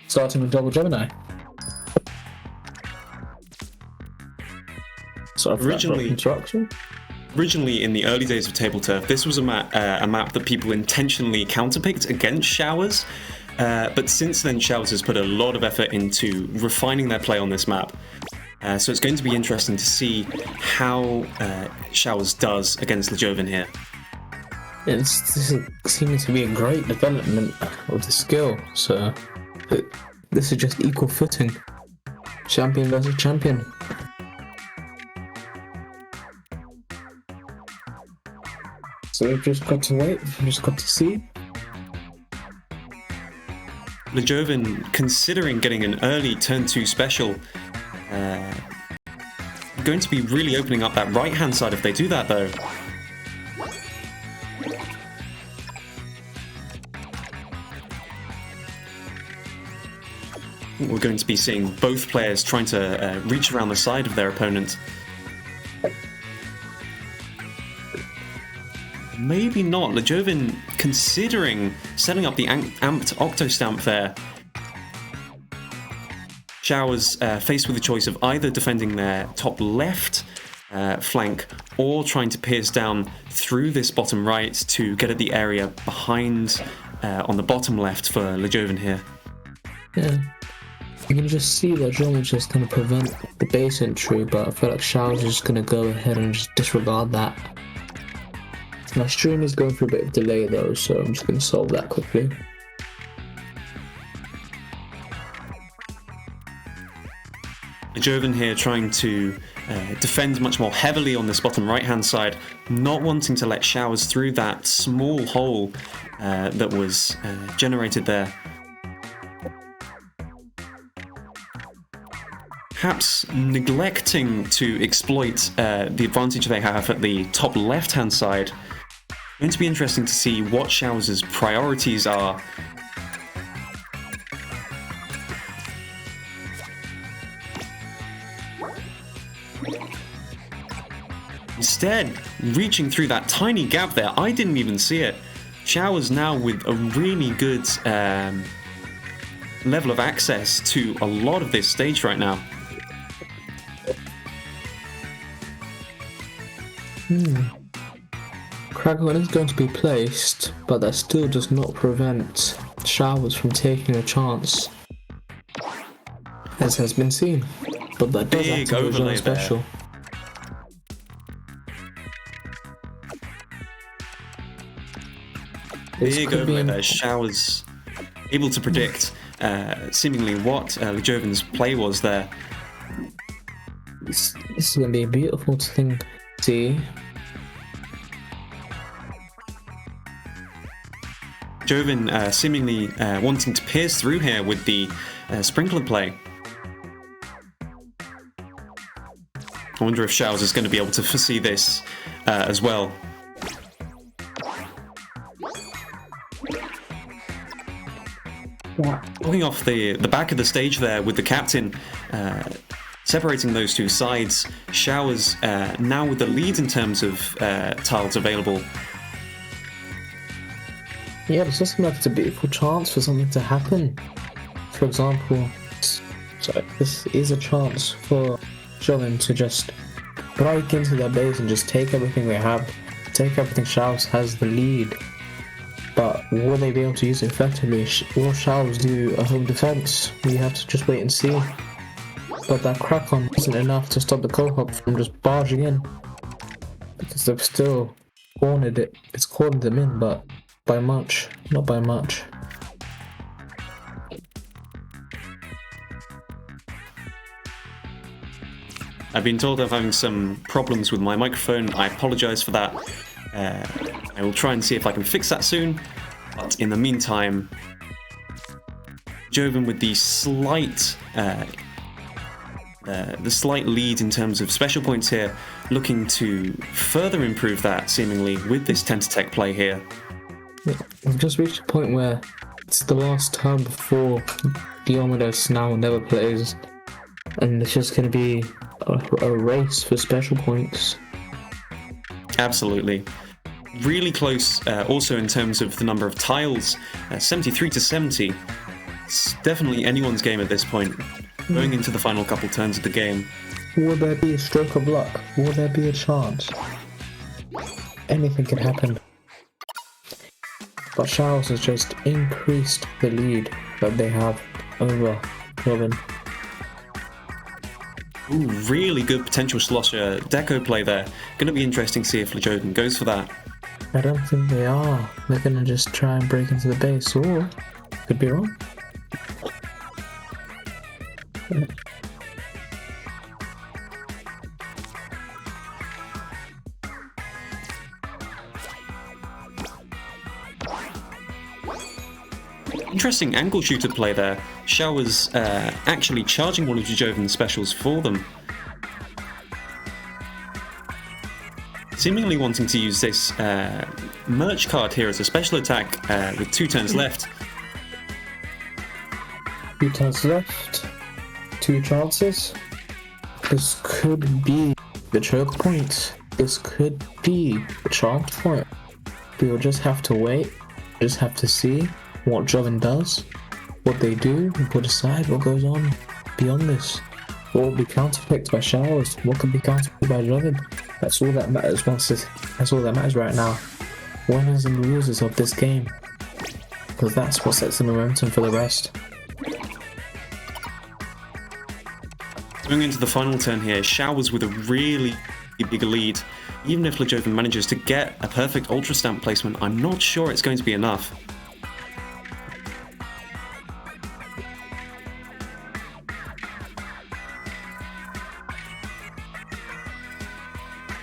Starting with Double Gemini. Sort of Originally, in the early days of Tableturf, this was a map that people intentionally counterpicked against Showers. But since then, Showers has put a lot of effort into refining their play on this map. So it's going to be interesting to see how Showers does against Ljovynn here. This seems to be a great development of the skill, so this is just equal footing. Champion versus champion. So we've just got to wait. We've just got to see. Ljovynn considering getting an early turn 2 special. Going to be really opening up that right-hand side if they do that, though. We're going to be seeing both players trying to reach around the side of their opponent. Maybe not. Ljovynn considering setting up the amped Octostamp there. Showers faced with the choice of either defending their top left flank or trying to pierce down through this bottom right to get at the area behind on the bottom left for Ljovynn here. Yeah. You can just see that Jovin's just going to prevent the base entry, but I feel like Showers is just going to go ahead and just disregard that. My stream is going through a bit of delay though, so I'm just going to solve that quickly. Ljovynn here trying to defend much more heavily on this bottom right hand side, not wanting to let Showers through that small hole that was generated there. Perhaps neglecting to exploit the advantage they have at the top left hand side. Going to be interesting to see what Showers' priorities are. Instead, reaching through that tiny gap there, I didn't even see it. Showers now with a really good level of access to a lot of this stage right now. Kraken is going to be placed, but that still does not prevent Showers from taking a chance, as has been seen. But that does Big activate overlay Ljovynn special. Big overlay there. Showers able to predict seemingly what Ljovynn's play was there. This is going to be a beautiful thing to see. Ljovynn seemingly wanting to pierce through here with the sprinkler play. I wonder if Showers is going to be able to foresee this as well. Walking off the back of the stage there with the captain separating those two sides. Showers now with the lead in terms of tiles available. Yeah, it's just like it's a beautiful chance for something to happen. For example, so this is a chance for Ljovynn to just break into their base and just take everything they have, take everything. Showers has the lead, but will they be able to use it effectively? Will Showers do a home defense? We have to just wait and see. But that crack-on isn't enough to stop the co-op from just barging in, because they've still cornered it. It's cornered them in, but by much, not by much. I've been told I'm having some problems with my microphone. I apologize for that. I will try and see if I can fix that soon. But in the meantime, Ljovynn with the slight lead in terms of special points here, looking to further improve that seemingly with this Tentatech play here. We've just reached a point where it's the last turn before Diomedes now never plays, and it's just going to be a race for special points. Absolutely. Really close also in terms of the number of tiles, 73 to 70. It's definitely anyone's game at this point, going into the final couple turns of the game. Will there be a stroke of luck? Will there be a chance? Anything can happen. But Showers has just increased the lead that they have over Ljovynn. Ooh, really good potential slosher deco play there. Going to be interesting to see if Ljovynn goes for that. I don't think they are. They're going to just try and break into the base, or could be wrong. Interesting angle shooter play there. Shower's actually charging one of Ljovynn's specials for them. Seemingly wanting to use this merch card here as a special attack with 2 turns left. 2 turns left, 2 chances. This could be the choke point. This could be the chance point. We will just have to wait, just have to see what Ljovynn does, what they do, and we'll decide what goes on beyond this. What will be counterpicked by Showers, what can be counterpicked by Ljovynn. That's all that matters that's all that matters right now. Winners and losers of this game. Because that's what sets the momentum for the rest. Going into the final turn here, Showers with a really big lead. Even if Ljovynn manages to get a perfect Ultra Stamp placement, I'm not sure it's going to be enough.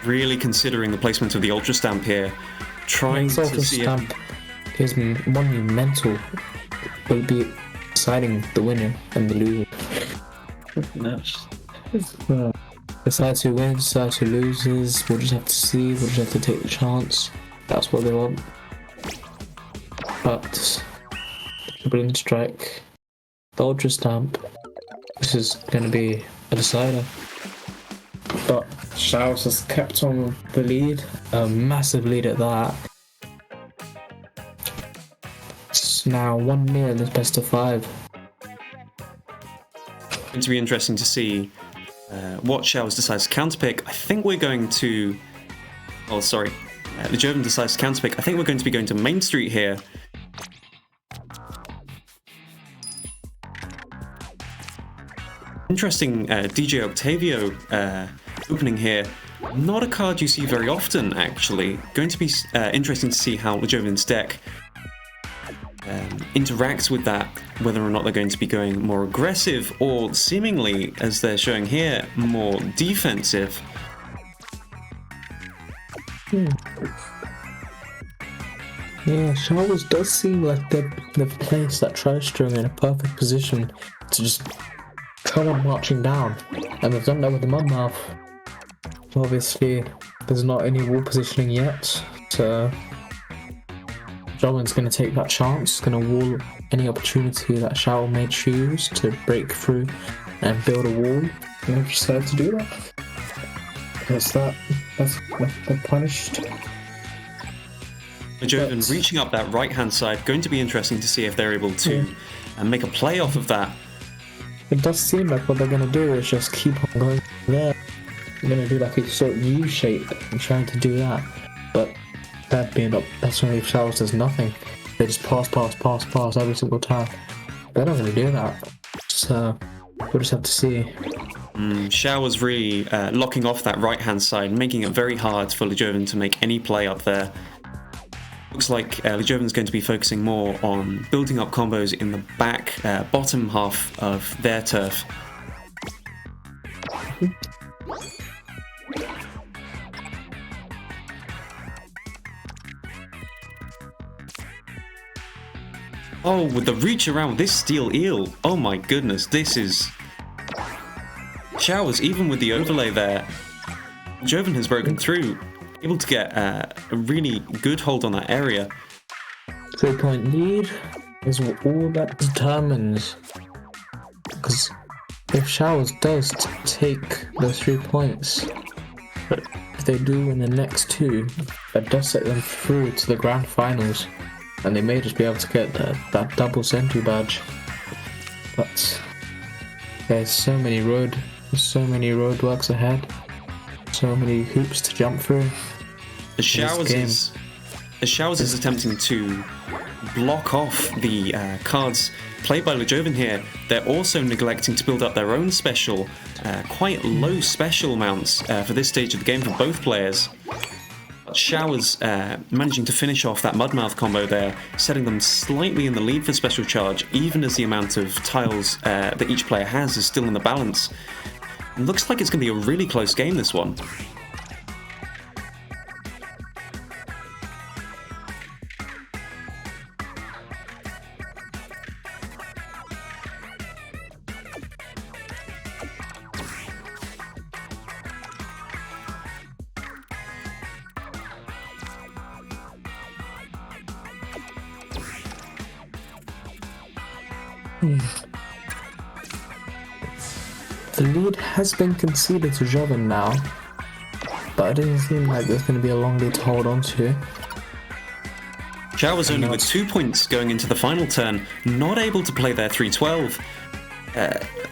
Really considering the placement of the Ultra Stamp here, trying to Ultra see Stamp is monumental. Will be deciding the winner and the loser. Decides who wins, decides who loses. We'll just have to see. We'll just have to take the chance. That's what they want. But the Brilliant Strike, the Ultra Stamp. This is going to be a decider. But Showers has kept on the lead, a massive lead at that. It's now 1-0 in this best of 5. It's going to be interesting to see what Showers decides to counterpick. I think we're going to... Oh, sorry. Ljovynn decides to counterpick. I think we're going to be going to Main Street here. Interesting DJ Octavio opening here. Not a card you see very often, actually. Going to be interesting to see how Ljovynn's deck interacts with that, whether or not they're going to be going more aggressive or seemingly, as they're showing here, more defensive. Yeah, Showers does seem like they've placed that tri-string in a perfect position to just come on marching down, and they've done that with the Mudmouth. Obviously, there's not any wall positioning yet, so Ljovynn's going to take that chance, going to wall any opportunity that Shower may choose to break through and build a wall. And they've decided to do that. That's they're punished. Ljovynn reaching up that right-hand side, going to be interesting to see if they're able to make a play off of that. It does seem like what they're going to do is just keep on going there. They're going to do like a sort of U shape and trying to do that. But that being up, that's when if Showers does nothing. They just pass every single time. They're not going to do that. So we'll just have to see. Showers really locking off that right-hand side, making it very hard for Ljovynn to make any play up there. Looks like Ljovynn's going to be focusing more on building up combos in the back, bottom half of their turf. Oh, with the reach around with this steel eel. Oh my goodness, this is... Showers, even with the overlay there, Ljovynn has broken through, able to get a really good hold on that area. 3-point lead is all that determines. Because if Showers does take those 3 points, but if they do in the next 2, that does set them through to the grand finals. And they may just be able to get that double sentry badge. But there's so many roadworks ahead, so many hoops to jump through. As Showers is attempting to block off the cards played by Ljovynn here, they're also neglecting to build up their own special, quite low special amounts for this stage of the game for both players. Showers managing to finish off that Mudmouth combo there, setting them slightly in the lead for special charge, even as the amount of tiles that each player has is still in the balance. It looks like it's going to be a really close game, this one. The lead has been conceded to Ljovynn now, but it doesn't seem like there's going to be a long lead to hold on to. Showers only with 2 points going into the final turn, not able to play their 3-12.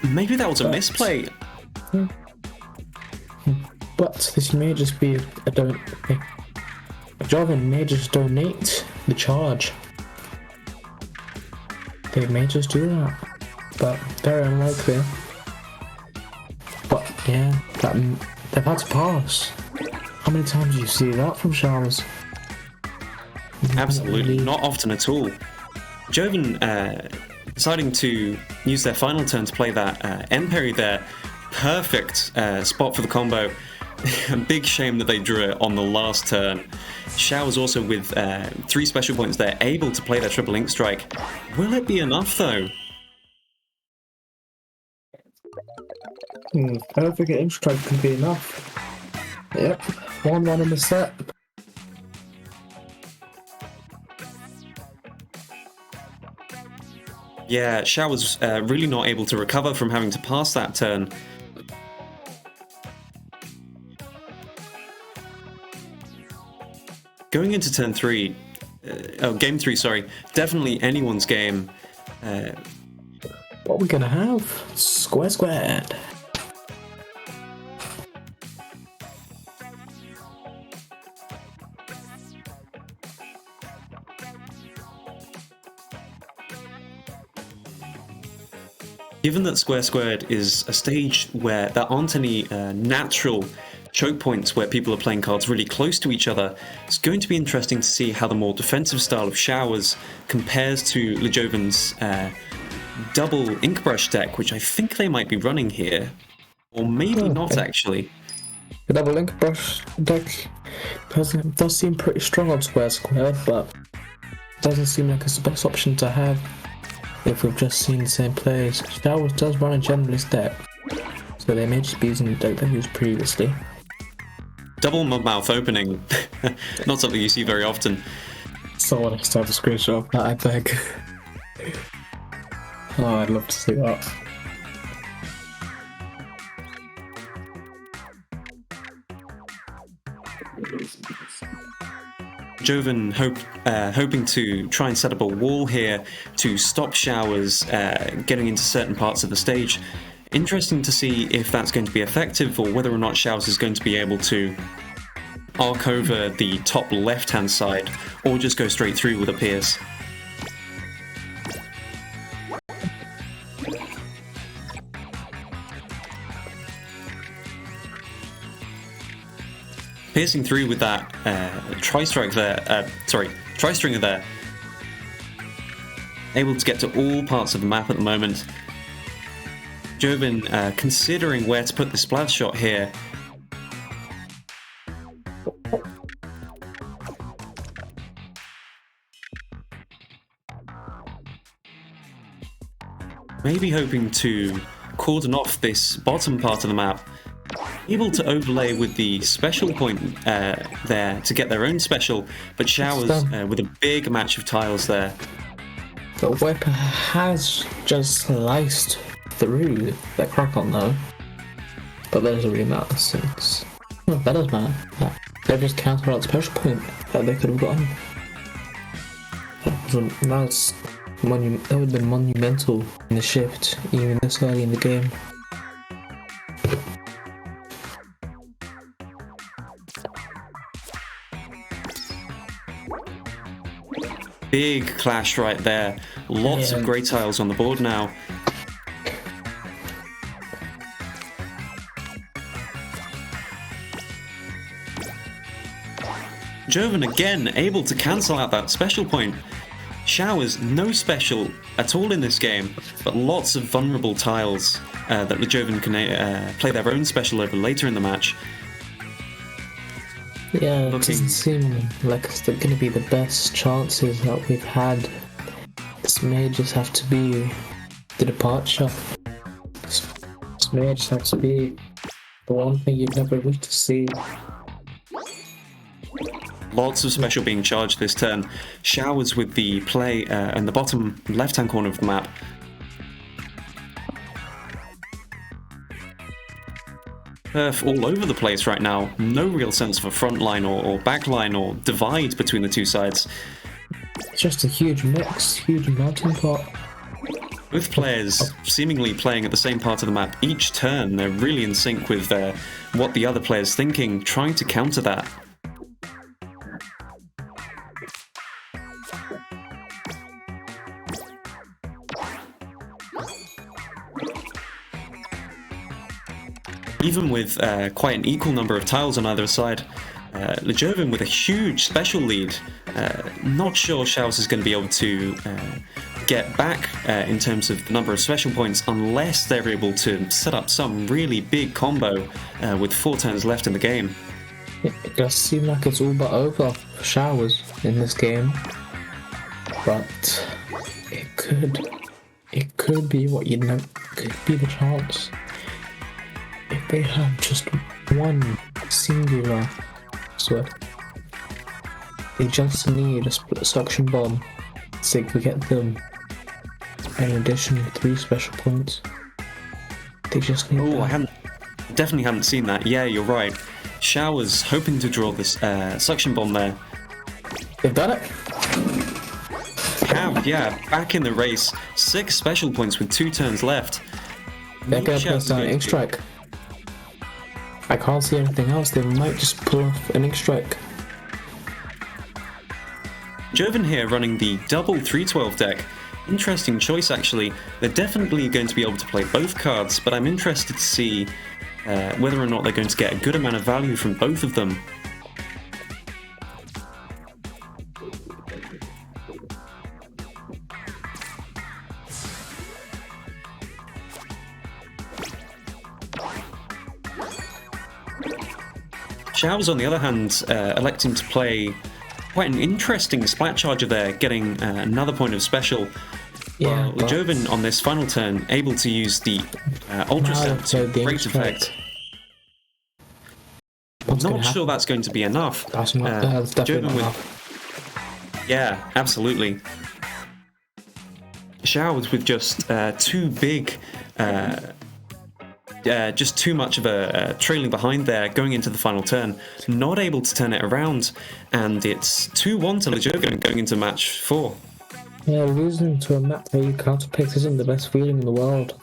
Maybe that was a misplay. But this may just be Ljovynn may just donate the charge. They may just do that, but very unlikely. But yeah, they've had to pass. How many times do you see that from Showers? Absolutely, not often at all. Ljovynn deciding to use their final turn to play that end parry there. Perfect spot for the combo. Big shame that they drew it on the last turn. Showers also with 3 special points there, able to play their triple ink strike. Will it be enough though? I don't think an ink strike can be enough. Yep, 1-1 in the set. Yeah, Showers really not able to recover from having to pass that turn. Going into turn 3, game 3, sorry, definitely anyone's game. What are we gonna have? Squared. Given that Squared is a stage where there aren't any natural choke points where people are playing cards really close to each other, it's going to be interesting to see how the more defensive style of Showers compares to Ljovynn's double ink brush deck, which I think they might be running here. Or maybe not, actually. The double ink brush deck does seem pretty strong on Square, but doesn't seem like it's the best option to have if we've just seen the same plays. Showers does run a generalist deck, so they may just be using the deck that he used previously. Double mouth opening, not something you see very often. Someone has to have a screenshot of that, I beg. Oh, I'd love to see that. Ljovynn hoping to try and set up a wall here to stop Showers getting into certain parts of the stage. Interesting to see if that's going to be effective or whether or not Showers is going to be able to arc over the top left-hand side or just go straight through with a pierce. Piercing through with that tri-stringer there. Able to get to all parts of the map at the moment. Ljovynn considering where to put the splash shot here. Maybe hoping to cordon off this bottom part of the map. Able to overlay with the special point there to get their own special, but Showers with a big match of tiles there. The whip has just sliced through that crack-on though, but that doesn't really matter since... No, that does matter. They've just countered out the special point that they could have gotten. That would have been monumental in the shift, even this early in the game. Big clash right there. Lots of great tiles on the board now. Ljovynn again able to cancel out that special point. Showers no special at all in this game, but lots of vulnerable tiles that Ljovynn can play their own special over later in the match. Yeah, it doesn't seem like it's going to be the best chances that we've had. This may just have to be the departure. This may just have to be the one thing you'd never wish to see. Lots of special being charged this turn. Showers with the play in the bottom left-hand corner of the map. turf all over the place right now. No real sense of a front line or back line or divide between the two sides. It's just a huge mix, huge melting pot. Both players seemingly playing at the same part of the map each turn. They're really in sync with what the other player's thinking, trying to counter that. Even with quite an equal number of tiles on either side, Ljovynn with a huge special lead. Not sure Shaos is going to be able to get back in terms of the number of special points unless they're able to set up some really big combo with 4 turns left in the game. It does seem like it's all but over for Showers in this game, but it could be what you know, could be the chance. If they have just one singular sword, they just need a split suction bomb so they could get them an additional 3 special points. They just need that. Definitely haven't seen that. Yeah, you're right. Showers hoping to draw this suction bomb there. They've done it. Yeah, back in the race. 6 special points with 2 turns left. They're going to press down an ink strike. I can't see anything else. They might just pull off an ink strike. Ljovynn here running the double 312 deck. Interesting choice, actually. They're definitely going to be able to play both cards, but I'm interested to see whether or not they're going to get a good amount of value from both of them. Showers, on the other hand, electing to play quite an interesting Splat Charger there, getting another point of special. Yeah, while Ljovynn on this final turn able to use the Ultra Step to great effect. Not sure that's going to be enough. That's definitely not enough. Yeah, absolutely. Showers with just too big, just too much of a trailing behind there going into the final turn, not able to turn it around, and it's 2-1 to Ljovynn going into match 4. Yeah, losing to a map where you counterpick isn't the best feeling in the world.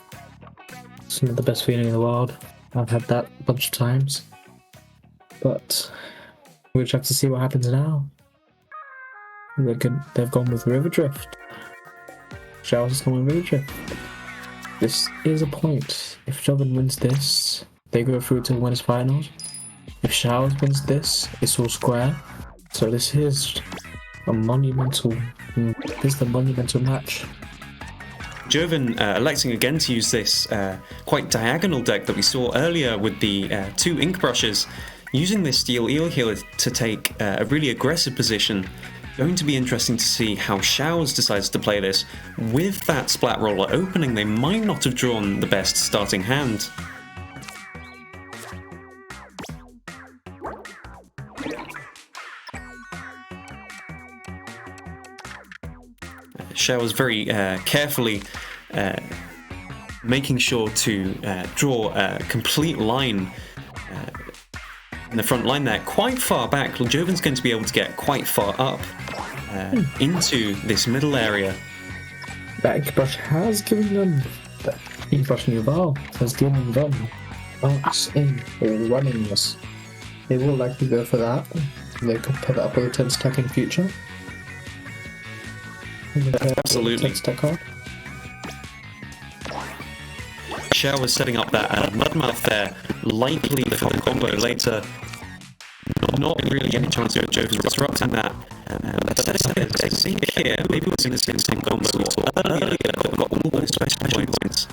It's not the best feeling in the world. I've had that a bunch of times. But we'll just have to see what happens now. They've gone with River Drift. Showers has gone with River Drift. This is a point. If Ljovynn wins this, they go through to the winners finals. If Showers wins this, it's all square. So this is a monumental. This is the monumental match. Ljovynn electing again to use this quite diagonal deck that we saw earlier with the 2 ink brushes, using this steel eel healer to take a really aggressive position. Going to be interesting to see how Showers decides to play this. With that Splat Roller opening, they might not have drawn the best starting hand. Showers very carefully making sure to draw a complete line in the front line there, quite far back. Ljovynn's going to be able to get quite far up into this middle area. That ink brush has given them, that ink brush in Ljovynn has given them marks in running this. They will likely go for that. They could put that up with a 10 stack in future. Absolutely. 10 stack card. Showers setting up that Mudmouth there, likely for the combo later. Not really any chance of Ljovynn disrupting that. I think here, maybe we're going to see the same combo we saw earlier, but we've got all those special points.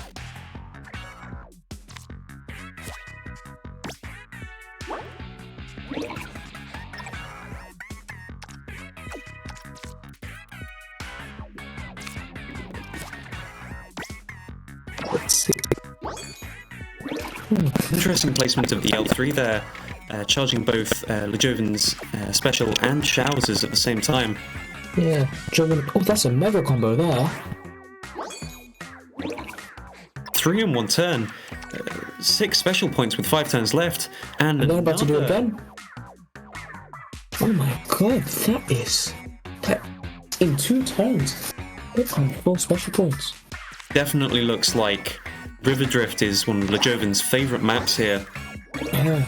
Let's see. Interesting placement of the L3 there, charging both Ljovynn's special and Showers at the same time. Yeah, Ljovynn. Oh, that's a mega combo there. 3 in 1 turn. 6 special points with 5 turns left, and they're about to do it another. again. Oh my god, that in 2 turns. They've got 4 special points. Definitely looks like River Drift is one of Ljovynn's favourite maps here. Yeah.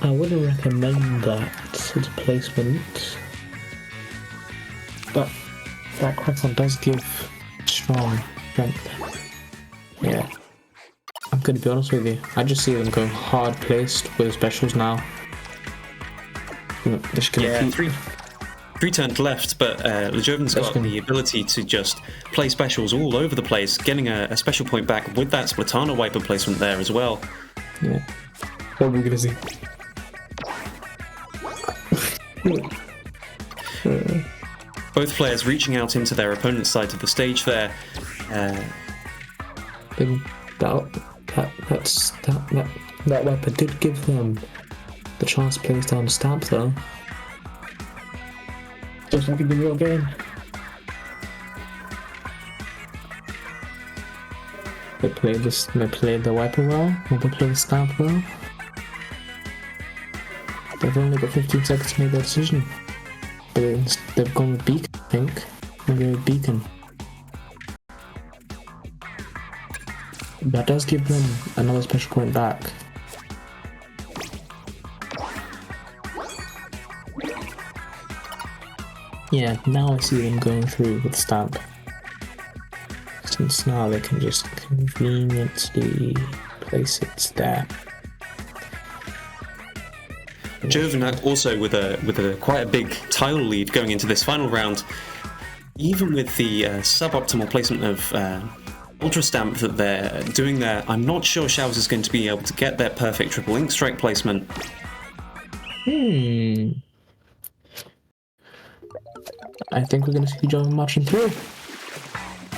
I wouldn't recommend that as a placement, but that Crackon does give strong strength. Yeah. I'm gonna be honest with you, I just see them going hard placed with specials now. They're just gonna Yeah, keep... 3 turns left, but Ljovynn's got the ability to just play specials all over the place, getting a special point back with that Splatana wiper placement there as well. Yeah. What are we gonna see? Both players reaching out into their opponent's side of the stage there. That wiper did give them the chance to place down the stamp though. Just like in the real game. They played the wiper well, or they played the stamp well. They've only got 15 seconds to make their decision. But they've gone with Beacon, I think. Maybe with Beacon. That does give them another special point back. Yeah, now I see them going through with stamp. Since now they can just conveniently place it there. Ljovynn also with a quite a big tile lead going into this final round. Even with the suboptimal placement of Ultra Stamp that they're doing there, I'm not sure Showers is going to be able to get their perfect triple ink strike placement. I think we're going to see Ljovynn marching through.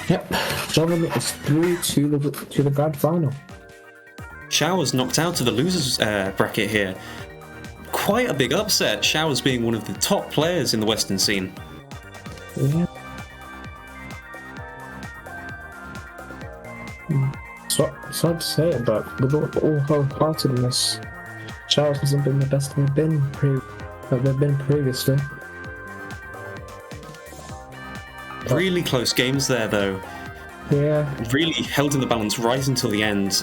Yep, Ljovynn is through to the grand final. Showers knocked out of the losers bracket here. Quite a big upset, Showers being one of the top players in the Western scene. Yeah. So sad to say it, but with all wholeheartedness, Showers hasn't been the best they've been previously. Really close games there though. Yeah. Really held in the balance right until the end.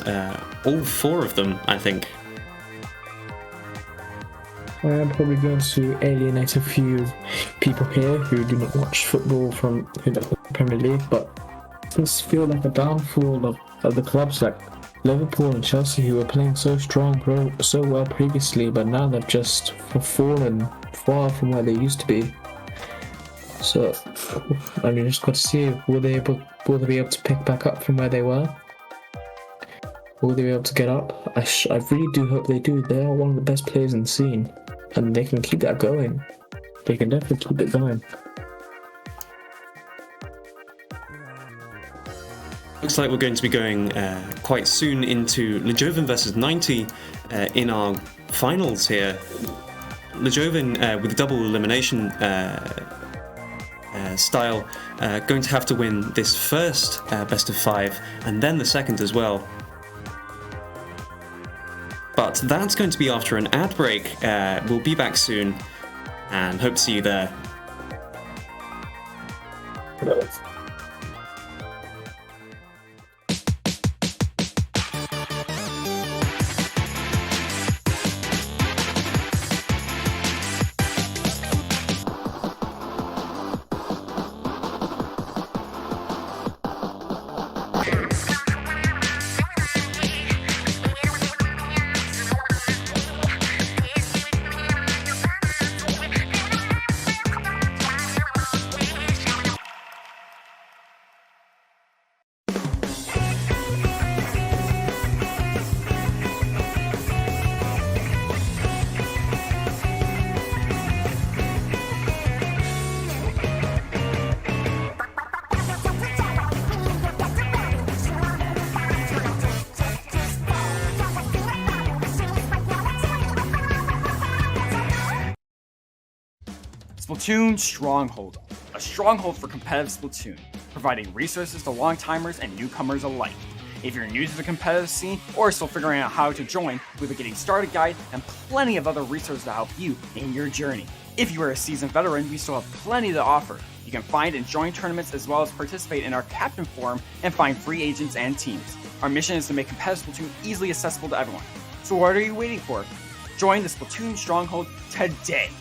All 4 of them, I think. I am probably going to alienate a few people here who do not watch football from the Premier League, but this feels like a downfall of the clubs like Liverpool and Chelsea, who were playing so so well previously, but now they've just fallen far from where they used to be. So, I mean, just got to see, will they be able to pick back up from where they were? Will they be able to get up? I really do hope they do. They are one of the best players in the scene, and they can keep that going. They can definitely keep it going. Looks like we're going to be going quite soon into Ljovynn versus 90 in our finals here. Ljovynn with a double elimination style, going to have to win this first best of 5 and then the second as well. But that's going to be after an ad break. We'll be back soon and hope to see you there. Splatoon Stronghold, a stronghold for competitive Splatoon, providing resources to long-timers and newcomers alike. If you're new to the competitive scene or still figuring out how to join, we have a getting started guide and plenty of other resources to help you in your journey. If you are a seasoned veteran, we still have plenty to offer. You can find and join tournaments as well as participate in our Captain Forum and find free agents and teams. Our mission is to make competitive Splatoon easily accessible to everyone. So what are you waiting for? Join the Splatoon Stronghold today!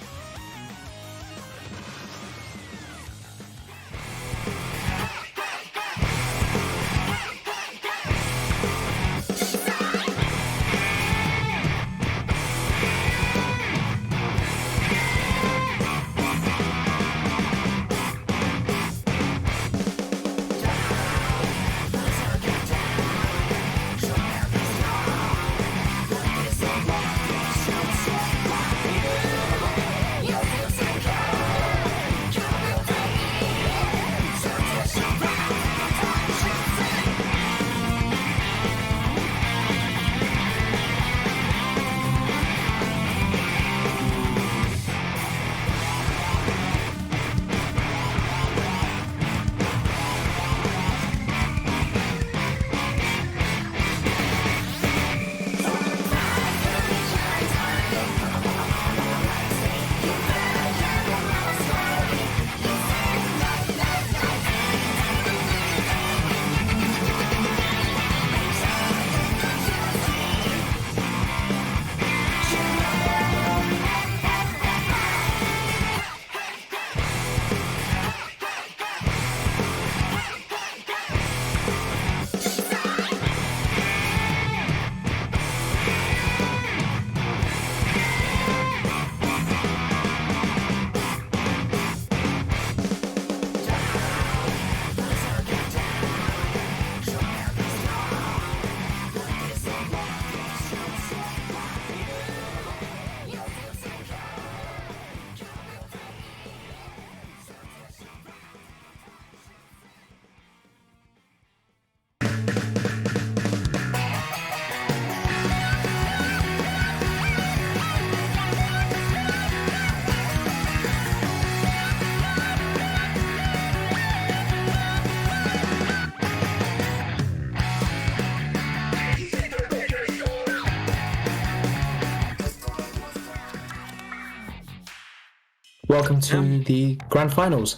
Welcome to the Grand Finals.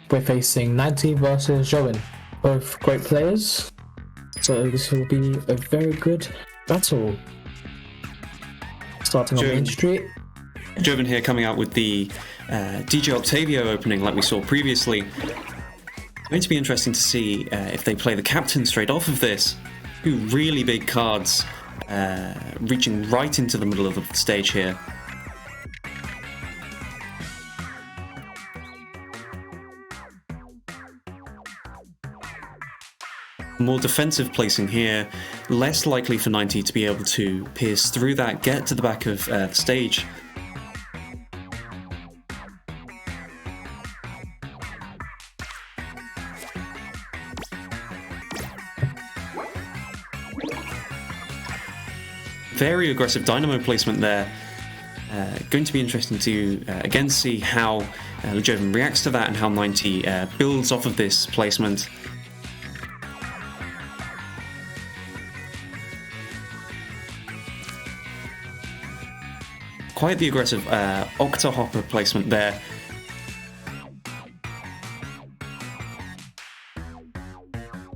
We're facing 90 versus Ljovynn, both great players, so this will be a very good battle. Starting on Main Street. Ljovynn here coming out with the DJ Octavio opening like we saw previously. Going to be interesting to see if they play the captain straight off of this. Two really big cards reaching right into the middle of the stage here. More defensive placing here, less likely for 90 to be able to pierce through that, get to the back of the stage. Very aggressive dynamo placement there. Going to be interesting to again see how Ljovynn reacts to that and how 90 builds off of this placement. Quite the aggressive Octa Hopper placement there.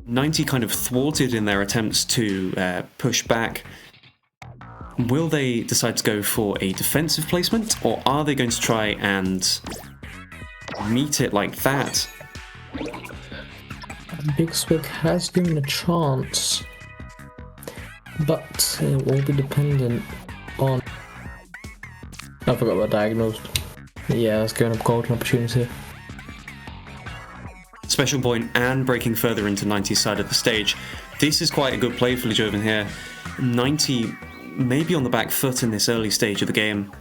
'90 kind of thwarted in their attempts to push back. Will they decide to go for a defensive placement, or are they going to try and meet it like that? Big Swig has given a chance, but it will be dependent on... I forgot about diagnosed. Yeah, let's go up golden opportunity. Special point and breaking further into 90's side of the stage. This is quite a good play for Ljovynn here. 90 maybe on the back foot in this early stage of the game.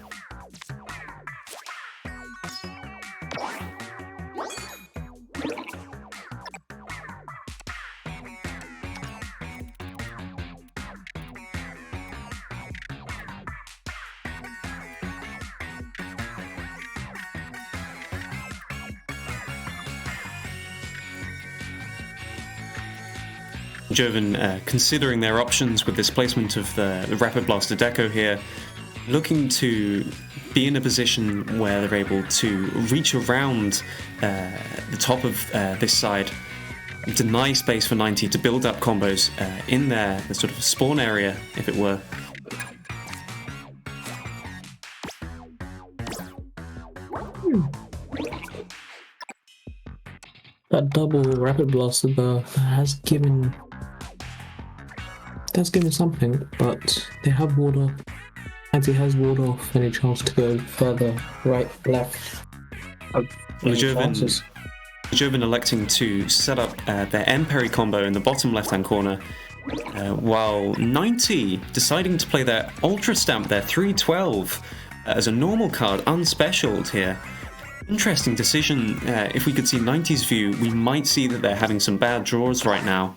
Ljovynn considering their options with this placement of the Rapid Blaster Deco here, looking to be in a position where they're able to reach around the top of this side, deny space for 90 to build up combos in the sort of spawn area, if it were. That double Rapid Blaster though has given something, but they have walled off. And he has walled off any chance to go further right, left. Ljovynn electing to set up their end parry combo in the bottom left-hand corner, while 90 deciding to play their Ultra Stamp, their 312, as a normal card, unspecialed here. Interesting decision. If we could see 90's view, we might see that they're having some bad draws right now.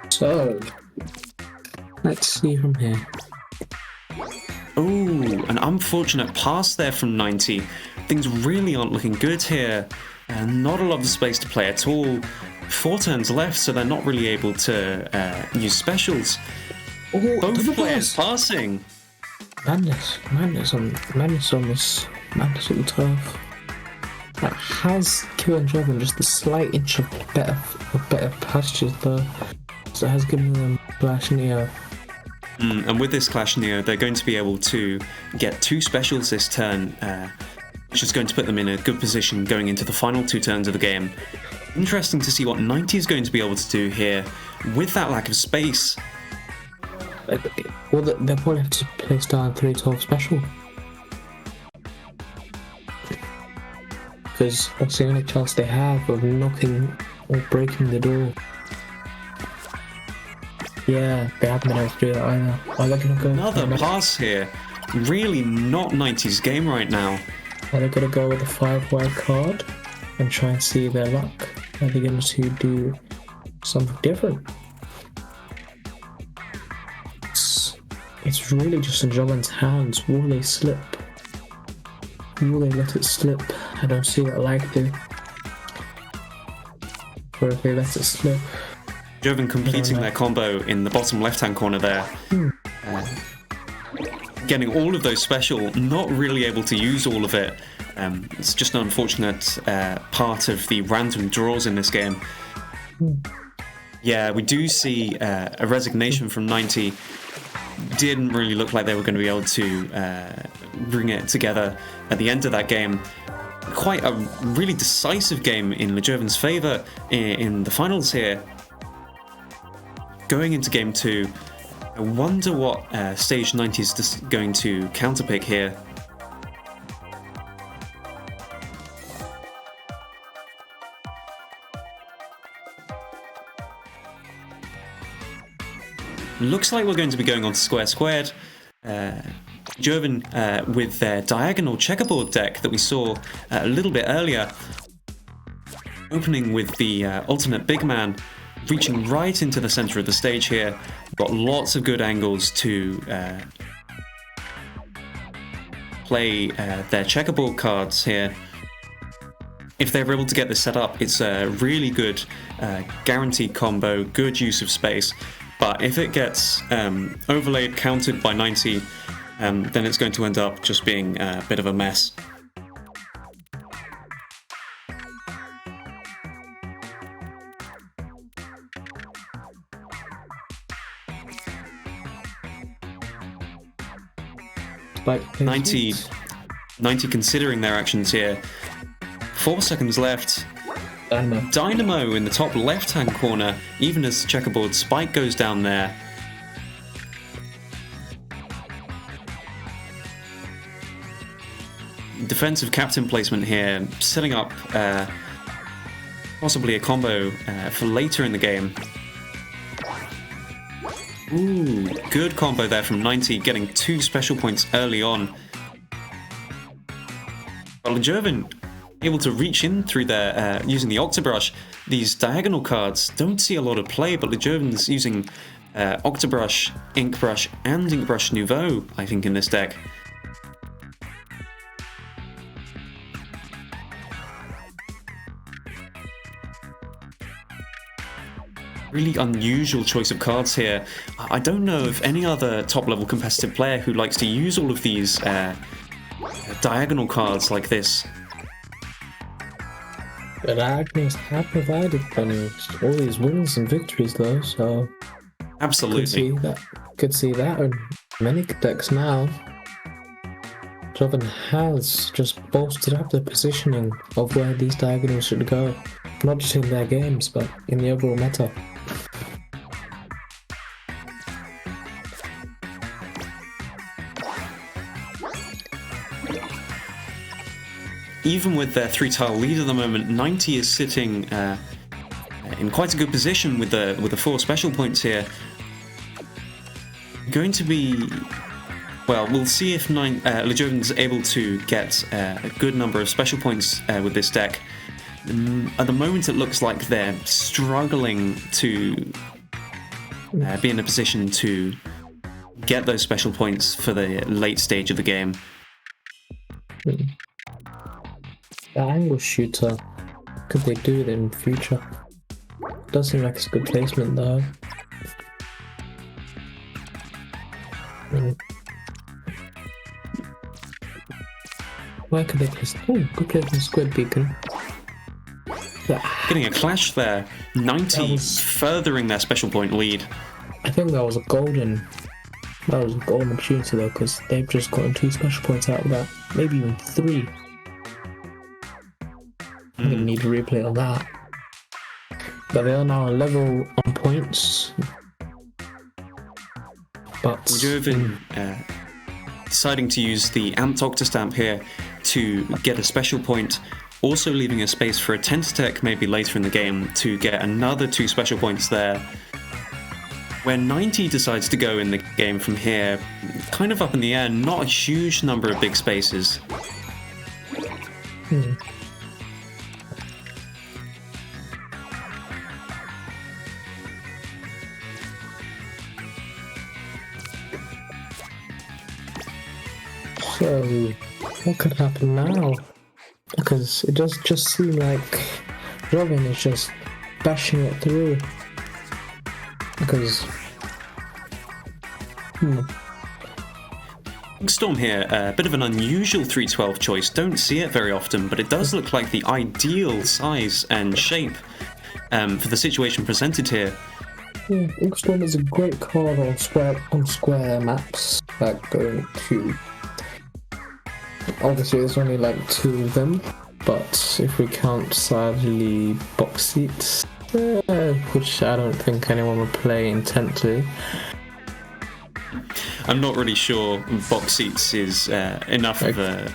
So, let's see from here. Oh, an unfortunate pass there from 90. Things really aren't looking good here. Not a lot of space to play at all. 4 turns left, so they're not really able to use specials. Oh, both players passing. Madness on the turf. That has given Ljovynn just a slight inch of better pastures though. So it has given them Clash Neo. And with this Clash Neo, they're going to be able to get 2 specials this turn, which is going to put them in a good position going into the final 2 turns of the game. Interesting to see what 90 is going to be able to do here with that lack of space. Well, they'll probably have to place down 312 special. Because that's the only chance they have of knocking or breaking the door. Yeah, they haven't been able to do that either. Are they gonna go another pass here? Really not 90's game right now. Are they gonna go with a 5 wide card and try and see their luck? Are they going to do something different? It's really just in Ljovynn's hands. Will they slip? Will they let it slip? I don't see what like to. Or if they let it slip. Ljovynn completing their combo in the bottom left-hand corner there. Getting all of those special, not really able to use all of it. It's just an unfortunate part of the random draws in this game. Yeah, we do see a resignation from 90. Didn't really look like they were going to be able to bring it together at the end of that game. Quite a really decisive game in Ljovynn's favour in the finals here. Going into game 2, I wonder what stage 90 is going to counterpick here. Looks like we're going to be going on to square squared. Ljovynn with their diagonal checkerboard deck that we saw a little bit earlier, opening with the alternate big man, reaching right into the center of the stage here. Got lots of good angles to play their checkerboard cards here. If they're able to get this set up, it's a really good guaranteed combo, good use of space. But if it gets overlaid, countered by 90, then it's going to end up just being a bit of a mess. Like 90 considering their actions here. 4 seconds left. Dynamo in the top left-hand corner, even as the checkerboard spike goes down there. Defensive captain placement here, setting up possibly a combo for later in the game. Ooh, good combo there from 90, getting 2 special points early on. Well, Ljovynn able to reach in through there using the Octobrush. These diagonal cards don't see a lot of play, but Ljovynn's using Octobrush, Inkbrush, and Inkbrush Nouveau, I think, in this deck. Really unusual choice of cards here. I don't know of any other top-level competitive player who likes to use all of these diagonal cards like this. But Agnes have provided them all these wins and victories though, so Absolutely. could see that in many decks now. Ljovynn has just bolstered up the positioning of where these diagonals should go, not just in their games, but in the overall meta. Even with their 3-tile lead at the moment, 90 is sitting in quite a good position with the 4 special points here. Going to be... Well, we'll see if Ljovynn is able to get a good number of special points with this deck. At the moment, it looks like they're struggling to be in a position to get those special points for the late stage of the game. The angle shooter, could they do it in future? Does seem like it's a good placement though. Where could they place? Oh, good placement, Squid Beacon. Getting a clash there. 90 furthering their special point lead. I think that was a golden opportunity though, because they've just gotten 2 special points out of that, maybe even 3. I think we need a replay on that. But they are now level on points. But Ljovynn deciding to use the Amped Octastamp here to get a special point, also leaving a space for a Tentatek maybe later in the game to get another 2 special points there. Where 90 decides to go in the game from here, kind of up in the air, not a huge number of big spaces. So, what could happen now? Because it does just seem like Ljovynn is just bashing it through. Because... Storm here, a bit of an unusual 312 choice. Don't see it very often, but it does look like the ideal size and shape for the situation presented here. Yeah, Storm is a great card on square maps, like going to... Obviously there's only like 2 of them, but if we count sadly box seats, which I don't think anyone would play intently. I'm not really sure box seats is enough of a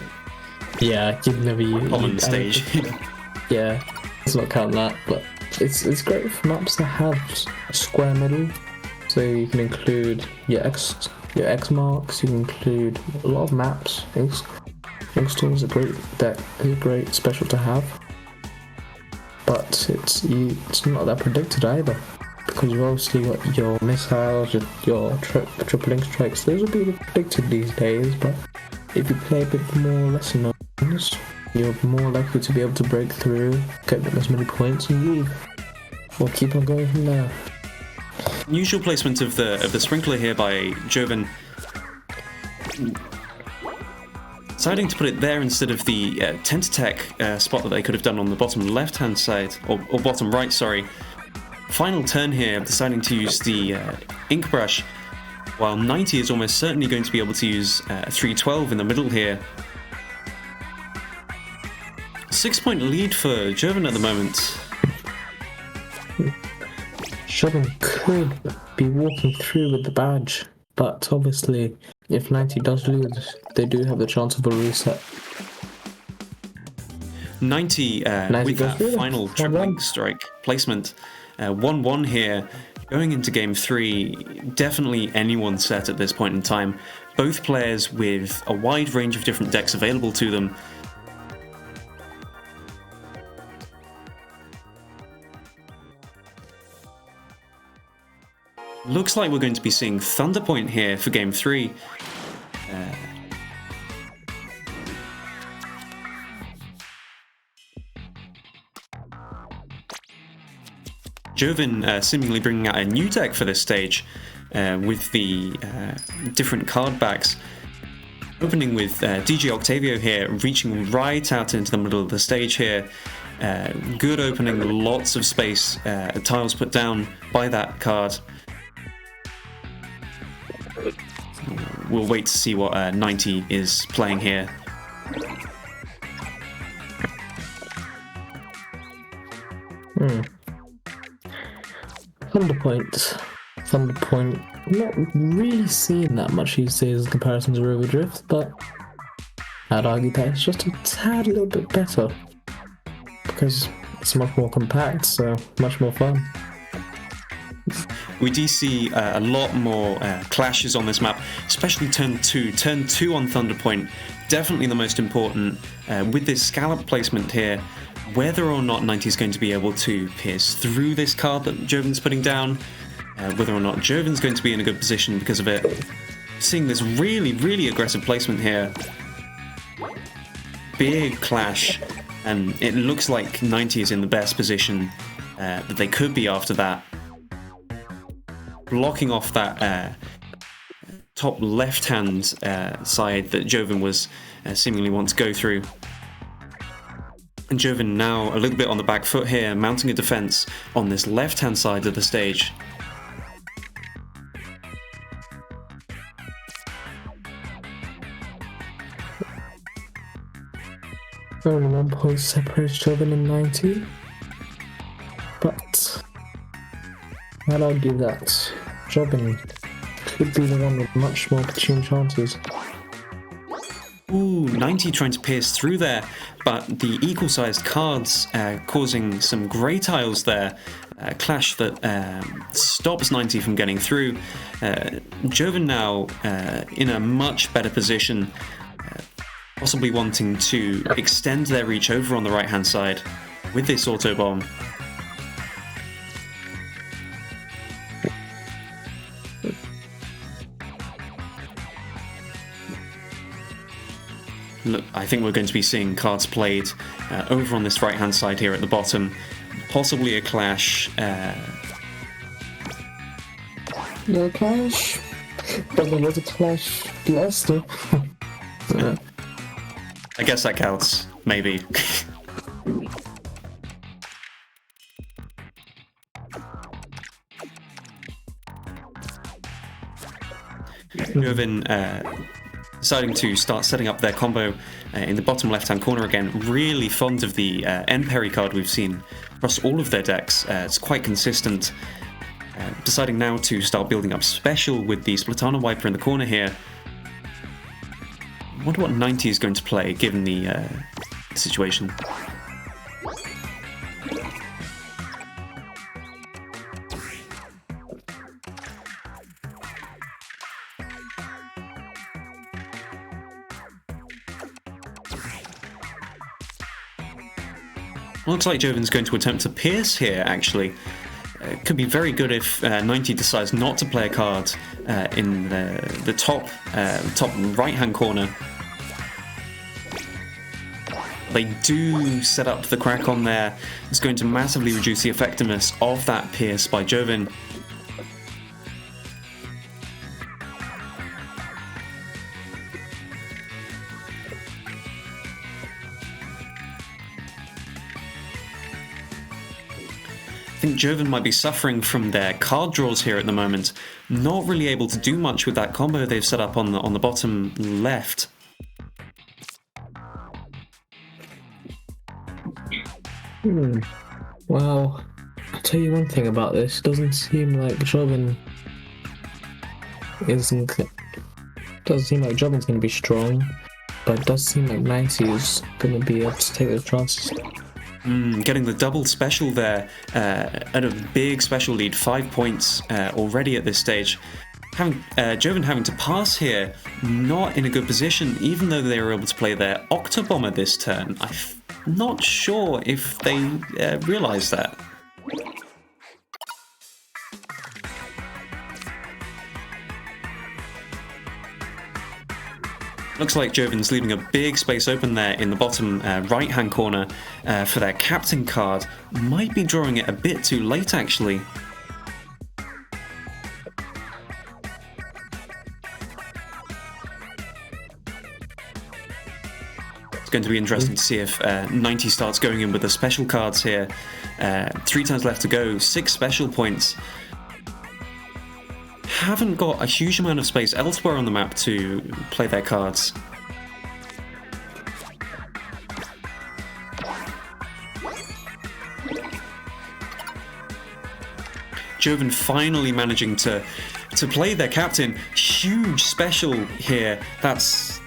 you'd never use common stage. Yeah, let's not count that, but it's great for maps that have a square middle, so you can include your X marks, you can include a lot of maps. Inkstorm is a great deck, a great special to have, but it's not that predicted either, because you've obviously got your missiles, your triple ink strikes. Those will be predicted these days, but if you play a bit more lesser known ones, you're more likely to be able to break through, get as many points, and leave. We'll keep on going from there. Usual placement of the sprinkler here by Ljovynn. Deciding to put it there instead of the Tentatek spot that they could have done on the bottom left-hand side, or bottom right, sorry. Final turn here, deciding to use the ink brush, while 90 is almost certainly going to be able to use 312 in the middle here. 6-point lead for Ljovynn at the moment. Ljovynn could be walking through with the badge, but obviously if 90 does lose, they do have the chance of a reset. 90 with that final triple ink strike placement. 1-1 here. Going into game 3, definitely anyone's set at this point in time. Both players with a wide range of different decks available to them. Looks like we're going to be seeing Thunderpoint here for game 3. Ljovynn seemingly bringing out a new deck for this stage with the different card backs. Opening with DJ Octavio here, reaching right out into the middle of the stage here. Good opening, lots of space, tiles put down by that card. We'll wait to see what 90 is playing here. Thunderpoint, not really seeing that much these days in comparison to River Drift, but I'd argue that it's just a tad little bit better because it's much more compact, so much more fun. We do see a lot more clashes on this map, especially turn 2. Turn 2 on Thunderpoint, definitely the most important. With this scallop placement here, whether or not 90 is going to be able to pierce through this card that Ljovynn's putting down, whether or not Ljovynn's going to be in a good position because of it. Seeing this really, really aggressive placement here. Big clash, and it looks like 90 is in the best position that they could be after that. Blocking off that top left-hand side that Ljovynn was seemingly want to go through. And Ljovynn now a little bit on the back foot here, mounting a defense on this left-hand side of the stage. Only 1 point separates Ljovynn and 90, but I'd argue that Ljovynn could be the one with much more opportune chances. Ooh, 90 trying to pierce through there, but the equal-sized cards causing some grey tiles there. A clash that stops 90 from getting through. Ljovynn now in a much better position, possibly wanting to extend their reach over on the right-hand side with this auto bomb. Look, I think we're going to be seeing cards played over on this right-hand side here at the bottom. Possibly a clash. No clash? But there was a clash last time. I guess that counts, maybe. Ljovynn deciding to start setting up their combo in the bottom left-hand corner again. Really fond of the end parry card we've seen across all of their decks. It's quite consistent. Deciding now to start building up special with the Splatoon wiper in the corner here. I wonder what 90 is going to play given the situation. Looks like Ljovynn's going to attempt to pierce here, actually. It could be very good if 90 decides not to play a card in the top right-hand corner. They do set up the crack on there. It's going to massively reduce the effectiveness of that pierce by Ljovynn. I think Ljovynn might be suffering from their card draws here at the moment. Not really able to do much with that combo they've set up on the bottom left. Well, I'll tell you one thing about this. It doesn't seem like Ljovynn's going to be strong, but it does seem like 90 is going to be able to take those chances. Getting the double special there at a big special lead, 5 points already at this stage. Ljovynn having to pass here, not in a good position, even though they were able to play their Octobomber this turn. I'm not sure if they realised that. Looks like Ljovynn's leaving a big space open there in the bottom right-hand corner for their captain card. Might be drawing it a bit too late, actually. It's going to be interesting to see if 90 starts going in with the special cards here. 3 turns left to go, 6 special points. Haven't got a huge amount of space elsewhere on the map to play their cards. Ljovynn finally managing to play their captain. Huge special here. That's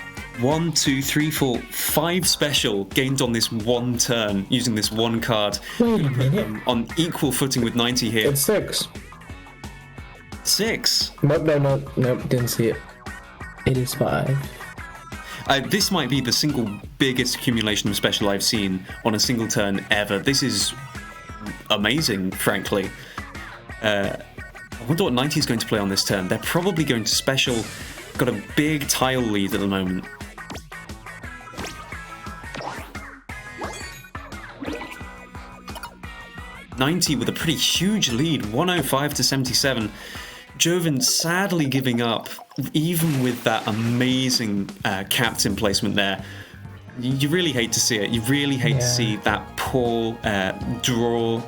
1, 2, 3, 4, 5 special gained on this one turn using this one card. Wait a minute. On equal footing with 90 here. It's 6. 6? Nope, didn't see it. It is 5. This might be the single biggest accumulation of special I've seen on a single turn ever. This is amazing, frankly. I wonder what 90 is going to play on this turn. They're probably going to special. Got a big tile lead at the moment. Ljovynn with a pretty huge lead, 105 to 77. Ljovynn sadly giving up, even with that amazing captain placement there. You really hate to see it. You really hate to see that poor draw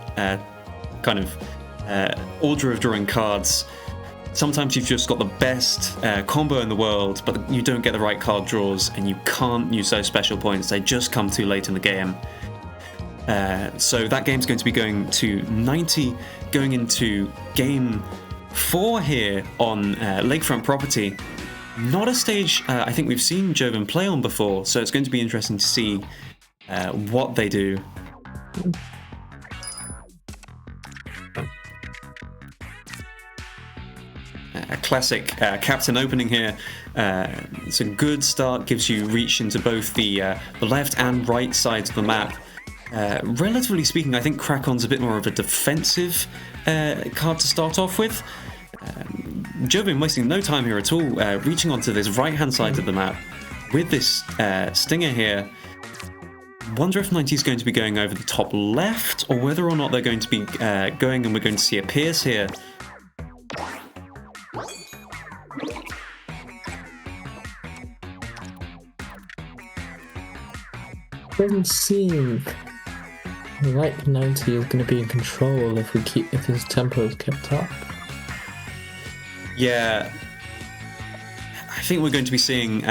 kind of order of drawing cards. Sometimes you've just got the best combo in the world, but you don't get the right card draws, and you can't use those special points. They just come too late in the game. So that game's going to be going to 90, going into game 4 here on Lakefront Property. Not a stage I think we've seen Ljovynn play on before, so it's going to be interesting to see what they do. A classic captain opening here. It's a good start, gives you reach into both the left and right sides of the map. Relatively speaking, I think Krakon's a bit more of a defensive card to start off with. Ljovynn wasting no time here at all, reaching onto this right-hand side of the map with this stinger here. Wonder if 90 is going to be going over the top left, or whether or not they're going to be going and we're going to see a pierce here. Doesn't seem like 90 is going to be in control if his tempo is kept up. Yeah, I think we're going to be seeing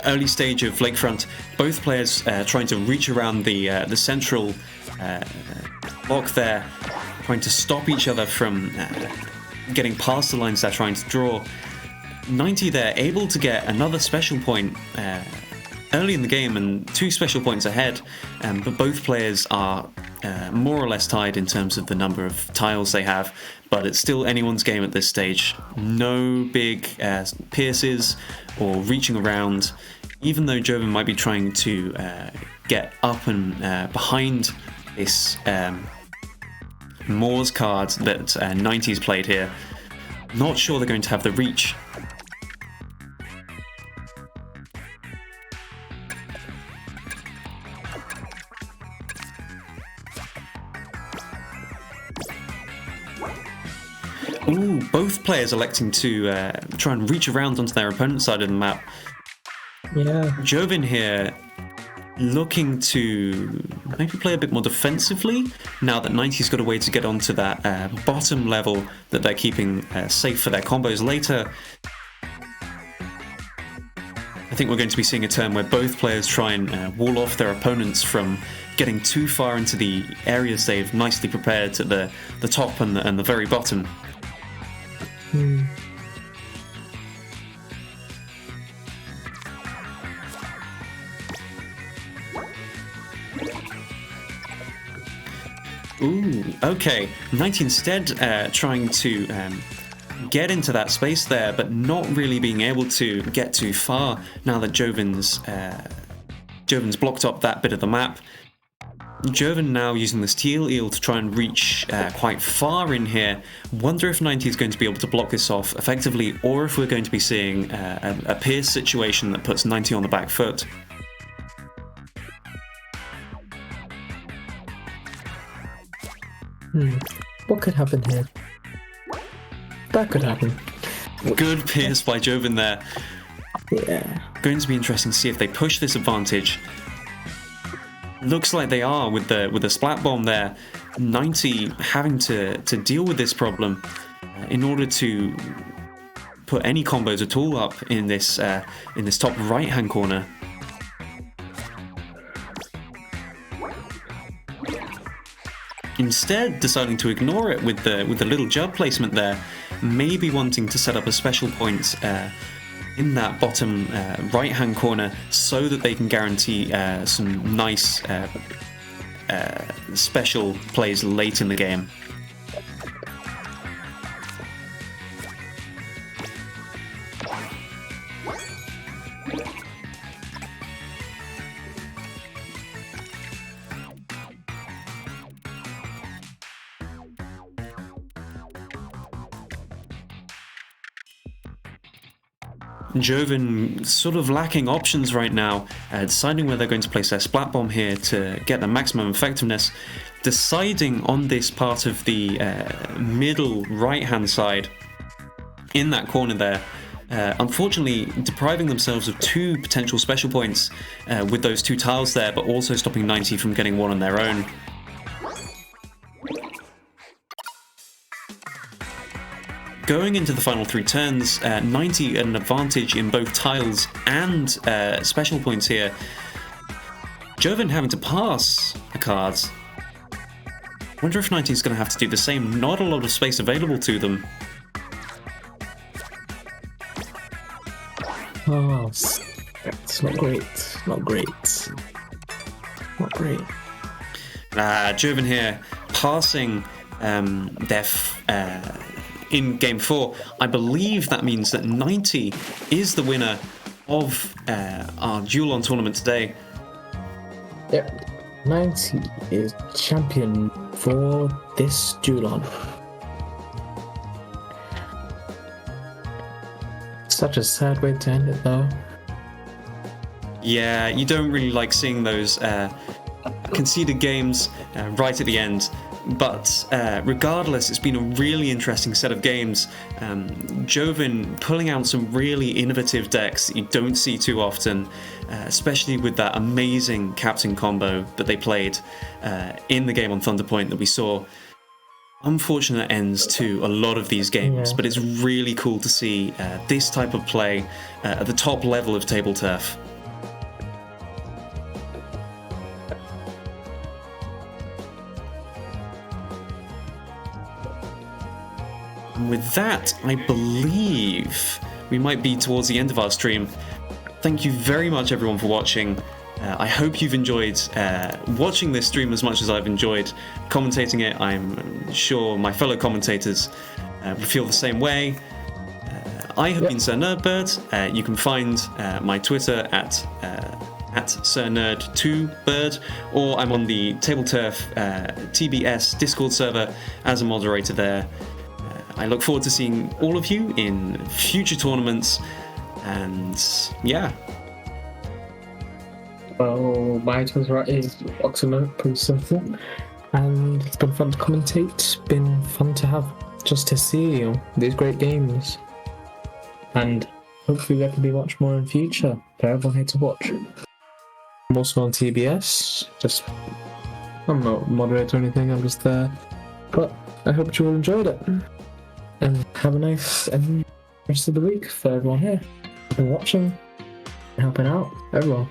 early stage of Lakefront, both players trying to reach around the central block there, trying to stop each other from getting past the lines they're trying to draw. 90 there, able to get another special point early in the game and 2 special points ahead, but both players are more or less tied in terms of the number of tiles they have, but it's still anyone's game at this stage. No big pierces or reaching around, even though Ljovynn might be trying to get up and behind this Moors card that 90's played here. Not sure they're going to have the reach. Ooh, both players electing to try and reach around onto their opponent's side of the map. Yeah. Ljovynn here looking to maybe play a bit more defensively now that 90's got a way to get onto that bottom level that they're keeping safe for their combos later. I think we're going to be seeing a turn where both players try and wall off their opponents from getting too far into the areas they've nicely prepared at the top and the very bottom. Ooh, okay. 90 instead trying to get into that space there, but not really being able to get too far now that Ljovynn's blocked up that bit of the map. Ljovynn now using this teal eel to try and reach quite far in here. Wonder if 90 is going to be able to block this off effectively, or if we're going to be seeing a Pierce situation that puts 90 on the back foot. What could happen here? That could happen. Good Pierce by Ljovynn there. Yeah. Going to be interesting to see if they push this advantage. Looks like they are with the splat bomb there. 90 having to deal with this problem in order to put any combos at all up in this top right hand corner. Instead, deciding to ignore it with the little jug placement there, maybe wanting to set up a special point in that bottom right-hand corner so that they can guarantee some nice special plays late in the game. Ljovynn sort of lacking options right now, deciding where they're going to place their splat bomb here to get the maximum effectiveness, deciding on this part of the middle right hand side in that corner there, unfortunately depriving themselves of two potential special points with those two tiles there, but also stopping 90 from getting one on their own. Going into the final three turns, 90 at an advantage in both tiles and special points here. Ljovynn having to pass the cards. Wonder if 90 is going to have to do the same. Not a lot of space available to them. Oh, it's not great. Not great. Not great. Ljovynn here passing their in game 4. I believe that means that 90 is the winner of our Duel On tournament today. Yep, 90 is champion for this Duel On. Such a sad way to end it, though. Yeah, you don't really like seeing those conceded games right at the end. But regardless, it's been a really interesting set of games. Ljovynn pulling out some really innovative decks that you don't see too often, especially with that amazing captain combo that they played in the game on Thunderpoint that we saw. Unfortunate ends to a lot of these games, but it's really cool to see this type of play at the top level of Tableturf. With that, I believe we might be towards the end of our stream. Thank you very much, everyone, for watching. I hope you've enjoyed watching this stream as much as I've enjoyed commentating it. I'm sure my fellow commentators will feel the same way. I have been Sir Nerdbird. You can find my Twitter at SirNerd2Bird, or I'm on the Tableturf TBS Discord server as a moderator there. I look forward to seeing all of you in future tournaments, and yeah. Well, my Twitter is Oxynote, pretty simple, and it's been fun to commentate. It's been fun to have just to see these great games, and hopefully there can be much more in future for everyone here to watch. I'm also on TBS. I'm not a moderator or anything. I'm just there, but I hope you all enjoyed it. And have a nice rest of the week for everyone here. For watching and helping out everyone.